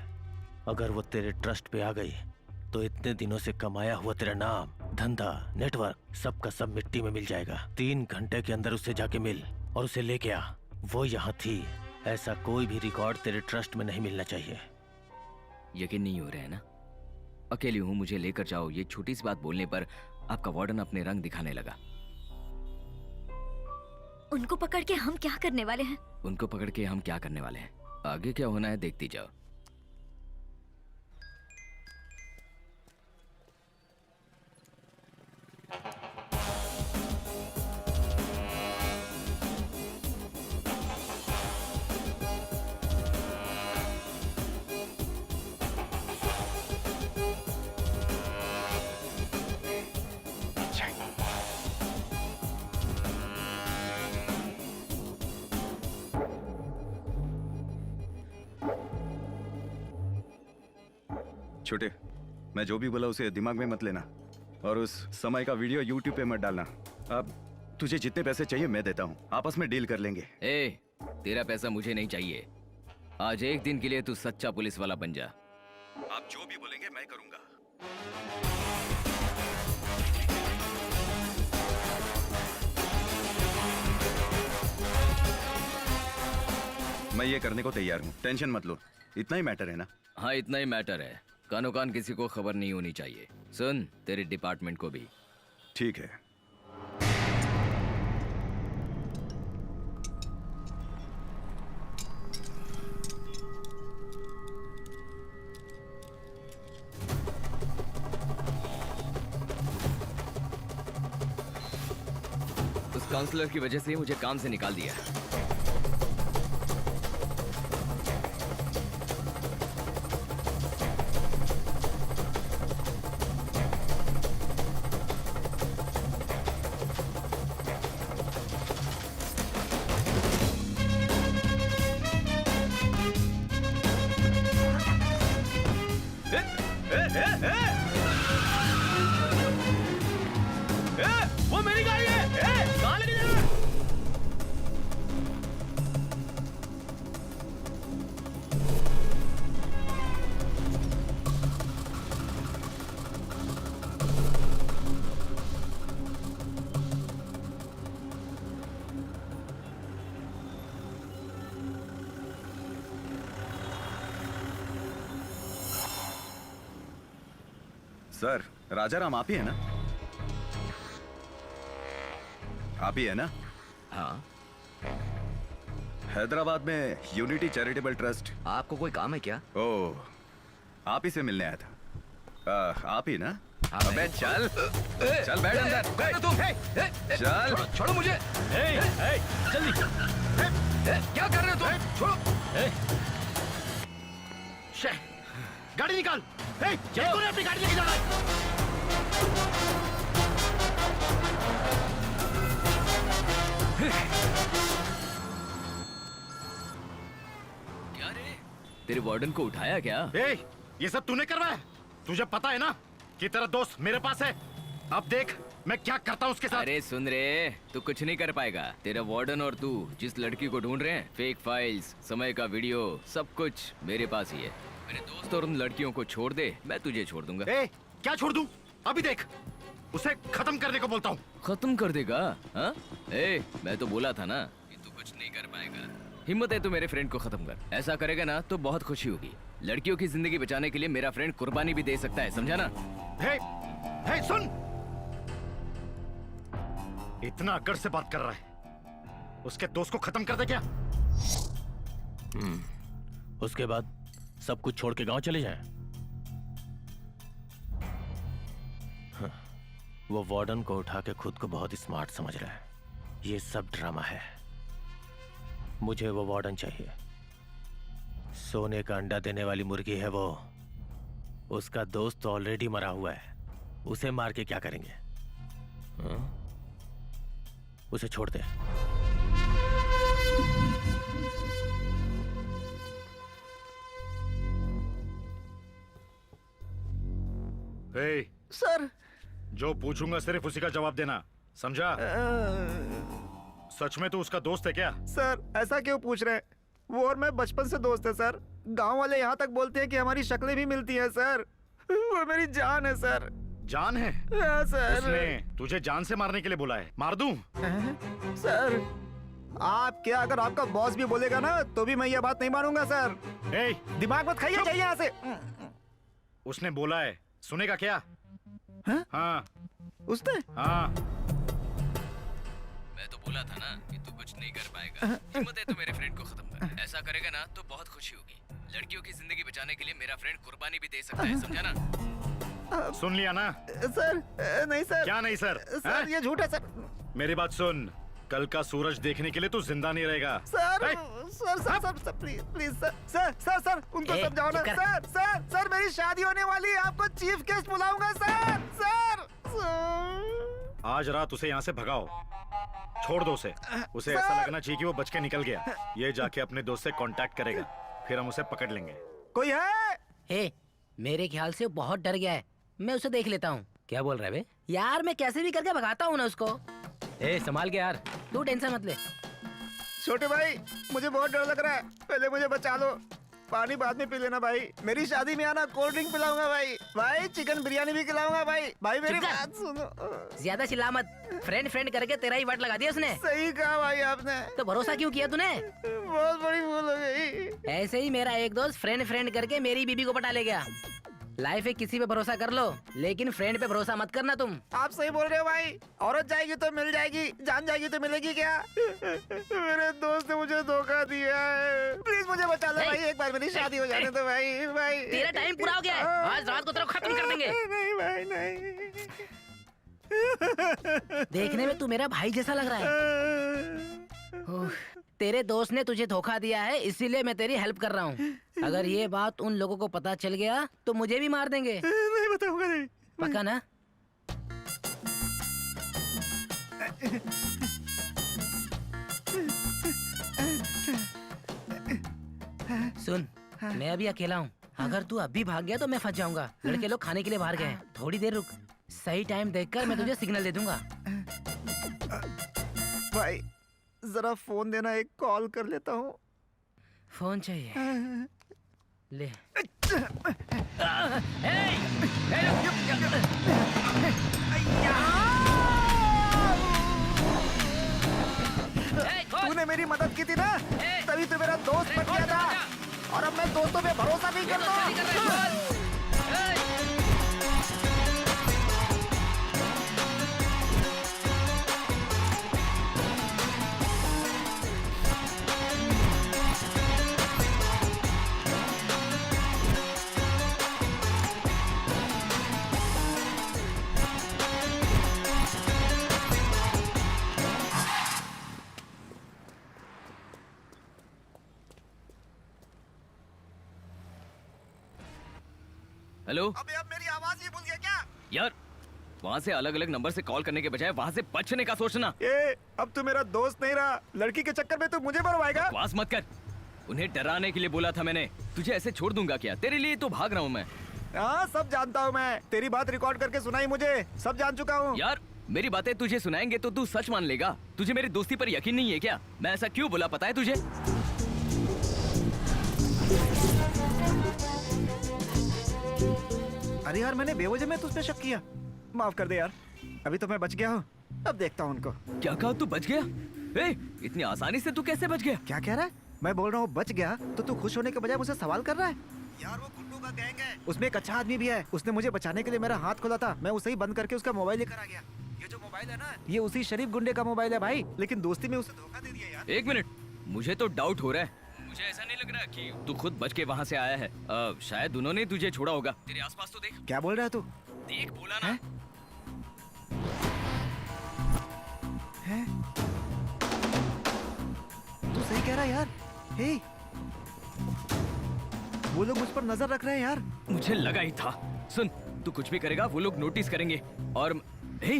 अगर वो तेरे ट्रस्ट पे आ गई तो इतने दिनों से कमाया हुआ तेरा नाम, धंधा, नेटवर्क सब का सब मिट्टी में मिल जाएगा। 3 घंटे के अंदर उससे जाके मिल और उसे लेके आ। वो यहाँ थी, ऐसा कोई भी रिकॉर्ड तेरे ट्रस्ट में नहीं मिलना चाहिए। यकीन नहीं हो रहा है ना? अकेली हूँ, मुझे लेकर जाओ। ये छोटी सी बात बोलने पर आपका वार्डन अपने रंग दिखाने लगा। उनको पकड़ के हम क्या करने वाले हैं? उनको पकड़ के हम क्या करने वाले हैं? आगे क्या होना है देखती जाओ। छोटे, मैं जो भी बोला उसे दिमाग में मत लेना और उस समय का वीडियो YouTube पे मत डालना। अब तुझे जितने पैसे चाहिए मैं देता हूँ, आपस में डील कर लेंगे। ए, तेरा पैसा मुझे नहीं चाहिए। आज एक दिन के लिए तू सच्चा पुलिस वाला बन जा। आप जो भी बोलेंगे मैं करूंगा। मैं ये करने को तैयार हूँ, टेंशन मत लो। इतना ही मैटर है ना? हाँ, इतना ही मैटर है। कानो कान किसी को खबर नहीं होनी चाहिए। सुन, तेरे डिपार्टमेंट को भी। ठीक है। उस काउंसलर की वजह से मुझे काम से निकाल दिया। वो मेरी गाड़ी है। कहाँ लेके जा रहा है? सर, राजाराम आप ही है ना? आप ही है ना? हाँ। हैदराबाद में यूनिटी चैरिटेबल ट्रस्ट। आपको कोई काम है क्या? ओह, आप ही से मिलने आया था। आप ही ना? अबे चल चल बैठ अंदर। बैठो तुम। चल छोड़ो मुझे। जल्दी। क्या कर रहे हो तुम? छोड़ो। गाड़ी निकाल। चलो अपनी गाड़ी लेके जाना। क्या रे? तेरे वार्डन को उठाया क्या? ये सब तूने करवाया? तुझे पता है ना कि तेरा दोस्त मेरे पास है। अब देख, मैं क्या करता हूँ उसके साथ? अरे सुन रे, तू कुछ नहीं कर पाएगा। तेरा वार्डन और तू जिस लड़की को ढूंढ रहे हैं, फेक फाइल्स, समय का वीडियो, सब कुछ मेरे पास ही है। मेरे दोस्त और उन लड़कियों को छोड़ दे, मैं तुझे छोड़ दूंगा। ए, क्या छोड़ दूं? अभी देख, उसे खत्म करने को बोलता हूँ। खत्म कर देगा? हाँ? ए, मैं तो बोला था ना कि तू कुछ नहीं कर पाएगा। हिम्मत है तो मेरे फ्रेंड को खत्म कर। ऐसा करेगा ना तो बहुत खुशी होगी। लड़कियों की जिंदगी बचाने के लिए मेरा फ्रेंड कुर्बानी भी दे सकता है, समझा ना? हे, सुन, इतना अकड़ से बात कर रहा है, उसके दोस्त को खत्म कर दे क्या? उसके बाद सब कुछ छोड़ के गांव चले जाएं। हाँ, वो वार्डन को उठा के खुद को बहुत स्मार्ट समझ रहा है। ये सब ड्रामा है। मुझे वो वार्डन चाहिए। सोने का अंडा देने वाली मुर्गी है वो। उसका दोस्त तो ऑलरेडी मरा हुआ है, उसे मार के क्या करेंगे? हाँ? उसे छोड़ दे। हे, सर, जो पूछूंगा सिर्फ उसी का जवाब देना, समझा? सच में तू उसका दोस्त है क्या? सर, ऐसा क्यों पूछ रहे हैं? वो और मैं बचपन से दोस्त है सर। गांव वाले यहाँ तक बोलते हैं कि हमारी शक्लें भी मिलती हैं सर। वो मेरी जान है सर। जान है? हाँ सर। उसने तुझे जान से मारने के लिए बुलाया है, मार दूं? सर, आप क्या, अगर आपका बॉस भी बोलेगा ना तो भी मैं ये बात नहीं मानूंगा सर। दिमाग मत खाइए, जाइए यहाँ से। उसने बोला है, सुनेगा क्या? हाँ। उसने? हाँ। मैं तो बोला था ना कि तू कुछ नहीं कर पाएगा। हिम्मत है तो मेरे फ्रेंड को खत्म कर। ऐसा करेगा ना तो बहुत खुशी होगी। लड़कियों की जिंदगी बचाने के लिए मेरा फ्रेंड कुर्बानी भी दे सकता है, समझा ना? सुन लिया ना? सर, नहीं सर। क्या नहीं सर? सर, ये झूठ है सर। मेरी बात सुन, कल का सूरज देखने के लिए तू जिंदा नहीं रहेगा। Sir, sir, please please sir, उनको समझाओ ना। सर, मेरी शादी होने वाली है, आपको चीफ गेस्ट बुलाऊंगा सर। आज रात उसे यहाँ से भगाओ, छोड़ दो उसे ऐसा लगना चाहिए कि वो बच के निकल गया। ये जाके अपने दोस्त से कांटेक्ट करेगा, फिर हम उसे पकड़ लेंगे। कोई है? हे, मेरे ख्याल से वो बहुत डर गया है। मैं उसे देख लेता हूँ। क्या बोल रहा है बे? यार मैं कैसे भी करके भगाता हूँ ना उसको। संभाल के यार, तू टेंशन मत ले। छोटे भाई, मुझे बहुत डर लग रहा है, पहले मुझे बचा लो। पानी बाद में पी लेना भाई। मेरी शादी में आना, कोल्ड ड्रिंक पिलाऊंगा भाई, चिकन बिरयानी भी खिलाऊंगा भाई मेरी बात सुनो। ज्यादा चिल्ला मत। फ्रेंड करके तेरा ही वाट लगा दिया उसने। सही कहा भाई आपने। तो भरोसा क्यों किया तूने? बहुत बड़ी भूल हो गई। ऐसे ही मेरा एक दोस्त फ्रेंड करके मेरी बीबी को पटा ले गया। लाइफ में किसी पे भरोसा कर लो, लेकिन फ्रेंड पे भरोसा मत करना तुम। आप सही बोल रहे हो भाई। औरत जाएगी तो मिल जाएगी, जान जाएगी तो मिलेगी क्या? मेरे दोस्त ने मुझे धोखा दिया है। प्लीज मुझे बचा लो भाई, एक बार मेरी शादी हो जाने दो भाई। तेरा टाइम पूरा हो गया है, आज रात को तेरा खत्म कर देंगे। नहीं भाई, नहीं। देखने में तू मेरा भाई जैसा लग रहा है। तेरे दोस्त ने तुझे धोखा दिया है, इसीलिए मैं तेरी हेल्प कर रहा हूँ। अगर ये बात उन लोगों को पता चल गया तो मुझे भी मार देंगे। नहीं बताऊंगा, नहीं। पक्का ना? सुन, मैं अभी अकेला हूँ। अगर तू अभी भाग गया तो मैं फंस जाऊंगा। लड़के लोग खाने के लिए बाहर गए हैं, थोड़ी देर रुक। सही टाइम देखकर मैं तुझे सिग्नल दे दूंगा। भाई जरा फोन देना, एक कॉल कर लेता हूँ। फोन चाहिए? ले। तूने मेरी मदद की थी ना, तभी तो मेरा दोस्त बच गया था। और अब मैं दोस्तों पे भरोसा नहीं करता। हेलो। अबे अब मेरी आवाज ही भूल गया क्या? यार, वहाँ से अलग अलग नंबर से कॉल करने के बजाय वहाँ से बचने का सोचना। अब तू मेरा दोस्त नहीं रहा, लड़की के चक्कर में तू मुझे मरवाएगा। बकवास मत कर। उन्हें डराने के लिए बोला था मैंने। तुझे ऐसे छोड़ दूंगा क्या? तेरे लिए तो भाग रहा हूँ मैं। हाँ, सब जानता हूँ मैं। तेरी बात रिकॉर्ड करके सुनाई मुझे, सब जान चुका हूँ। यार मेरी बातें तुझे सुनाएंगे तो तू सच मान लेगा। तुझे मेरी दोस्ती पर यकीन नहीं है क्या? मैं ऐसा क्यों बोला पता है तुझे? अरे यार मैंने बेवजह में तुझ पे शक किया, माफ कर दे यार। अभी तो मैं बच गया हूँ, अब देखता हूँ उनको। क्या कहा तू बच गया? इतनी आसानी से तू कैसे बच गया? क्या कह रहा है? मैं बोल रहा हूँ बच गया तो तू खुश होने के बजाय मुझसे सवाल कर रहा है। यार वो गुंडों का गैंग है, उसमें एक अच्छा आदमी भी है। उसने मुझे बचाने के लिए मेरा हाथ खोला था, मैं उसे ही बंद करके उसका मोबाइल लेकर आ गया। ये जो मोबाइल है ना, ये उसी शरीफ गुंडे का मोबाइल है भाई, लेकिन दोस्ती में उसे धोखा दे दिया यार। एक मिनट, मुझे तो डाउट हो रहा है। मुझे ऐसा नहीं लग रहा कि तू खुद बच के वहाँ से आया है। शायद उन्होंने तुझे छोड़ा होगा। तेरे आसपास तो देख। क्या बोल रहा है तू? देख, बोला ना। है? तू सही कह रहा है यार। हे, वो लोग मुझ पर नजर रख रहे हैं यार। मुझे लगा ही था। सुन, तू कुछ भी करेगा वो लोग नोटिस करेंगे। और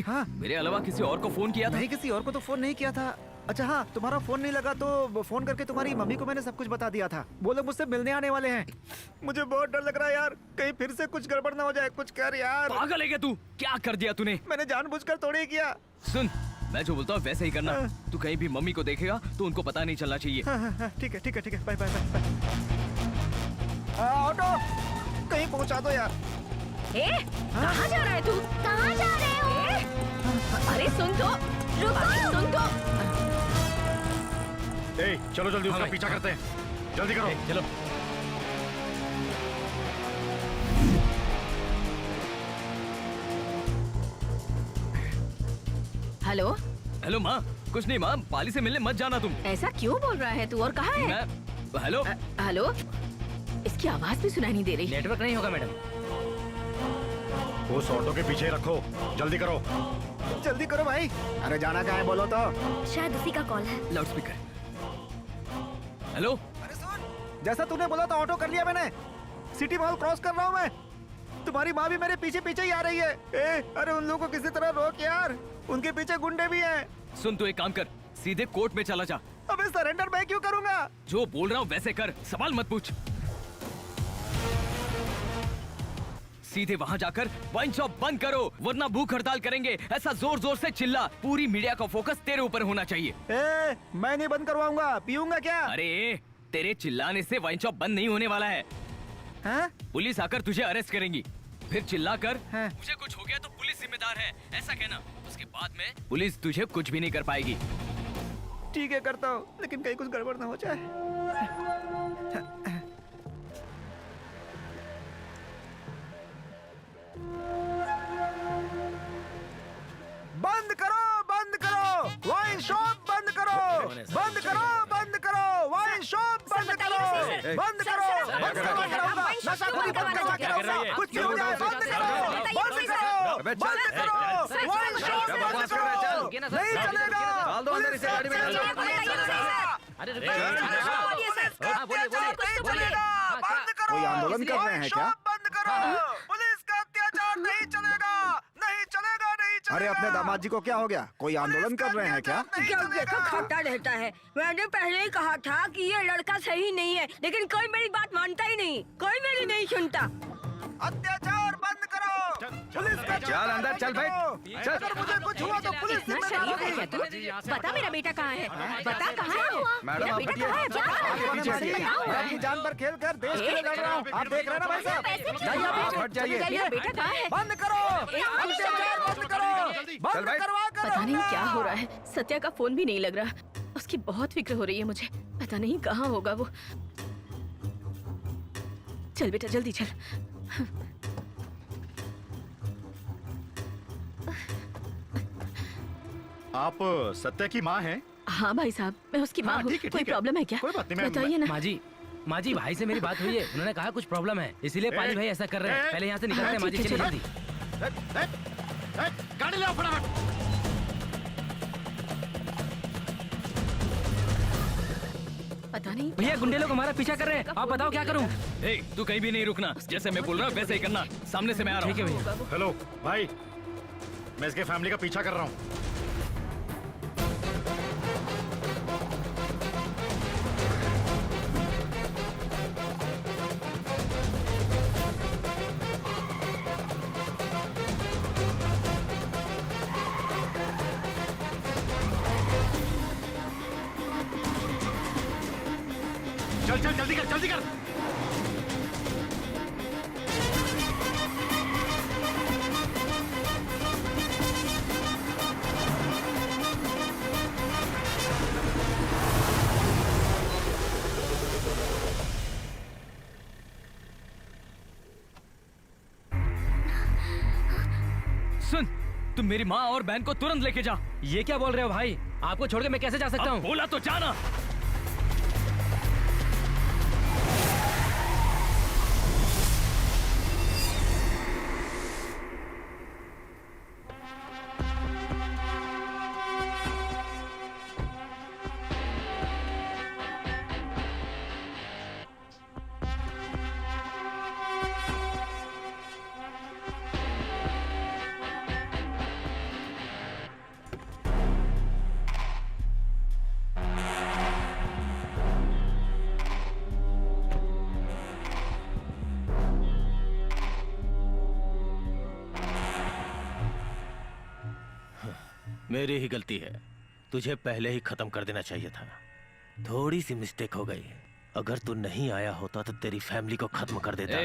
हाँ, मेरे अलावा किसी और को फोन किया था? नहीं, किसी और को तो फोन नहीं किया था। अच्छा हाँ, तुम्हारा फोन नहीं लगा तो फोन करके तुम्हारी मम्मी को मैंने सब कुछ बता दिया था। वो लोग मुझसे मिलने आने वाले हैं। मुझे बहुत डर लग रहा है यार, कहीं फिर से कुछ गड़बड़ ना हो जाए। कुछ कर यार। पागल है क्या तू? क्या कर दिया तूने? मैंने जानबूझकर थोड़ी ही किया। सुन, मैं जो बोलता हूँ वैसे ही करना। तू कहीं भी मम्मी को देखेगा तो उनको पता नहीं चलना चाहिए। ठीक है ठीक है ठीक है, बाय बाय बाय। ऑटो कहीं पहुँचा दो यार। कहाँ जा रहा है तू? कहाँ जा रहे हो? अरे सुन तो, रुको, सुन तो। चलो जल्दी उसका पीछा करते हैं, जल्दी करो। चलो। हेलो हेलो माँ। कुछ नहीं माँ, पाली से मिलने मत जाना तुम। ऐसा क्यों बोल रहा है तू? और कहाँ है? मैं हेलो हेलो, इसकी आवाज भी सुनाई नहीं दे रही। नेटवर्क नहीं होगा मैडम। उस ऑटो के पीछे रखो, जल्दी करो। जल्दी करो भाई। अरे जाना कहाँ है बोलो तो। शायद उसी का कॉल है। Loud speaker. हेलो। अरे सुन, जैसा तूने बोला था ऑटो कर लिया मैंने। सिटी मॉल क्रॉस कर रहा हूँ मैं। तुम्हारी माँ भी मेरे पीछे पीछे ही आ रही है। अरे उन लोगों को किसी तरह रोक यार, उनके पीछे गुंडे भी हैं। सुन, तू एक काम कर, सीधे कोर्ट में चला जा। अबे सरेंडर मैं क्यों करूंगा? जो बोल रहा हूँ वैसे कर, सवाल मत पूछ। सीधे वहाँ जाकर वाइन शॉप बंद करो, वरना भूख हड़ताल करेंगे। ऐसा जोर जोर से चिल्ला, पूरी मीडिया का फोकस तेरे ऊपर होना चाहिए। मैं नहीं बंद करवाऊंगा। पीऊंगा क्या? अरे तेरे चिल्लाने से वाइन शॉप बंद नहीं होने वाला है। हाँ? पुलिस आकर तुझे अरेस्ट करेंगी। फिर चिल्ला कर मुझे कुछ हो गया तो पुलिस जिम्मेदार है, ऐसा कहना। उसके बाद में पुलिस तुझे कुछ भी नहीं कर पाएगी। ठीक है, करता हूँ, लेकिन कहीं कुछ गड़बड़ ना हो जाए। बंद करो, बंद करो, वाइन शॉप बंद करो, बंद करो, बंद करो, वाइन शॉप बंद करो, बंद करो, बंद करवाऊंगा, नशा खुद ही बंद करवा के रहूंगा। कुछ भी हो जाए बंद करो, बंद करो, बंद करो, वाइन शॉप बंद करो। नहीं चलेगा। डाल दो अंदर इसे गाड़ी में। अरे कोई आंदोलन कर रहे हैं क्या? बंद करो, पुलिस का अत्याचार नहीं चलेगा, नहीं चलेगा, नहीं चलेगा। अरे अपने दामाद जी को क्या हो गया? कोई आंदोलन कर रहे हैं क्या? जब देखो खाता रहता है। मैंने पहले ही कहा था कि ये लड़का सही नहीं है, लेकिन कोई मेरी बात मानता ही नहीं, कोई मेरी नहीं सुनता। अत्याचार बंद करो, पुलिस का चल अंदर चल बैठ। चल। अगर मुझे कुछ हुआ तो पुलिस इतना शरीफ है क्या तू? बता मेरा बेटा कहाँ है? बता कहाँ है? मैडम, मेरा आप बेटा हटिए। कहाँ है? मैं अपनी जान पर खेल कर देश के लिए लड़ रहा हूँ। आप देख रहे हैं ना भाई साहब? आप हट जाइए। मेरा बेटा कहाँ है? बंद करो, अत्याचार बंद करो, बंद करवा कर। पता नहीं क्या हो रहा है। सत्या का फोन भी नहीं लग रहा। उसकी बहुत फिक्र हो रही है मुझे। पता नहीं कहाँ होगा वो। चल बेटा जल्दी चल। आप सत्या की माँ हैं? हाँ भाई साहब, मैं उसकी माँ हूँ। कोई प्रॉब्लम है क्या? कोई बात नहीं, बताइए ना। माँ जी भाई से मेरी बात हुई है, उन्होंने कहा कुछ प्रॉब्लम है, इसीलिए पाली भाई ऐसा कर रहे हैं। पहले यहाँ से निकलते हैं माँ जी, चलिए जल्दी। गाड़ी ले आओ फटाफट। पता नहीं भैया गुंडे लोग हमारा पीछा कर रहे हैं, आप बताओ क्या करूँ? तू कहीं भी नहीं रुकना, जैसे मैं बोल रहा हूँ वैसे ही करना। सामने से मैं आ रहा हूँ। ठीक है भैया। हेलो भाई, मैं इसके फैमिली का पीछा कर रहा हूँ। जल्दी कर जल्दी कर। सुन, तुम मेरी माँ और बहन को तुरंत लेके जा। ये क्या बोल रहे हो भाई? आपको छोड़ के मैं कैसे जा सकता हूँ? बोला तो जाना। मेरी ही गलती है, तुझे पहले ही खत्म कर देना चाहिए था। थोड़ी सी मिस्टेक हो गई। अगर तू नहीं आया होता तो तेरी फैमिली को खत्म कर देता।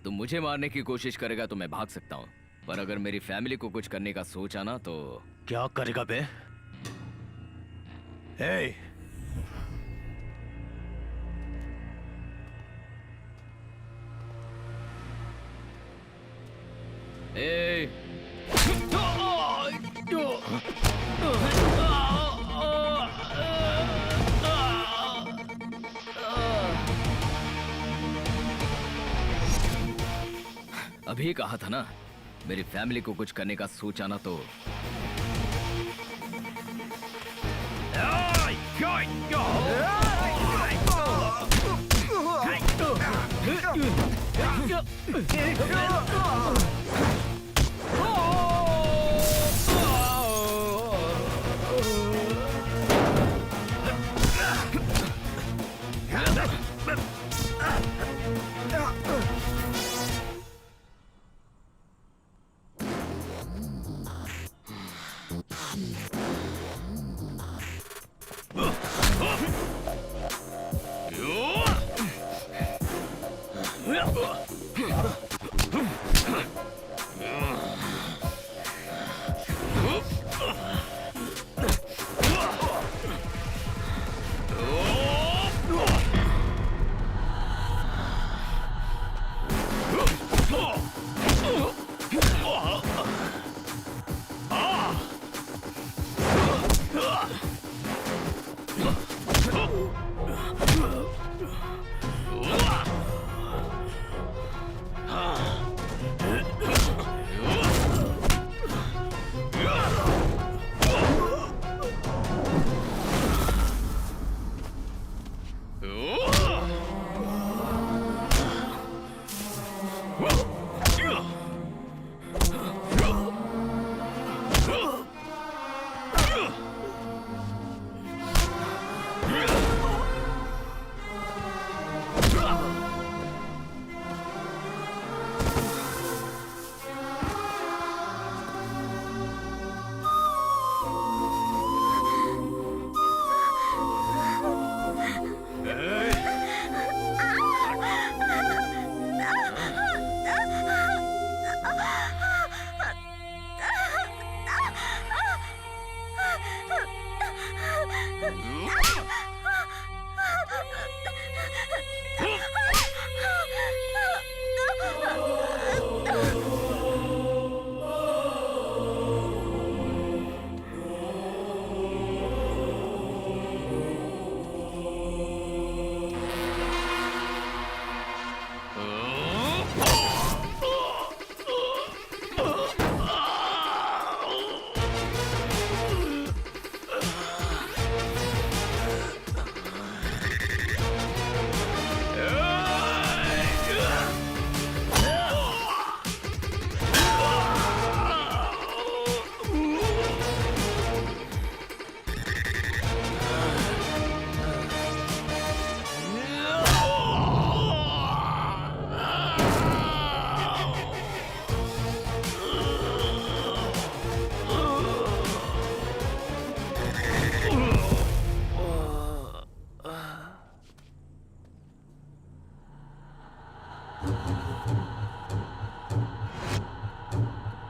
तुम मुझे मारने की कोशिश करेगा तो मैं भाग सकता हूँ, पर अगर मेरी फैमिली को कुछ करने का सोचा ना तो क्या करेगा बे? ए, अभी कहा था ना, मेरी फैमिली को कुछ करने का सोचा ना तो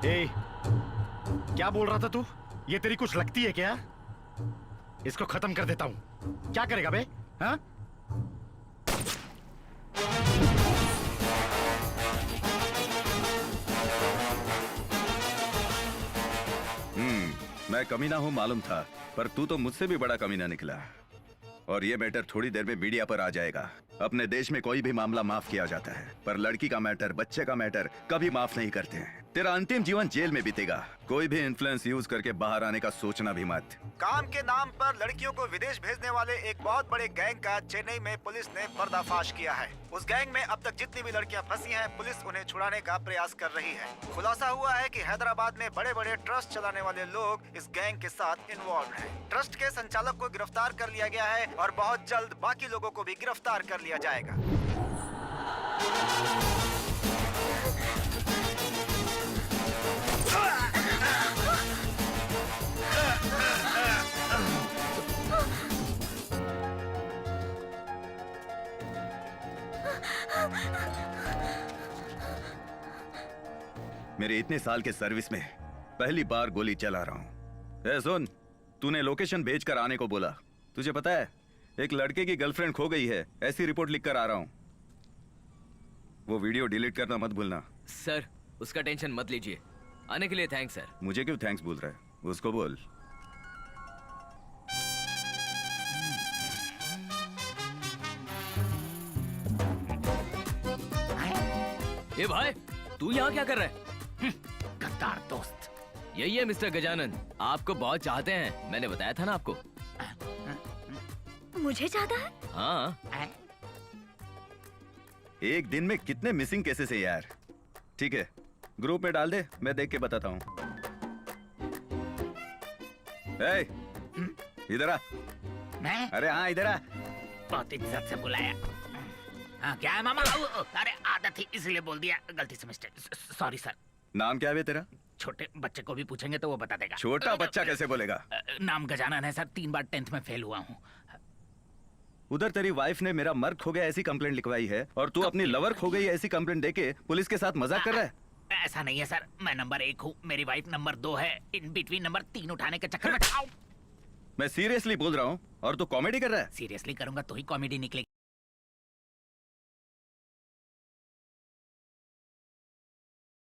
ए, क्या बोल रहा था तू? ये तेरी कुछ लगती है क्या? इसको खत्म कर देता हूं। क्या करेगा बे? हाँ? मैं कमीना हूं मालूम था, पर तू तो मुझसे भी बड़ा कमीना निकला। और ये मैटर थोड़ी देर में मीडिया पर आ जाएगा। अपने देश में कोई भी मामला माफ किया जाता है, पर लड़की का मैटर, बच्चे का मैटर कभी माफ नहीं करते हैं। तेरा अंतिम जीवन जेल में बीतेगा। कोई भी इन्फ्लुएंस यूज करके बाहर आने का सोचना भी मत। काम के नाम पर लड़कियों को विदेश भेजने वाले एक बहुत बड़े गैंग का चेन्नई में पुलिस ने पर्दाफाश किया है। उस गैंग में अब तक जितनी भी लड़कियां फंसी हैं, पुलिस उन्हें छुड़ाने का प्रयास कर रही है। खुलासा हुआ है कि हैदराबाद में बड़े बड़े ट्रस्ट चलाने वाले लोग इस गैंग के साथ इन्वॉल्व हैं। ट्रस्ट के संचालक को गिरफ्तार कर लिया गया है और बहुत जल्द बाकी लोगों को भी गिरफ्तार कर लिया जाएगा। मेरे इतने साल के सर्विस में पहली बार गोली चला रहा हूं। ए सुन, तूने लोकेशन भेजकर आने को बोला। तुझे पता है एक लड़के की गर्लफ्रेंड खो गई है, ऐसी रिपोर्ट लिख कर आ रहा हूं। वो वीडियो डिलीट करना मत भूलना। सर उसका टेंशन मत लीजिए। आने के लिए थैंक्स सर। मुझे क्यों थैंक्स बोल रहा है? उसको बोल। ए भाई, तू यहाँ क्या कर रहा है? गद्दार दोस्त। यही है मिस्टर गजानन, आपको बहुत चाहते हैं। मैंने बताया था ना आपको। मुझे चाहता है? हाँ। एक दिन में कितने मिसिंग केसेस है यार। ठीक है, ग्रुप में डाल दे, मैं देख के बताता हूँ। इधर आ। मैं? अरे हाँ, इधर आ। बहुत इज्जत से बुलाया। हाँ, क्या है मामा? अरे आदत थी इसलिए बोल दिया, गलती से मिस्टेक। Sorry sir. नाम क्या है तेरा? छोटे बच्चे को भी पूछेंगे तो वो बता देगा। छोटा बच्चा कैसे बोलेगा? नाम गजानन है सर, 3 बार 10th में फेल हुआ हूँ। उधर तेरी वाइफ ने मेरा मर्द खो गया ऐसी कंप्लेंट लिखवाई है, और तू अपनी लवर खो गई ऐसी कंप्लेंट देके पुलिस के साथ मजाक कर रहा है। ऐसा नहीं है सर, मैं नंबर 1 हूँ, मेरी वाइफ नंबर 2 है। इन बिटवीन नंबर 3 उठाने के चक्कर में। मैं सीरियसली बोल रहा हूँ और तू कॉमेडी कर रहा है। सीरियसली करूंगा तो ही कॉमेडी निकलेगी।